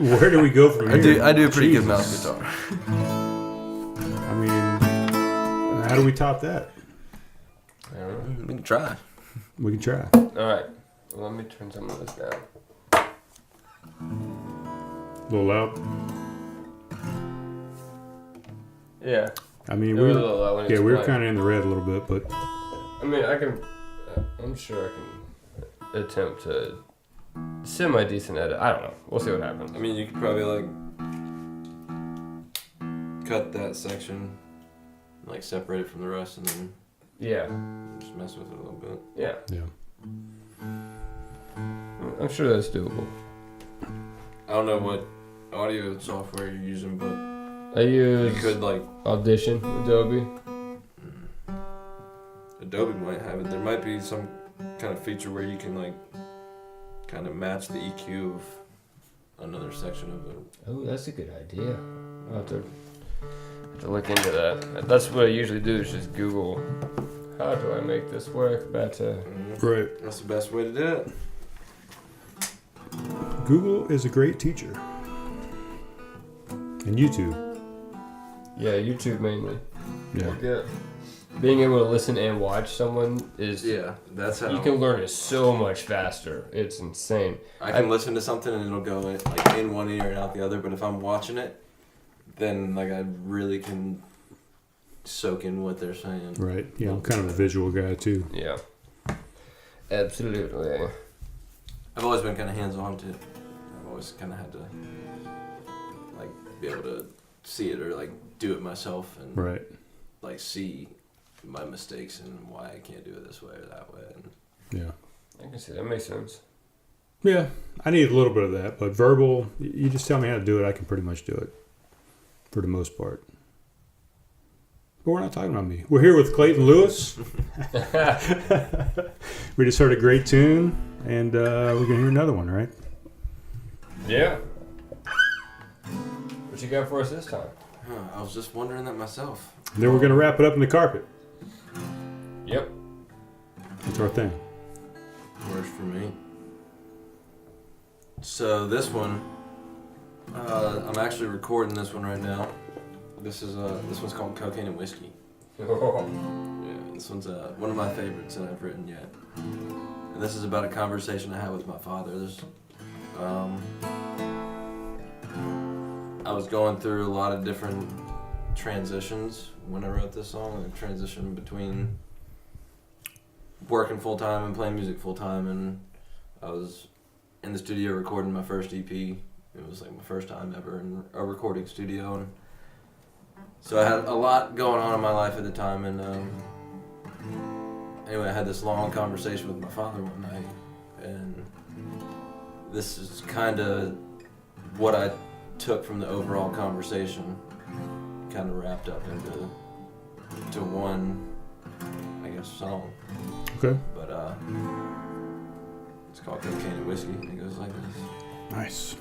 A: Where do we go from here?
C: I do a pretty good
A: Jesus.
C: mouth guitar.
A: I mean, how do we top that?
B: I don't know.
C: We can try.
A: We can try.
B: All right. Well, let me turn some of this down.
A: A little loud.
B: Yeah.
A: I mean,
B: It was a little loud when it
A: we
B: was
A: were
B: playing.
A: kind of in the red a little bit, but
B: I mean, I can. I'm sure I can attempt to semi-decent edit. I don't know. We'll see what happens.
C: I mean, you could probably like cut that section, like separate it from the rest, and then
B: Yeah.
C: just mess with it a little bit.
B: Yeah.
A: yeah.
B: I'm sure that's doable.
C: I don't know what audio software you're using, but
B: I
C: you
B: use
C: could like
B: Audition, Adobe.
C: Adobe might have it. There might be some kind of feature where you can like kind of match the EQ of another section of it.
B: Oh, that's a good idea. I'll have to look into that. That's what I usually do is just Google, how do I make this work better?
A: Right.
C: That's the best way to do it.
A: Google is a great teacher. And YouTube.
B: Yeah, YouTube mainly.
A: Yeah.
B: Yeah. Being able to listen and watch someone is
C: That's how
B: you can learn it so much faster. It's insane.
C: I can listen to something and it'll go like in one ear and out the other. But if I'm watching it, then like I really can soak in what they're saying.
A: Right. Yeah, I'm kind of a visual guy too.
B: Yeah. Absolutely.
C: I've always been kind of hands-on too. I've always kind of had to like be able to see it or like do it myself and
A: Right.
C: like see my mistakes and why I can't do it this way or that way. And
A: Yeah.
B: I can see that makes sense.
A: Yeah. I need a little bit of that, but verbal, you just tell me how to do it, I can pretty much do it. For the most part. But we're not talking about me. We're here with Clayton Louis. We just heard a great tune, and we're going to hear another one, right?
B: Yeah. What you got for us this time?
C: I was just wondering that myself.
A: And then we're going to wrap it up in the carpet.
B: Yep.
A: That's our thing.
C: Works for me. So this one I'm actually recording this one right now. This one's called Cocaine and Whiskey. Yeah, this one's one of my favorites that I've written yet. And this is about a conversation I had with my father. I was going through a lot of different transitions when I wrote this song. A transition between working full time and playing music full time, and I was in the studio recording my first EP. It was like my first time ever in a recording studio, and so I had a lot going on in my life at the time. And anyway, I had this long conversation with my father one night, and this is kind of what I took from the overall conversation, kind of wrapped up into one, I guess, song.
A: Okay.
C: But it's called Cocaine and Whiskey, and it goes like this.
A: Nice.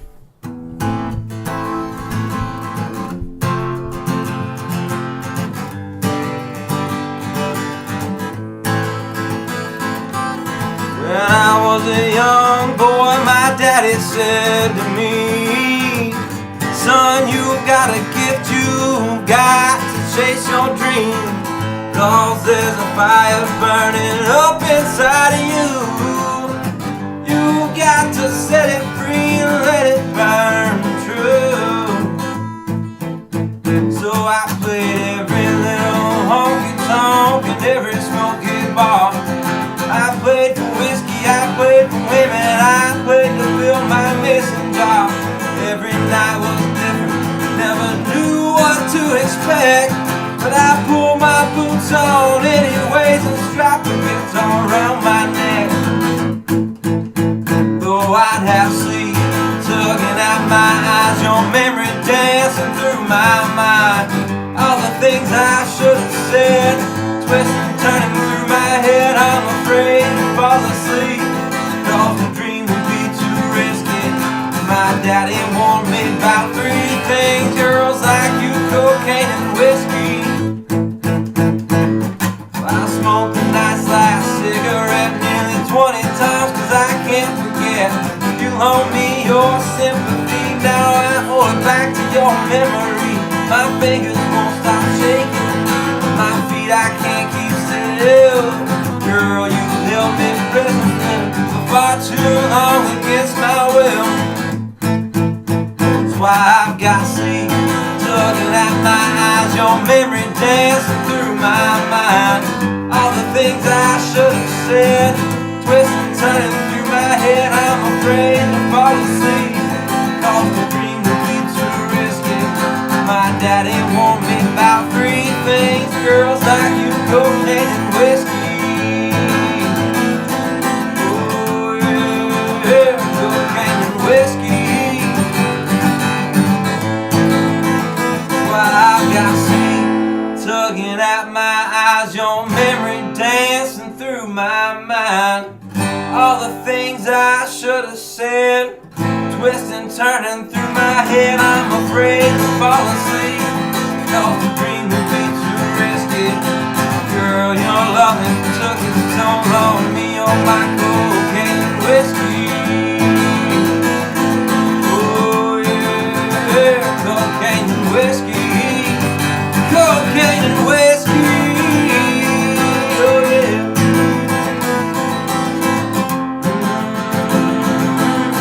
C: When I was a young boy, my daddy said to me, son, you got a gift, you got to chase your dream, 'cause there's a fire burning up inside of you. You got to set it free and let it burn true. So I played every little honky-tonk and every smoky bar. I played for whiskey, I played for women, I played to fill my mason jar. Every night was different, never knew what to expect, but I pulled my boots on anyways and strapped the guitar around my neck. Though I'd have sleep tugging at my eyes, your memory dancing through my mind, all the things I should have said, twisting, turning through my head. I'm afraid to fall asleep, 'cause the dream would be too risky. My daddy warned me about 3 things: girls like you, cocaine and whiskey. I smoked a nice last cigarette nearly 20 times, 'cause I can't forget. You loaned me your sympathy, now I owe it back to your memory. My fingers won't stop shaking, my feet I can't keep still. Girl, you held me prisoner for far too long against my will. That's why I've got sleep tugging at my eyes, your memory dancing through my mind, all the things I should have said, twisting, turning through my head. I'm afraid to fall asleep, 'cause the dream would be too risky. My daddy warned me about 3 things: girls like you, cocaine and whiskey. Oh yeah, cocaine and whiskey. Well, I've got sleep tugging at my eyes, your memory dancing through my mind, all the things I should have said, twisting, turning through my head. I'm afraid to fall asleep, 'cause the dream would be too risky. Girl, your loving took its toll on me, oh my cocaine and whiskey. Oh yeah, cocaine and whiskey. Cocaine and whiskey. Oh yeah.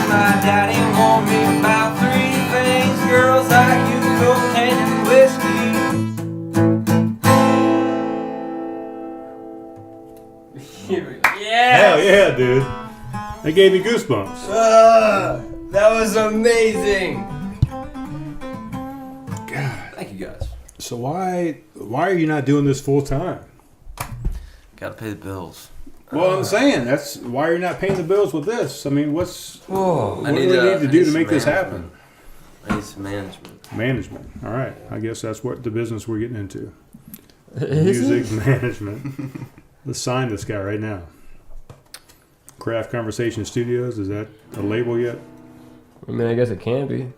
C: My daddy warned me about 3 things: girls like you, cocaine and whiskey.
B: Yes!
A: Hell yeah, dude. That gave me goosebumps.
B: That was amazing.
A: God.
C: Thank you guys.
A: So why are you not doing this full time?
C: Gotta pay the bills.
A: Well, I'm saying that's why you're not paying the bills with this. I mean, what do we need to do to make this happen?
C: I need some management.
A: Management. All right. I guess that's what the business we're getting into. Music management. Let's sign this guy right now. Craft Conversation Studios. Is that a label yet?
B: I mean, I guess it can be.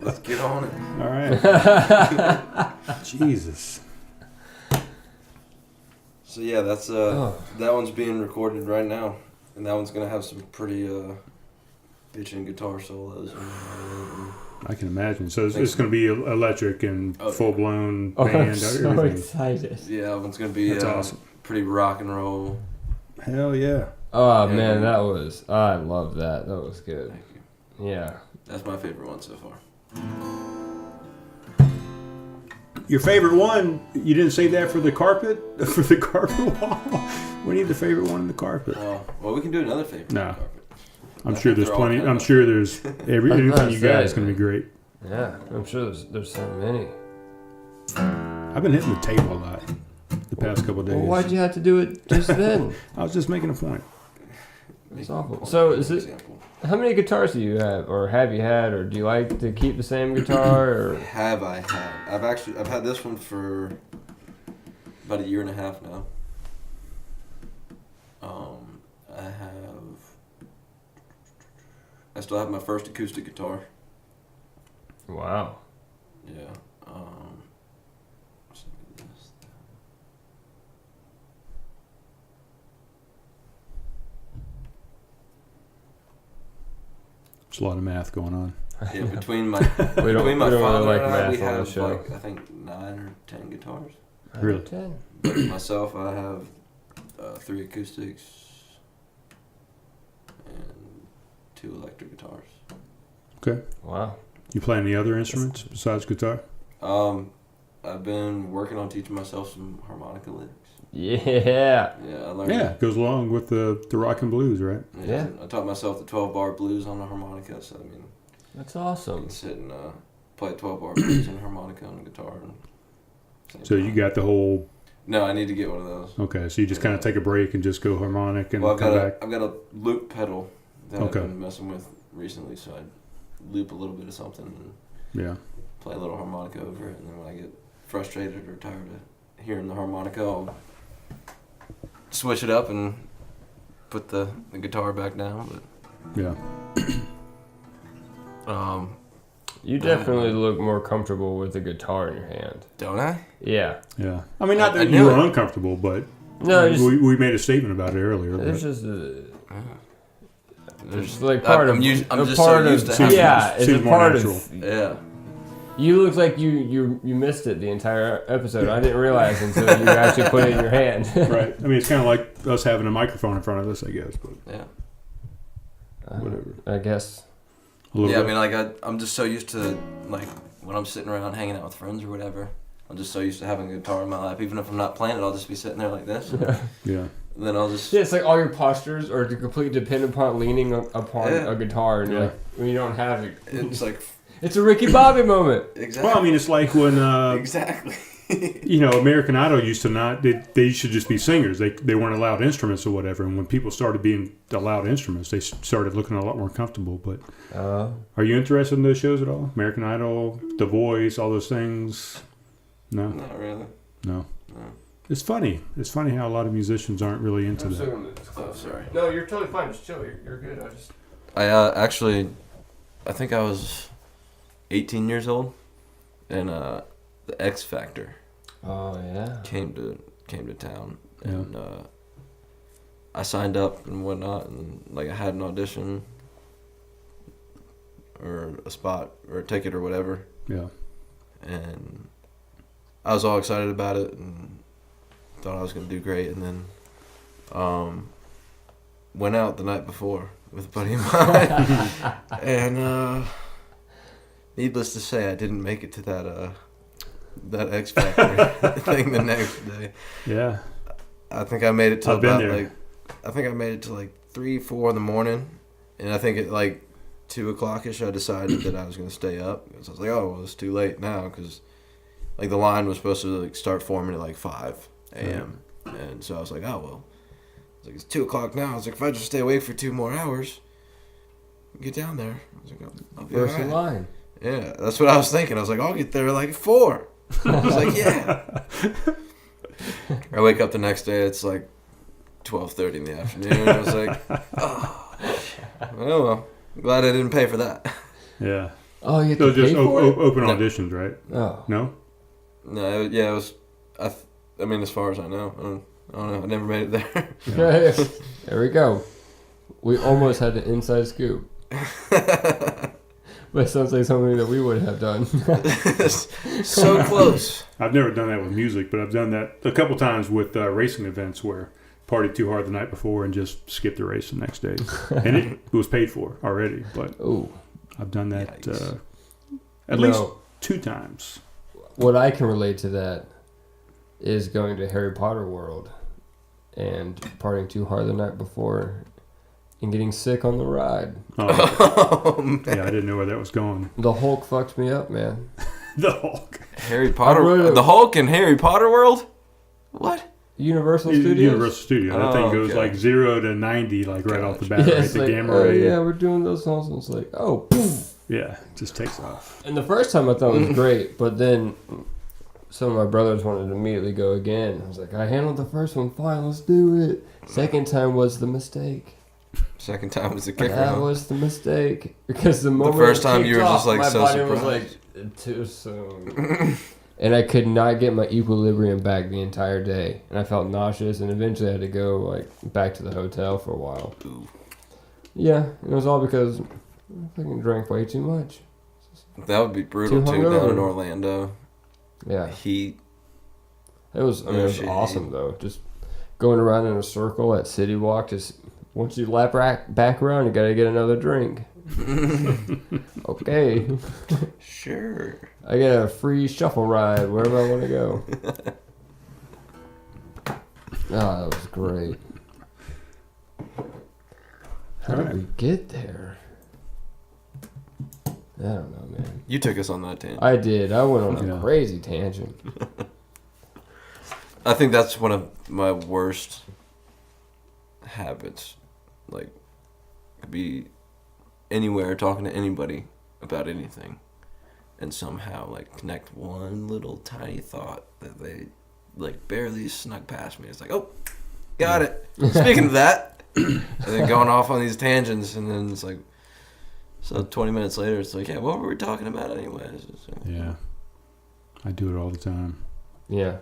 C: Let's get on it.
A: All right. Jesus.
C: So yeah, that's that one's being recorded right now, and that one's gonna have some pretty bitchin' guitar solos.
A: I can imagine. So it's going to be electric and full blown band.
B: I'm so
A: everything.
B: excited.
C: Yeah, it's gonna be
A: That's awesome.
C: Pretty rock and roll.
A: Hell yeah!
B: Oh man, I love that. That was good.
C: Thank you.
B: Yeah.
C: That's my favorite one so far.
A: Your favorite one? You didn't save that for the carpet? For the carpet wall? We need the favorite one in the carpet.
C: Oh, well, we can do another favorite.
A: No.
C: Carpet.
A: I'm sure there's plenty. I'm sure there's anything you got is going to be great.
B: Yeah, I'm sure there's so many.
A: I've been hitting the table a lot the past couple of days.
B: Well, why'd you have to do it just then?
A: I was just making a point.
B: It's awful. So is it? How many guitars do you have, or have you had, or do you like to keep the same guitar? Or
C: Have I had? I've had this one for about a year and a half now. I still have my first acoustic guitar.
B: wow.
C: Yeah. What's this?
A: There's a lot of math going on.
C: Yeah, between my
B: We don't
C: between my
B: really
C: father
B: like
C: and I, we
B: math on the
C: have
B: show.
C: like I think 9 or 10 guitars.
A: Really?
B: 10.
C: But myself, I have 3 acoustics and 2 electric guitars.
A: Okay.
B: Wow.
A: You play any other instruments besides guitar?
C: I've been working on teaching myself some harmonica licks.
B: Yeah.
C: Yeah, I learned.
A: Yeah, it goes along with the rock and blues, right?
B: Yeah.
C: I taught myself the 12-bar blues on the harmonica. So I mean,
B: That's
C: I
B: awesome.
C: can sit and play 12-bar blues and harmonica on the guitar. And
A: So you got the whole.
C: No, I need to get one of those.
A: Okay, so you just kind of take a break and just go harmonic and
C: Well, I've
A: come
C: got
A: back.
C: I've got a loop pedal that
A: Okay.
C: I've been messing with recently, so I loop a little bit of something and
A: Yeah.
C: play a little harmonica over it, and then when I get frustrated or tired of hearing the harmonica, I'll switch it up and put the guitar back down.
A: Yeah.
C: But
B: You definitely look more comfortable with the guitar in your hand.
C: don't I?
B: Yeah.
A: Yeah. I mean, not
C: I
A: that
C: knew
A: you were
C: it.
A: uncomfortable, but
B: No, just,
A: we made a statement about it earlier.
B: it's
A: But
B: just a,
C: There's
B: it's like part
C: I'm
B: of.
C: used, I'm
B: a
C: just
B: part
C: so used
B: of,
C: to having
B: yeah, it's a
A: seems more
B: part
A: natural.
B: of.
C: Yeah.
B: You look like you missed it the entire episode. I didn't realize until you actually put it in your hand.
A: right. I mean, it's kind of like us having a microphone in front of us, I guess. But
C: Yeah.
A: whatever.
B: I guess.
A: A little
C: Yeah, I
A: bit.
C: mean, like I'm just so used to, like, when I'm sitting around hanging out with friends or whatever, I'm just so used to having a guitar in my lap. Even if I'm not playing it, I'll just be sitting there like this.
A: Yeah.
C: And then I'll just...
B: Yeah, it's like all your postures are completely dependent upon leaning upon
C: Yeah.
B: a guitar, and
A: Yeah.
B: like when you don't have it,
C: It's like...
B: it's a Ricky Bobby moment.
C: Exactly.
A: Well, I mean, it's like when
C: exactly.
A: American Idol used to not. They should just be singers. They weren't allowed instruments or whatever. And when people started being allowed instruments, they started looking a lot more comfortable. But are you interested in those shows at all? American Idol, The Voice, all those things? No,
C: Not really.
A: no.
C: No.
A: It's funny. It's funny how a lot of musicians aren't really into that.
C: Oh, sorry.
B: No, you're totally fine. Just chill. You're good.
C: I actually... I think I was 18 years old, and the X Factor
B: Oh yeah.
C: came to town,
A: Yeah.
C: and I signed up and whatnot, and like I had an audition or a spot or a ticket or whatever,
A: Yeah.
C: and I was all excited about it and thought I was gonna do great, and then went out the night before with a buddy of mine, and needless to say, I didn't make it to that X Factor thing the next day.
A: Yeah.
C: I think I made it to
A: I've been
C: about
A: there.
C: I think I made it to like 3-4 in the morning, and I think at like 2:00ish I decided that I was gonna stay up because I was like, oh well, it's too late now because like the line was supposed to like start forming at like 5 a.m. And so I was like, oh well, I was like, it's 2:00 now. I was like, if I just stay awake for 2 more hours, get down there. I was like, I'll be
B: First
C: all
B: in
C: right.
B: line.
C: Yeah, that's what I was thinking. I was like, I'll get there like 4. I was like, yeah. I wake up the next day, it's like 12:30 in the afternoon. I was like, oh, well, glad I didn't pay for that.
A: Yeah.
B: Oh, you have
A: So
B: to pay
A: just
B: for it?
A: open
C: No.
A: auditions, right?
B: Oh.
A: No.
C: No, yeah, it was. I mean, as far as I know, I don't know. I never made it there.
B: There we go. We almost had the inside scoop. But it sounds like something that we would have done.
C: So close.
A: I've never done that with music, but I've done that a couple times with racing events where party too hard the night before and just skip the race the next day. And it was paid for already, but I've done that at least 2 times.
B: What I can relate to that is going to Harry Potter World and partying too hard the night before and getting sick on the ride.
C: Oh, man.
A: Yeah, I didn't know where that was going.
B: The Hulk fucked me up, man.
A: The Hulk.
C: Harry Potter. The Hulk in Harry Potter World? What?
B: Universal Studios?
A: Universal Studios. That thing goes like 0 to 90 like right off the bat.
B: Yeah,
A: right?
B: it's
A: The
B: like,
A: gamma ray.
B: yeah, we're doing those songs. And it's like, poof.
A: Yeah, it just takes off.
B: And the first time I thought it was great, but then some of my brothers wanted to immediately go again. I was like, I handled the first one fine, let's do it. Second time was the mistake.
C: Second time was the kicker.
B: That was the mistake. Because the moment
C: first time you were just like
B: my
C: so
B: body
C: surprised.
B: was like, too soon. And I could not get my equilibrium back the entire day. And I felt nauseous, and eventually I had to go like back to the hotel for a while.
C: Ooh.
B: Yeah, and it was all because I fucking drank way too much.
C: That would be brutal too down in Orlando.
B: Yeah.
C: Heat.
B: It was, it was awesome though. Just going around in a circle at City Walk. Just once you lap back around, you gotta get another drink. Okay.
C: Sure.
B: I get a free shuffle ride wherever I want to go. That was great. How did we get there? I don't know, man.
C: You took us on that tangent.
B: I did. I went on a crazy tangent.
C: I think that's one of my worst habits. Like, be anywhere talking to anybody about anything and somehow like connect one little tiny thought that they like barely snuck past me. It's like, oh, got it. Speaking of that, and then going off on these tangents, and then it's like, so 20 minutes later, it's like, yeah, what were we talking about anyways?
A: Yeah, I do it all the time.
B: Yeah.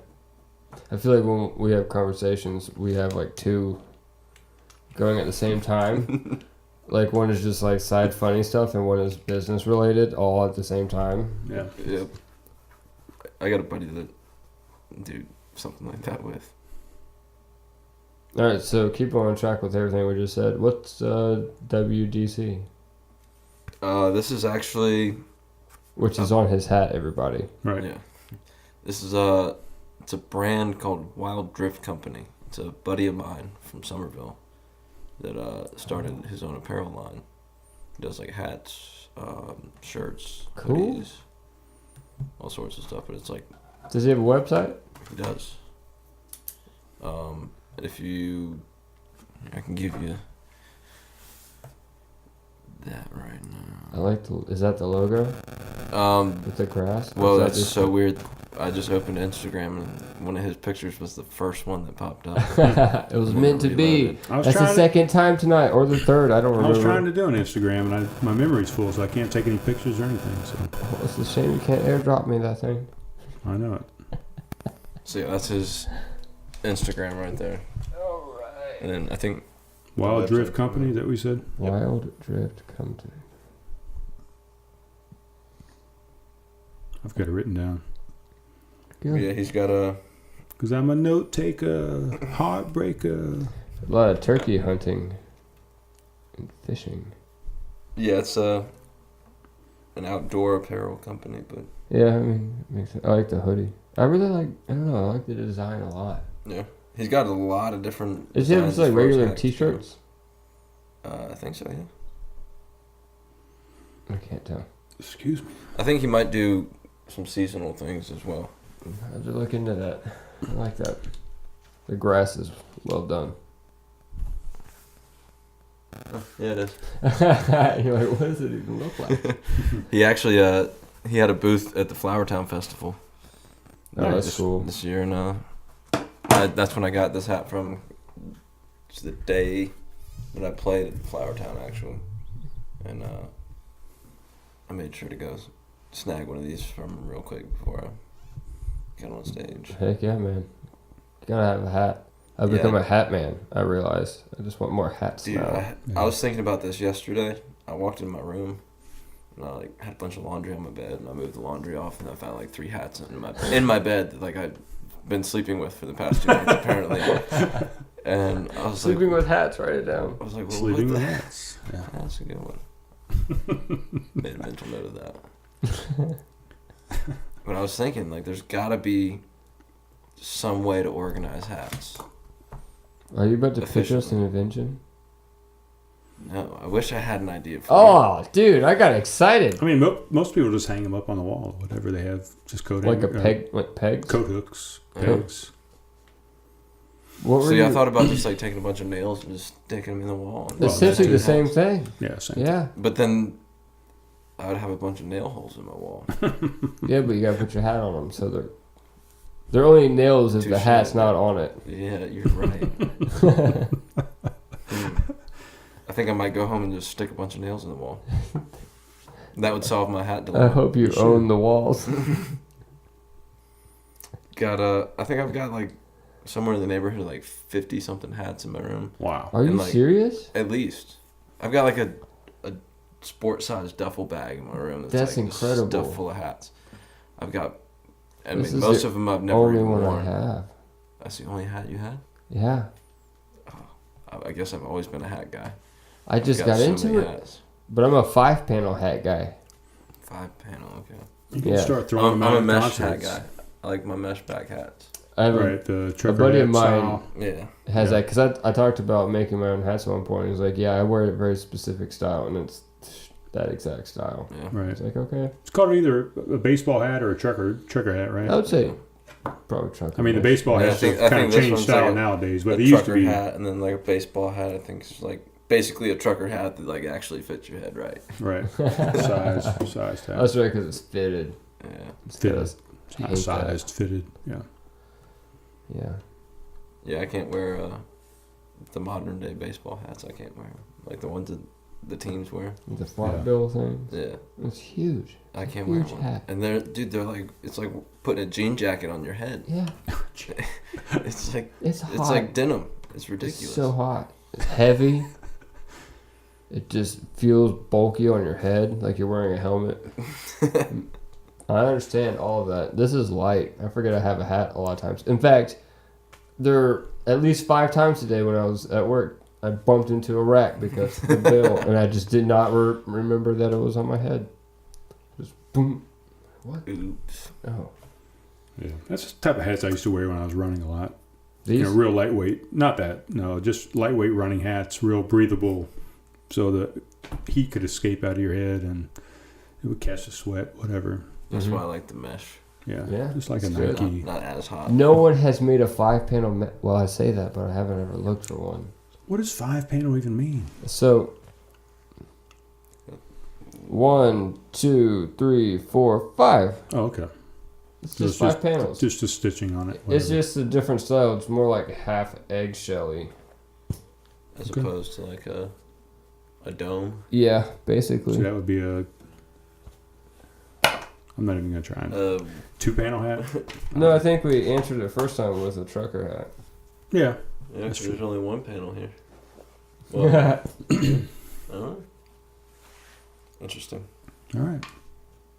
B: I feel like when we have conversations, we have like 2 going at the same time. Like one is just like side funny stuff and one is business related all at the same time.
A: Yeah.
C: Yep. I got a buddy that do something like that with.
B: Alright, so keep on track with everything we just said. What's WDC?
C: This is actually...
B: Which is on his hat, everybody.
A: Right.
C: Yeah. This is it's a brand called Wild Drift Company. It's a buddy of mine from Somerville that started his own apparel line. He does like hats, shirts, hoodies, all sorts of stuff. But it's like,
B: does he have a website?
C: He does. If you, I can give you that right now.
B: I like is that the logo? With the grass?
C: Well, that's so weird. I just opened Instagram and one of his pictures was the first one that popped up.
B: It was meant to be. That's the second time tonight, or the third. I don't remember.
A: I was trying to do an Instagram, and my memory's full, so I can't take any pictures or anything. So
B: well, it's a shame you can't airdrop me that thing.
A: I know it.
C: So yeah, that's his Instagram right there.
B: All right.
C: And then I think
A: Wild Drift Company, that we said?
B: Wild Drift Company.
A: I've got it written down.
B: Good.
C: Yeah, he's got a...
A: Because I'm a note taker, heartbreaker.
B: A lot of turkey hunting and fishing.
C: Yeah, it's an outdoor apparel company, but...
B: Yeah, I mean, it makes sense. I like the hoodie. I really like, I don't know, I like the design a lot.
C: Yeah. He's got a lot of different...
B: Is it just like regular t-shirts?
C: I think so, yeah.
B: I can't tell.
A: Excuse me.
C: I think he might do some seasonal things as well.
B: I have to look into that. I like that. The grass is well done.
C: Oh, yeah, it is.
B: You're like, what does it even look like?
C: He actually he had a booth at the Flowertown Festival.
B: Oh, that's cool.
C: This year, and that's when I got this hat from. It's the day that I played at Flowertown, actually, and I made sure to go snag one of these from him real quick before I got on stage.
B: Heck yeah, man! You gotta have a hat. I've become a hat man. I realized. I just want more hats
C: Dude,
B: now.
C: I was thinking about this yesterday. I walked in my room, And I like had a bunch of laundry on my bed, and I moved the laundry off, and I found like 3 hats in my bed that like I'd been sleeping with for the past 2 nights apparently. And I was
B: Sleeping
C: like,
B: with hats, write it down.
C: I was like, well,
A: Sleeping
C: what
A: with
C: the
A: hats. Yeah.
C: That's a good one. Made a mental note of that. But I was thinking, like, there's got to be some way to organize hats.
B: Are you about to pitch us an invention?
C: No, I wish I had an idea for
B: Oh, dude, I got excited.
A: I mean, most people just hang them up on the wall, whatever they have, just coating.
B: Like a peg, like pegs?
A: Coat hooks,
C: Yeah.
A: pegs.
B: What were
C: See,
B: you?
C: I thought about just like taking a bunch of nails and just sticking them in the wall. And
B: Essentially the
C: hats.
B: same thing.
A: Yeah, same.
B: Yeah.
C: But then I would have a bunch of nail holes in my wall.
B: Yeah, but you gotta put your hat on them, so they're only nails if the
C: Touche.
B: hat's not on it.
C: Yeah, you're right. I think I might go home and just stick a bunch of nails in the wall. That would solve my hat
B: I
C: dilemma.
B: hope you own the walls.
C: I think I've got like somewhere in the neighborhood of like 50 something hats in my room.
A: Wow.
B: Are you
C: And, like,
B: serious?
C: At least. I've got like a sport sized duffel bag in my room
B: That's
C: like
B: incredible.
C: stuffed full of hats. I've got, I
B: This
C: mean,
B: is
C: most
B: the
C: of them I've never
B: Only
C: even
B: one
C: worn.
B: I have.
C: That's the only hat you had?
B: Yeah.
C: I guess I've always been a hat guy.
B: I just
C: I've
B: got
C: so
B: into
C: many
B: it,
C: hats.
B: but I'm a 5-panel hat guy.
C: 5-panel, okay.
A: You can
B: Yeah.
A: start throwing
C: I'm
A: them out
C: a
A: at
C: mesh hat
A: concerts.
C: guy. I like my mesh back hats.
B: I have
A: Right, the
B: a
A: trucker
B: buddy of
A: hat
B: mine
A: style.
C: Yeah.
B: has
A: Yeah.
B: that, because I talked about making my own hats at one point. He was like, yeah, I wear a very specific style, and it's that exact style.
C: Yeah.
A: Right.
B: It's like, okay.
A: It's called either a baseball hat or a trucker hat, right?
B: I would say probably trucker.
A: I mean, the baseball
C: Yeah, I
A: hats
C: think-
A: have
C: I
A: kind
C: think
A: of
C: this
A: changed
C: one's
A: style
C: like
A: nowadays,
C: A
A: but they used to
C: trucker
A: be.
C: hat and then like a baseball hat. I think is like basically a trucker hat that like actually fits your head right.
A: Right. Sized hat.
B: That's right, because it's fitted.
C: Yeah.
B: It's
A: Fitted.
B: just-
A: It's not
B: hate
A: sized, fitted. Yeah.
B: Yeah.
C: Yeah, I can't wear the modern day baseball hats. I can't wear them. Like the ones that the teams wear.
B: The flat
A: Yeah.
B: bill thing.
C: Yeah.
B: It's huge.
C: I can't wear
B: Huge
C: one.
B: hat.
C: And they're like, it's like putting a jean jacket on your head.
B: Yeah.
C: It's like,
B: It's hot.
C: it's like denim. It's
B: It's
C: ridiculous.
B: so hot. It's heavy. It just feels bulky on your head, like you're wearing a helmet. I understand all of that. This is light. I forget I have a hat a lot of times. In fact, there at least 5 times today when I was at work, I bumped into a rack because of the bill, and I just did not remember that it was on my head. Just boom. What?
C: Oops.
B: Oh.
A: Yeah. That's the type of hats I used to wear when I was running a lot.
B: These?
A: You know, real lightweight. Not that. No, just lightweight running hats, real breathable, so the heat could escape out of your head and it would catch the sweat, whatever.
C: That's
B: Mhm.
C: why I like the mesh.
A: Yeah.
B: Yeah,
A: Just like a
B: it's good.
A: Nike.
C: Not as hot.
B: No one has made a 5-panel. Well, I say that, but I haven't ever looked for one.
A: What does 5-panel even mean?
B: So, 1, 2, 3, 4, 5.
A: Oh, okay.
B: It's
A: So
B: just 5 panels.
A: Just the stitching on it.
B: It's
A: whatever.
B: just a different style. It's more like half eggshelly.
C: As
A: Okay.
C: opposed to like a dome.
B: Yeah,
A: So
B: basically.
A: that would be a. I'm not even gonna try it. 2-panel hat.
B: No, I think we answered it first time with a trucker hat.
A: Yeah.
C: Yeah,
A: That's
C: 'cause there's only one panel here.
B: All
C: Well, oh. Interesting.
A: All right.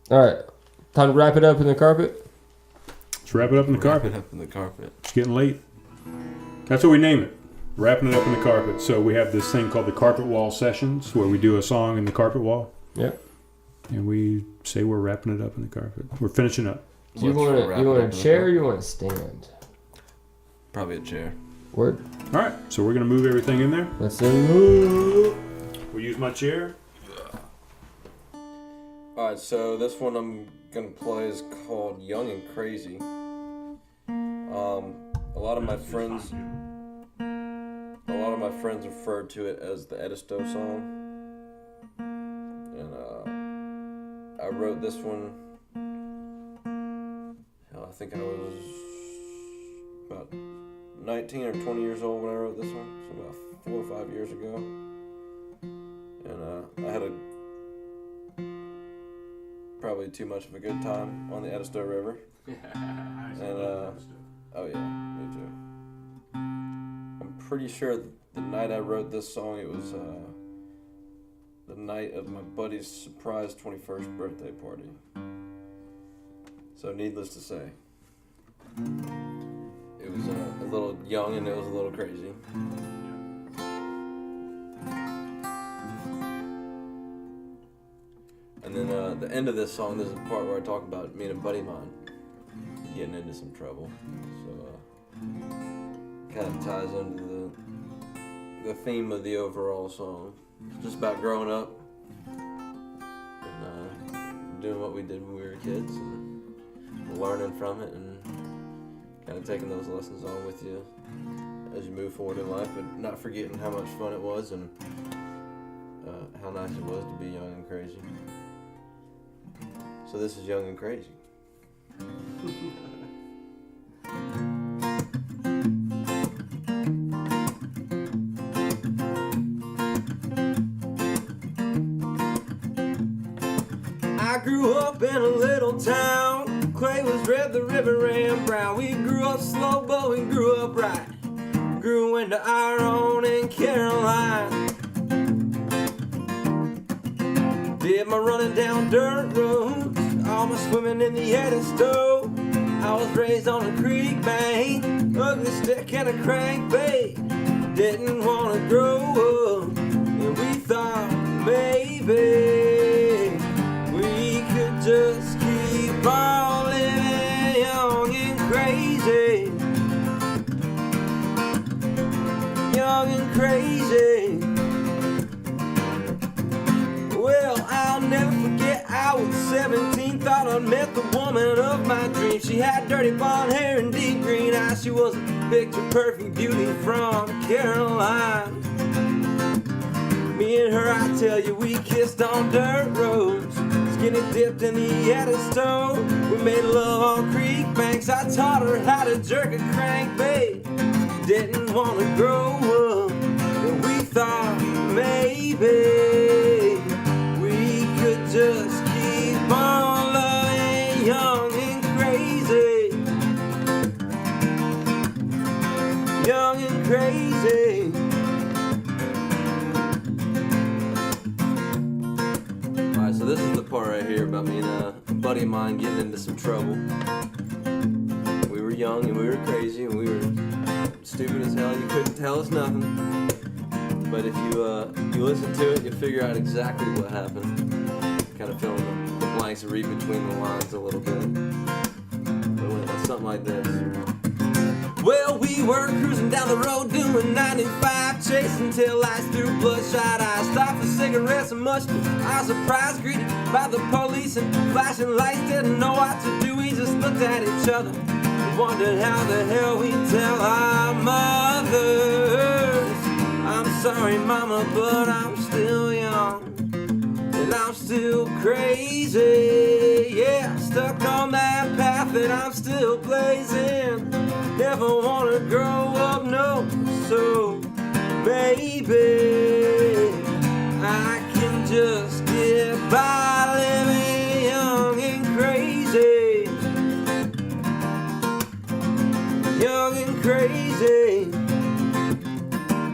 B: right, time to wrap it up in the carpet.
A: Let's wrap it up in the
C: Wrap
A: carpet.
C: it up in the carpet.
A: It's getting late. That's what we name it. Wrapping it up in the carpet. So we have this thing called the Carpet Wall Sessions, where we do a song in the carpet wall.
B: Yep.
A: And we say we're wrapping it up in the carpet. We're finishing up.
B: Do you
C: Let's
B: want
C: wrap
B: you
C: it
B: want
C: up
B: a
C: in the
B: chair or
C: carpet.
B: you want to stand?
C: Probably a chair.
B: Word.
A: All right. So we're gonna move everything in there.
B: Let's move.
A: We'll use my chair.
C: Alright, so this one I'm gonna play is called Young and Crazy. A lot of my friends referred to it as the Edisto song. And I wrote this one, hell, I think I was about 19 or 20 years old when I wrote this one, so about 4 or 5 years ago. And I had probably too much of a good time on the Edisto River. And oh yeah, me too. I'm pretty sure the night I wrote this song, it was the
D: night of my buddy's surprise 21st birthday party. So needless to say, it was a little young and it was a little crazy. And then the end of this song, there's a part where I talk about me and a buddy of mine getting into some trouble. So kind of ties into the theme of the overall song. It's just about growing up and doing what we did when we were kids and learning from it and kind of taking those lessons on with you as you move forward in life, but not forgetting how much fun it was and how nice it was to be young and crazy. So this is Young and Crazy. I grew up in a little town. Clay was red, the river ran brown. We grew up slow, but we grew up right. Grew into our own in Caroline. Did my running down dirt roads, all my swimming in the Edisto. I was raised on a creek bank, ugly stick and a crankbait. Didn't want to grow up, and we thought maybe we could just keep on living young and crazy. Young and crazy. Well, I'll never forget, I was 17, thought I'd met the woman of my dreams. She had dirty blonde hair and deep green eyes. She was a picture perfect beauty from Caroline. Me and her, I tell you, we kissed on dirt roads, skinny dipped in the Edisto. We made love on creek banks. I taught her how to jerk a crankbait. Didn't want to grow up, and we thought maybe we could just keep on loving young and crazy. Young and crazy. Alright, so this is the part right here about me and a buddy of mine getting into some trouble. We were young and we were crazy and we were stupid as hell. You couldn't tell us nothing. But if you listen to it, you figure out exactly what happened. Kind of fill in the blanks and read between the lines a little bit. But it went something like this. Well, we were cruising down the road doing 95, chasing tail lights through bloodshot eyes. Stopped for cigarettes and much. I was surprised, greeted by the police and flashing lights. Didn't know what to do. We just looked at each other and wondered how the hell we tell our mothers. I'm sorry, mama, but I'm still young and I'm still crazy. Yeah, stuck on that path that I'm still blazing. Never wanna grow up, no. So maybe I can just get by living young and crazy. Young and crazy.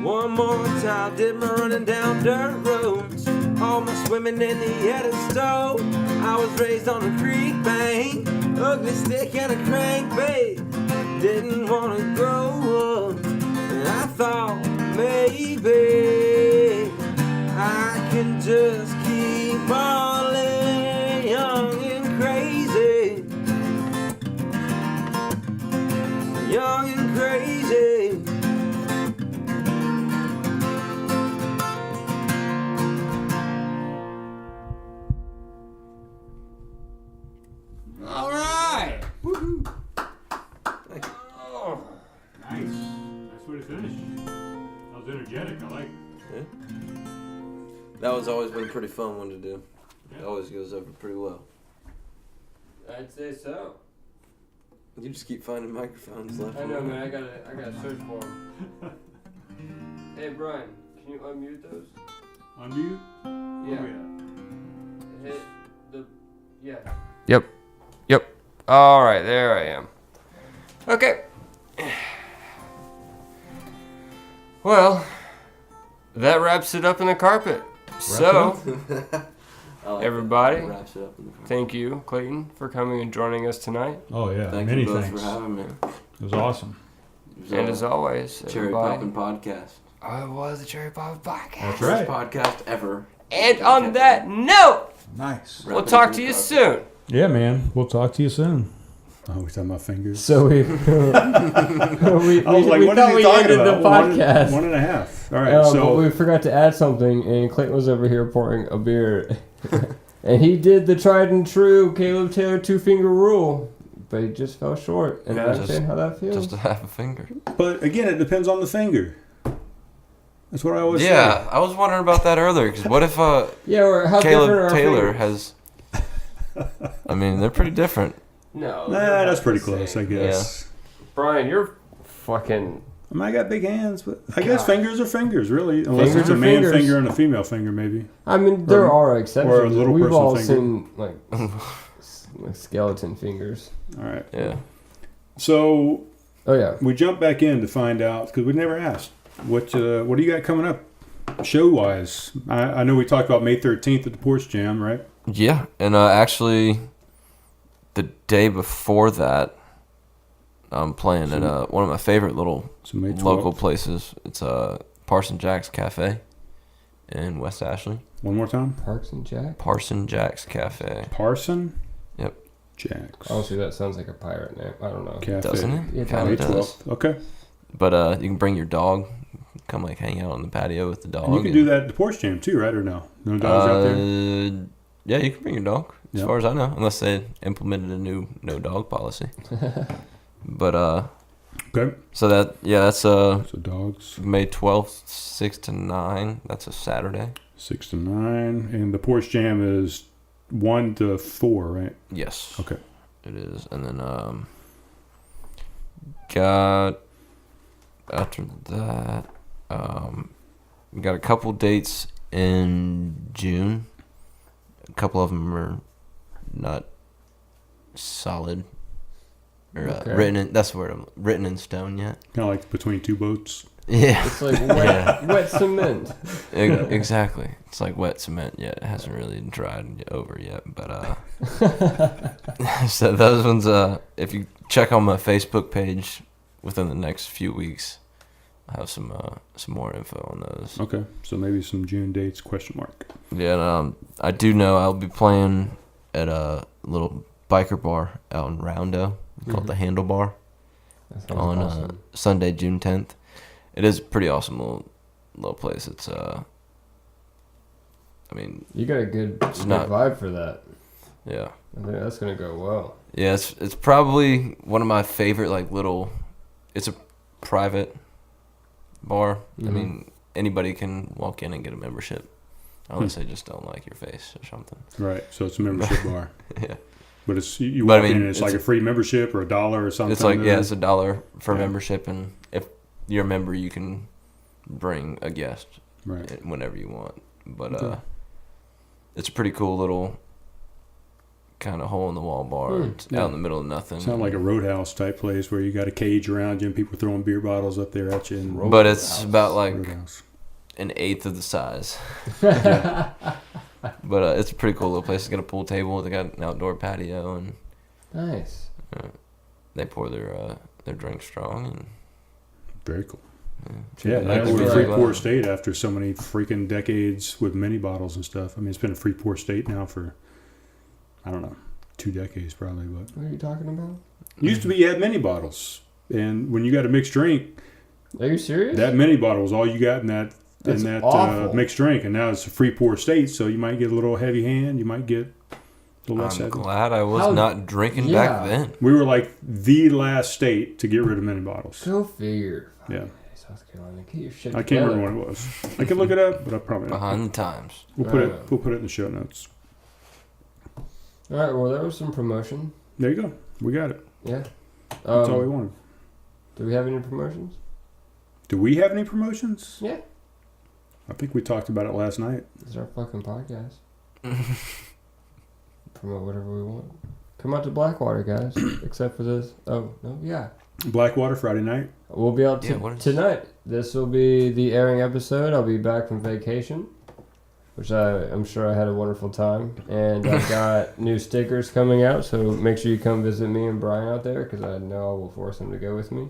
D: One more time, did my running down dirt roads, all my swimming in the Edisto. I was raised on a creek bank, ugly stick and a crankbait. Didn't want to grow up, and I thought maybe I can just keep on living young and crazy. Young and crazy.
B: All right.
A: Woohoo! Oh, nice. Nice way to finish. That was energetic. I like it.
D: Yeah. That one's always been a pretty fun one to do.
A: Yeah.
D: It always goes over pretty well.
B: I'd say so.
D: You just keep finding microphones left.
B: I know, man. I gotta search for them. Hey, Brian, can you unmute those?
A: Unmute?
B: Yeah.
A: Oh, yeah.
B: Hit the. Yeah.
E: Yep. All right, there I am. Okay. Well, that wraps it up in the carpet So,
D: I like
E: everybody,
D: that. Wraps it up in the front.
E: thank you, Clayton, for coming and joining us tonight.
A: Oh yeah,
D: Thank
A: many
D: you both
A: thanks.
D: for having me.
A: It was awesome.
D: It was
E: And
D: a
E: as always,
D: Cherry
E: everybody.
D: Poppin' podcast.
E: Oh, it was the Cherry Poppin' Podcast.
A: That's
D: First
A: right.
D: podcast ever.
E: And on that note,
A: Nice.
E: we'll talk to you soon.
A: Yeah, man. We'll talk to you soon. Oh, we're talking about fingers.
B: So we
A: I was like,
B: we
A: what
B: thought
A: is he
B: we
A: talking
B: ended
A: about?
B: the podcast.
A: One and a half. All right.
B: But
A: So
B: we forgot to add something, and Clayton was over here pouring a beer, and he did the tried and true Caleb Taylor 2-finger rule, but he just fell short. And I understand how that feels.
C: Just a half a finger.
A: but again, it depends on the finger. That's what I always say.
C: Yeah, I was wondering about that earlier. Because what if
B: Yeah, or how different are
C: Caleb
B: our
C: Taylor
B: fingers?
C: has? I mean, they're pretty different.
B: No,
A: Nah, that's pretty close, I guess.
B: Brian, you're fucking.
A: I mean, I got big hands, but I guess fingers are fingers, really. Unless
B: Fingers
A: it's a
B: are
A: man
B: fingers.
A: finger and a female finger, maybe.
B: I mean, there are exceptions.
A: or a little
B: We've
A: person
B: all
A: finger.
B: seen like skeleton fingers.
A: All right.
C: Yeah.
A: So
B: Oh yeah.
A: we jump back in to find out, because we never asked, what do you got coming up show-wise? I know we talked about May 13th at the Porch Jam, right?
C: Yeah, and actually, the day before that, I'm playing at one of my favorite little
A: So May 12th.
C: local places. It's Parson Jack's Cafe in West Ashley.
A: One more time.
B: Parks and Jack.
C: Parson Jack's Cafe.
A: Parson?
C: Yep.
A: Jacks.
B: Honestly, that sounds like a pirate name. I don't know.
A: Cafe.
C: Doesn't it?
B: Yeah,
C: Kind
A: May
C: of does.
A: 12th. Okay.
C: But you can bring your dog. Come like hang out on the patio with the dog.
A: And you can do that at the Porch Jam too, right? Or no? No dogs out there?
C: Yeah, you can bring your dog. As
A: Yep.
C: far as I know, unless they implemented a new no dog policy. But
A: Okay.
C: so that's
A: So dogs,
C: May 12th, 6 to 9. That's a Saturday.
A: 6 to 9. And the Porch Jam is 1 to 4, right?
C: Yes.
A: Okay.
C: It is. And then got after that we got a couple dates in June. A couple of them are not solid or
B: Okay.
C: written in, that's the word, written in stone yet.
A: Kind of like between two boats.
C: Yeah.
B: It's like
C: Yeah.
B: wet cement.
C: Exactly. It's like wet cement yet. It hasn't really dried over yet. But so those ones, if you check on my Facebook page within the next few weeks, I'll have some more info on those.
A: Okay. So maybe some June dates, question mark.
C: Yeah, and, I do know I'll be playing at a little biker bar out in Roundo called the Handlebar
B: That sounds
C: on
B: awesome.
C: Sunday, June 10th. It is a pretty awesome little place. It's I mean,
B: You got a good
C: not-
B: vibe for that.
C: yeah.
B: I think that's gonna go well.
C: Yeah, it's probably one of my favorite it's a private bar. I
B: Mhm.
C: mean, anybody can walk in and get a membership. Unless they just don't like your face or something.
A: Right. So it's a membership bar.
C: Yeah.
A: But it's you
C: But I
A: walk in
C: mean,
A: and it's
C: it's-
A: like a free membership or $1 or something.
C: It's like, it's $1 for
A: Yeah.
C: membership, and if you're a member, you can bring a guest
A: Right.
C: whenever you want. But
A: Okay.
C: it's a pretty cool little kind of hole in the wall bar. It's
A: Yeah.
C: out in the middle of nothing.
A: Sound like a roadhouse type place where you got a cage around you and people throwing beer bottles up there at you. And
C: But it's about like
A: roadhouse.
C: an eighth of the size. But it's a pretty cool little place. It's got a pool table. They got an outdoor patio, and
B: Nice.
C: they pour their drinks strong. And
A: Very cool.
C: yeah,
A: Yeah, now
B: that's
A: we're a
B: really
A: free
C: glad.
A: pour state after so many freaking decades with mini bottles and stuff. I mean, it's been a free pour state now for, I don't know, 2 decades probably. But
B: What are you talking about?
A: used to be you had mini bottles, and when you got a mixed drink,
B: Are you serious?
A: that mini bottle was all you got in that
B: That's awful.
A: mixed drink, and now it's a free pour state, so you might get a little heavy hand, you might get a little less
C: I'm
A: heavy.
C: glad I was
B: How-
C: not drinking
B: Yeah.
C: back then.
A: We were like the last state to get rid of mini bottles.
B: Go figure.
A: Yeah.
B: South Carolina, get your shit
A: I can't
B: together.
A: remember what it was. I can look it up, but I probably not.
C: Behind the times.
A: We'll put it in the show notes.
B: All right. Well, there was some promotion.
A: There you go. We got it.
B: Yeah.
A: That's all we wanted.
B: Do we have any promotions?
A: Do we have any promotions?
B: Yeah.
A: I think we talked about it last night.
B: This is our fucking podcast. Promote whatever we want. Come out to Blackwater, guys. Except for this. Oh no, yeah.
A: Blackwater Friday night.
B: We'll be out
C: Yeah, what is-
B: tonight. This will be the airing episode. I'll be back from vacation. which I'm sure I had a wonderful time. And I've got new stickers coming out, so make sure you come visit me and Brian out there, because I know I will force him to go with me.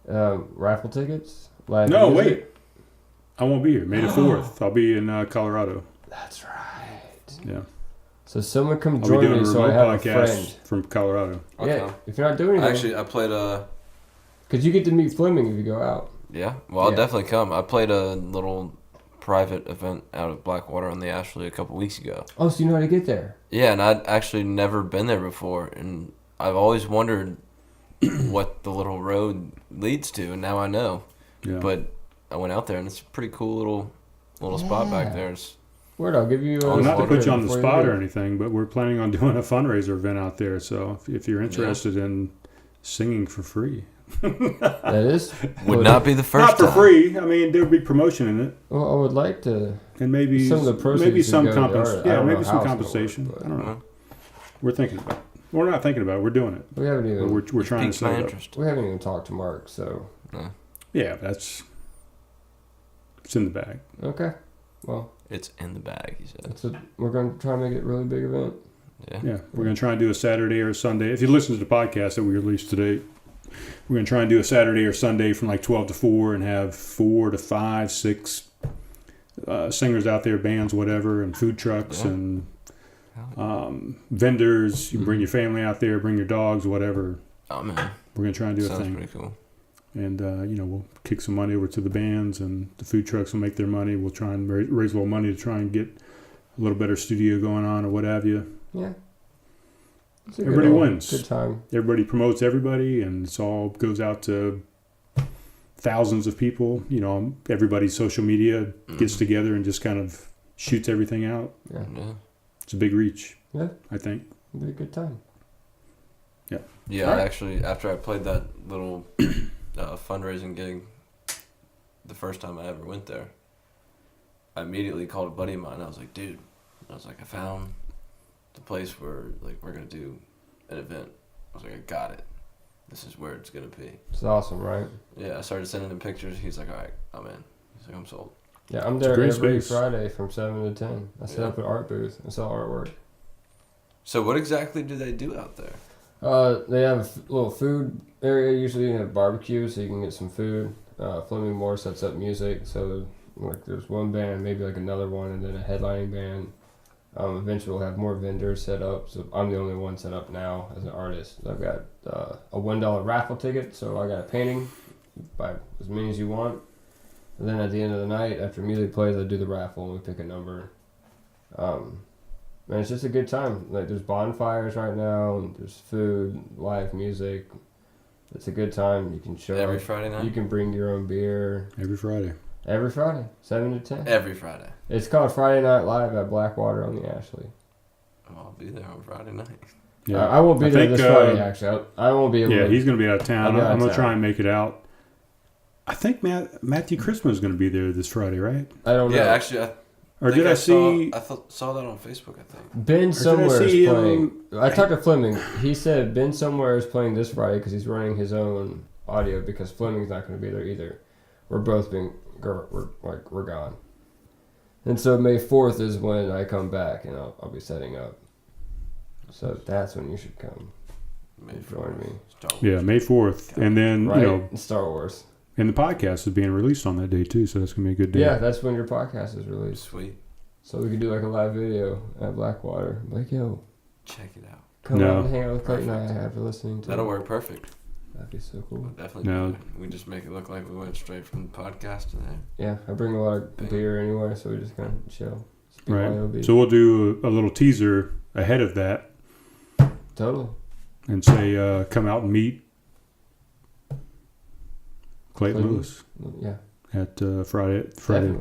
B: Raffle tickets. Live
A: No,
B: music.
A: wait. I won't be here. May the 4th. I'll be in Colorado.
B: That's right.
A: Yeah.
B: So someone come
A: I'll be
B: join
A: doing
B: me
A: a
B: so I
A: remote
B: have a
A: podcast
B: friend.
A: from Colorado.
C: Okay.
B: Yeah, if you're not doing anything.
C: Actually, I played
B: Because you get to meet Fleming if you go out.
C: Yeah, well, I'll
B: Yeah.
C: definitely come. I played a little private event out of Blackwater on the Ashley a couple weeks ago.
B: Oh, so you know how to get there.
C: Yeah, and I'd actually never been there before, and I've always wondered what the little road leads to, and now I know.
A: Yeah.
C: But I went out there, and it's a pretty cool little spot back there. It's,
B: Word, I'll give you.
A: Well, not to put you on the
B: before
A: spot
B: leave.
A: or anything, but we're planning on doing a fundraiser event out there. So if you're interested in singing for free,
B: That is.
C: would not be the first
A: not for
C: time.
A: free. I mean, there would be promotion in it,
B: Well, I would like to.
A: and maybe
B: Some of the proceeds
A: maybe some
B: would go to the artist. I
A: Yeah,
B: don't know
A: maybe some
B: how it's gonna
A: compensation.
B: work, but-
A: I don't know. We're thinking about it. We're not thinking about it. We're doing it.
B: We haven't
A: But
B: even.
A: we're trying to
C: Piqued my
A: set it up.
C: interest.
B: We haven't even talked to Mark. So
A: Yeah, it's in the bag.
B: okay. Well,
C: It's in the bag, he said.
B: we're going to try and make it a really big event.
C: Yeah.
A: Yeah, we're going to try and do a Saturday or a Sunday. If you listen to the podcast that we released today, we're going to try and do a Saturday or Sunday from like 12 to 4 and have 4 to 5, 6 singers out there, bands, whatever, and food trucks
C: Yeah.
A: and vendors. You can bring your family out there, bring your dogs, whatever.
C: Oh, man.
A: We're going to try and do a
C: Sounds
A: thing.
C: pretty cool.
A: And, we'll kick some money over to the bands, and the food trucks will make their money. We'll try and raise a little money to try and get a little better studio going on or what have you.
B: Yeah. It's a
A: Everybody wins.
B: Good time.
A: Everybody promotes everybody, and it's all goes out to thousands of people. Everybody's social media gets together and just kind of shoots everything out.
B: Yeah.
C: Yeah.
A: It's a big reach,
B: Yeah.
A: I think.
B: It'll be a good time.
C: Yeah,
A: Alright.
C: I actually, after I played that little fundraising gig the first time I ever went there, I immediately called a buddy of mine. I was like, dude, I found the place where we're going to do an event. I was like, I got it. This is where it's going to be.
B: It's awesome, right?
C: Yeah, I started sending him pictures. He's like, all right, I'm in. He's like, I'm sold.
B: Yeah, I'm
A: It's a
B: there
A: great
B: every
A: space.
B: Friday from 7 to 10. I set
C: Yeah.
B: up an art booth and sell artwork.
C: So what exactly do they do out there?
B: They have a little food area. Usually you have barbecue, so you can get some food. Fleming Moore sets up music, so there's one band, maybe another one, and then a headlining band. Eventually we'll have more vendors set up. So I'm the only one set up now as an artist. I've got a $1 raffle ticket, so I got a painting. Buy as many as you want. And then at the end of the night, after music plays, I do the raffle and we pick a number. And it's just a good time. There's bonfires right now, and there's food, live music. It's a good time. You can show
C: Every
B: up.
C: Friday night?
B: You can bring your own beer.
A: Every Friday.
B: Every Friday, 7 to 10.
C: Every Friday.
B: It's called Friday Night Live at Blackwater on the Ashley.
C: Oh, I'll be there on Friday night.
A: Yeah,
B: I won't be
A: I
B: there
A: think,
B: this Friday, actually. I won't be able
A: Yeah,
B: to.
A: he's going to be out of town.
B: I'll be out
A: I'm
B: of
A: going to
B: town.
A: try and make it out. I think Matthew Christmas is going to be there this Friday, right?
B: I don't know.
C: Yeah, actually,
A: Or did I see?
C: saw that on Facebook, I think.
B: Ben Somewhere
A: see
B: is
A: him-
B: playing. I talked to Fleming. He said Ben Somewhere is playing this Friday because he's running his own audio because Fleming's not going to be there either. We're both we're gone. And so May 4th is when I come back and I'll be setting up. So that's when you should come. Join me.
A: Yeah, May 4th. And then,
B: Right? Star Wars.
A: and the podcast is being released on that day too, so that's going to be a good day.
B: Yeah, that's when your podcast is released.
C: Sweet.
B: So we could do a live video at Blackwater. Yo,
C: Check it out.
B: come
A: No.
B: out and hang out with Clayton and I
C: Perfect.
B: after listening to
C: That'll
B: it.
C: work perfect.
B: That'd be so cool.
C: We'll definitely
A: No.
C: do it. We just make it look like we went straight from the podcast to there.
B: Yeah, I bring a lot of beer anyway, so we just kind of chill. It's BYOB.
A: Right. So we'll do a little teaser ahead of that
B: Totally.
A: and say, come out and meet Clayton Louis
B: Yeah,
A: at Friday.
B: definitely.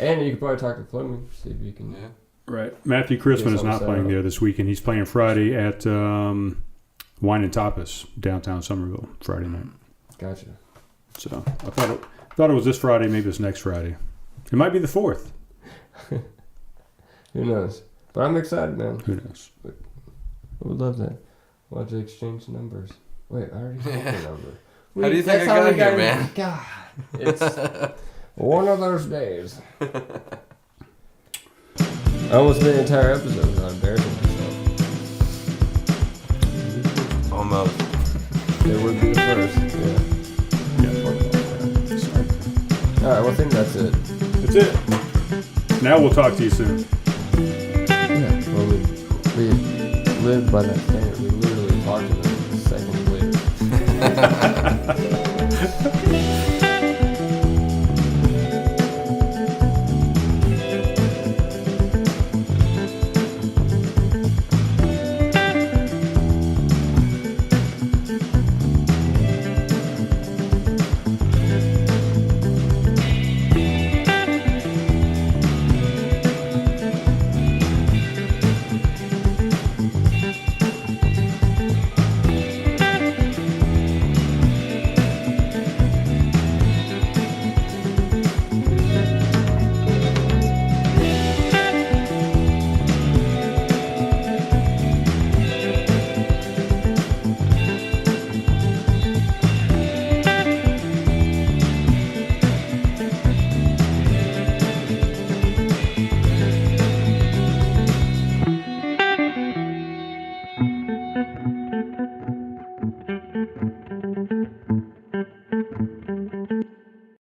B: And you could probably talk to Fleming, see if you can.
C: Yeah.
A: Right. Matthew Chrisman is not
B: something
A: playing
B: set up.
A: there this weekend. He's playing Friday at Wine and Tapas, downtown Somerville, Friday night.
B: Gotcha.
A: So I thought it was this Friday. Maybe it's next Friday. It might be the 4th.
B: Who knows? But I'm excited, man.
A: Who knows?
B: I would love that. We'll have to exchange numbers. Wait, I already have the number.
C: How do you think
B: That's
C: I
B: how
C: got
B: we
C: here, man?
B: God, it's one of those days. I almost made an entire episode without embarrassing myself.
C: Almost.
B: It would be the first. Yeah. Alright, well, I think that's it.
A: That's it. Now we'll talk to you soon.
B: Yeah. Well, we lived by that standard. We literally talked to them seconds later.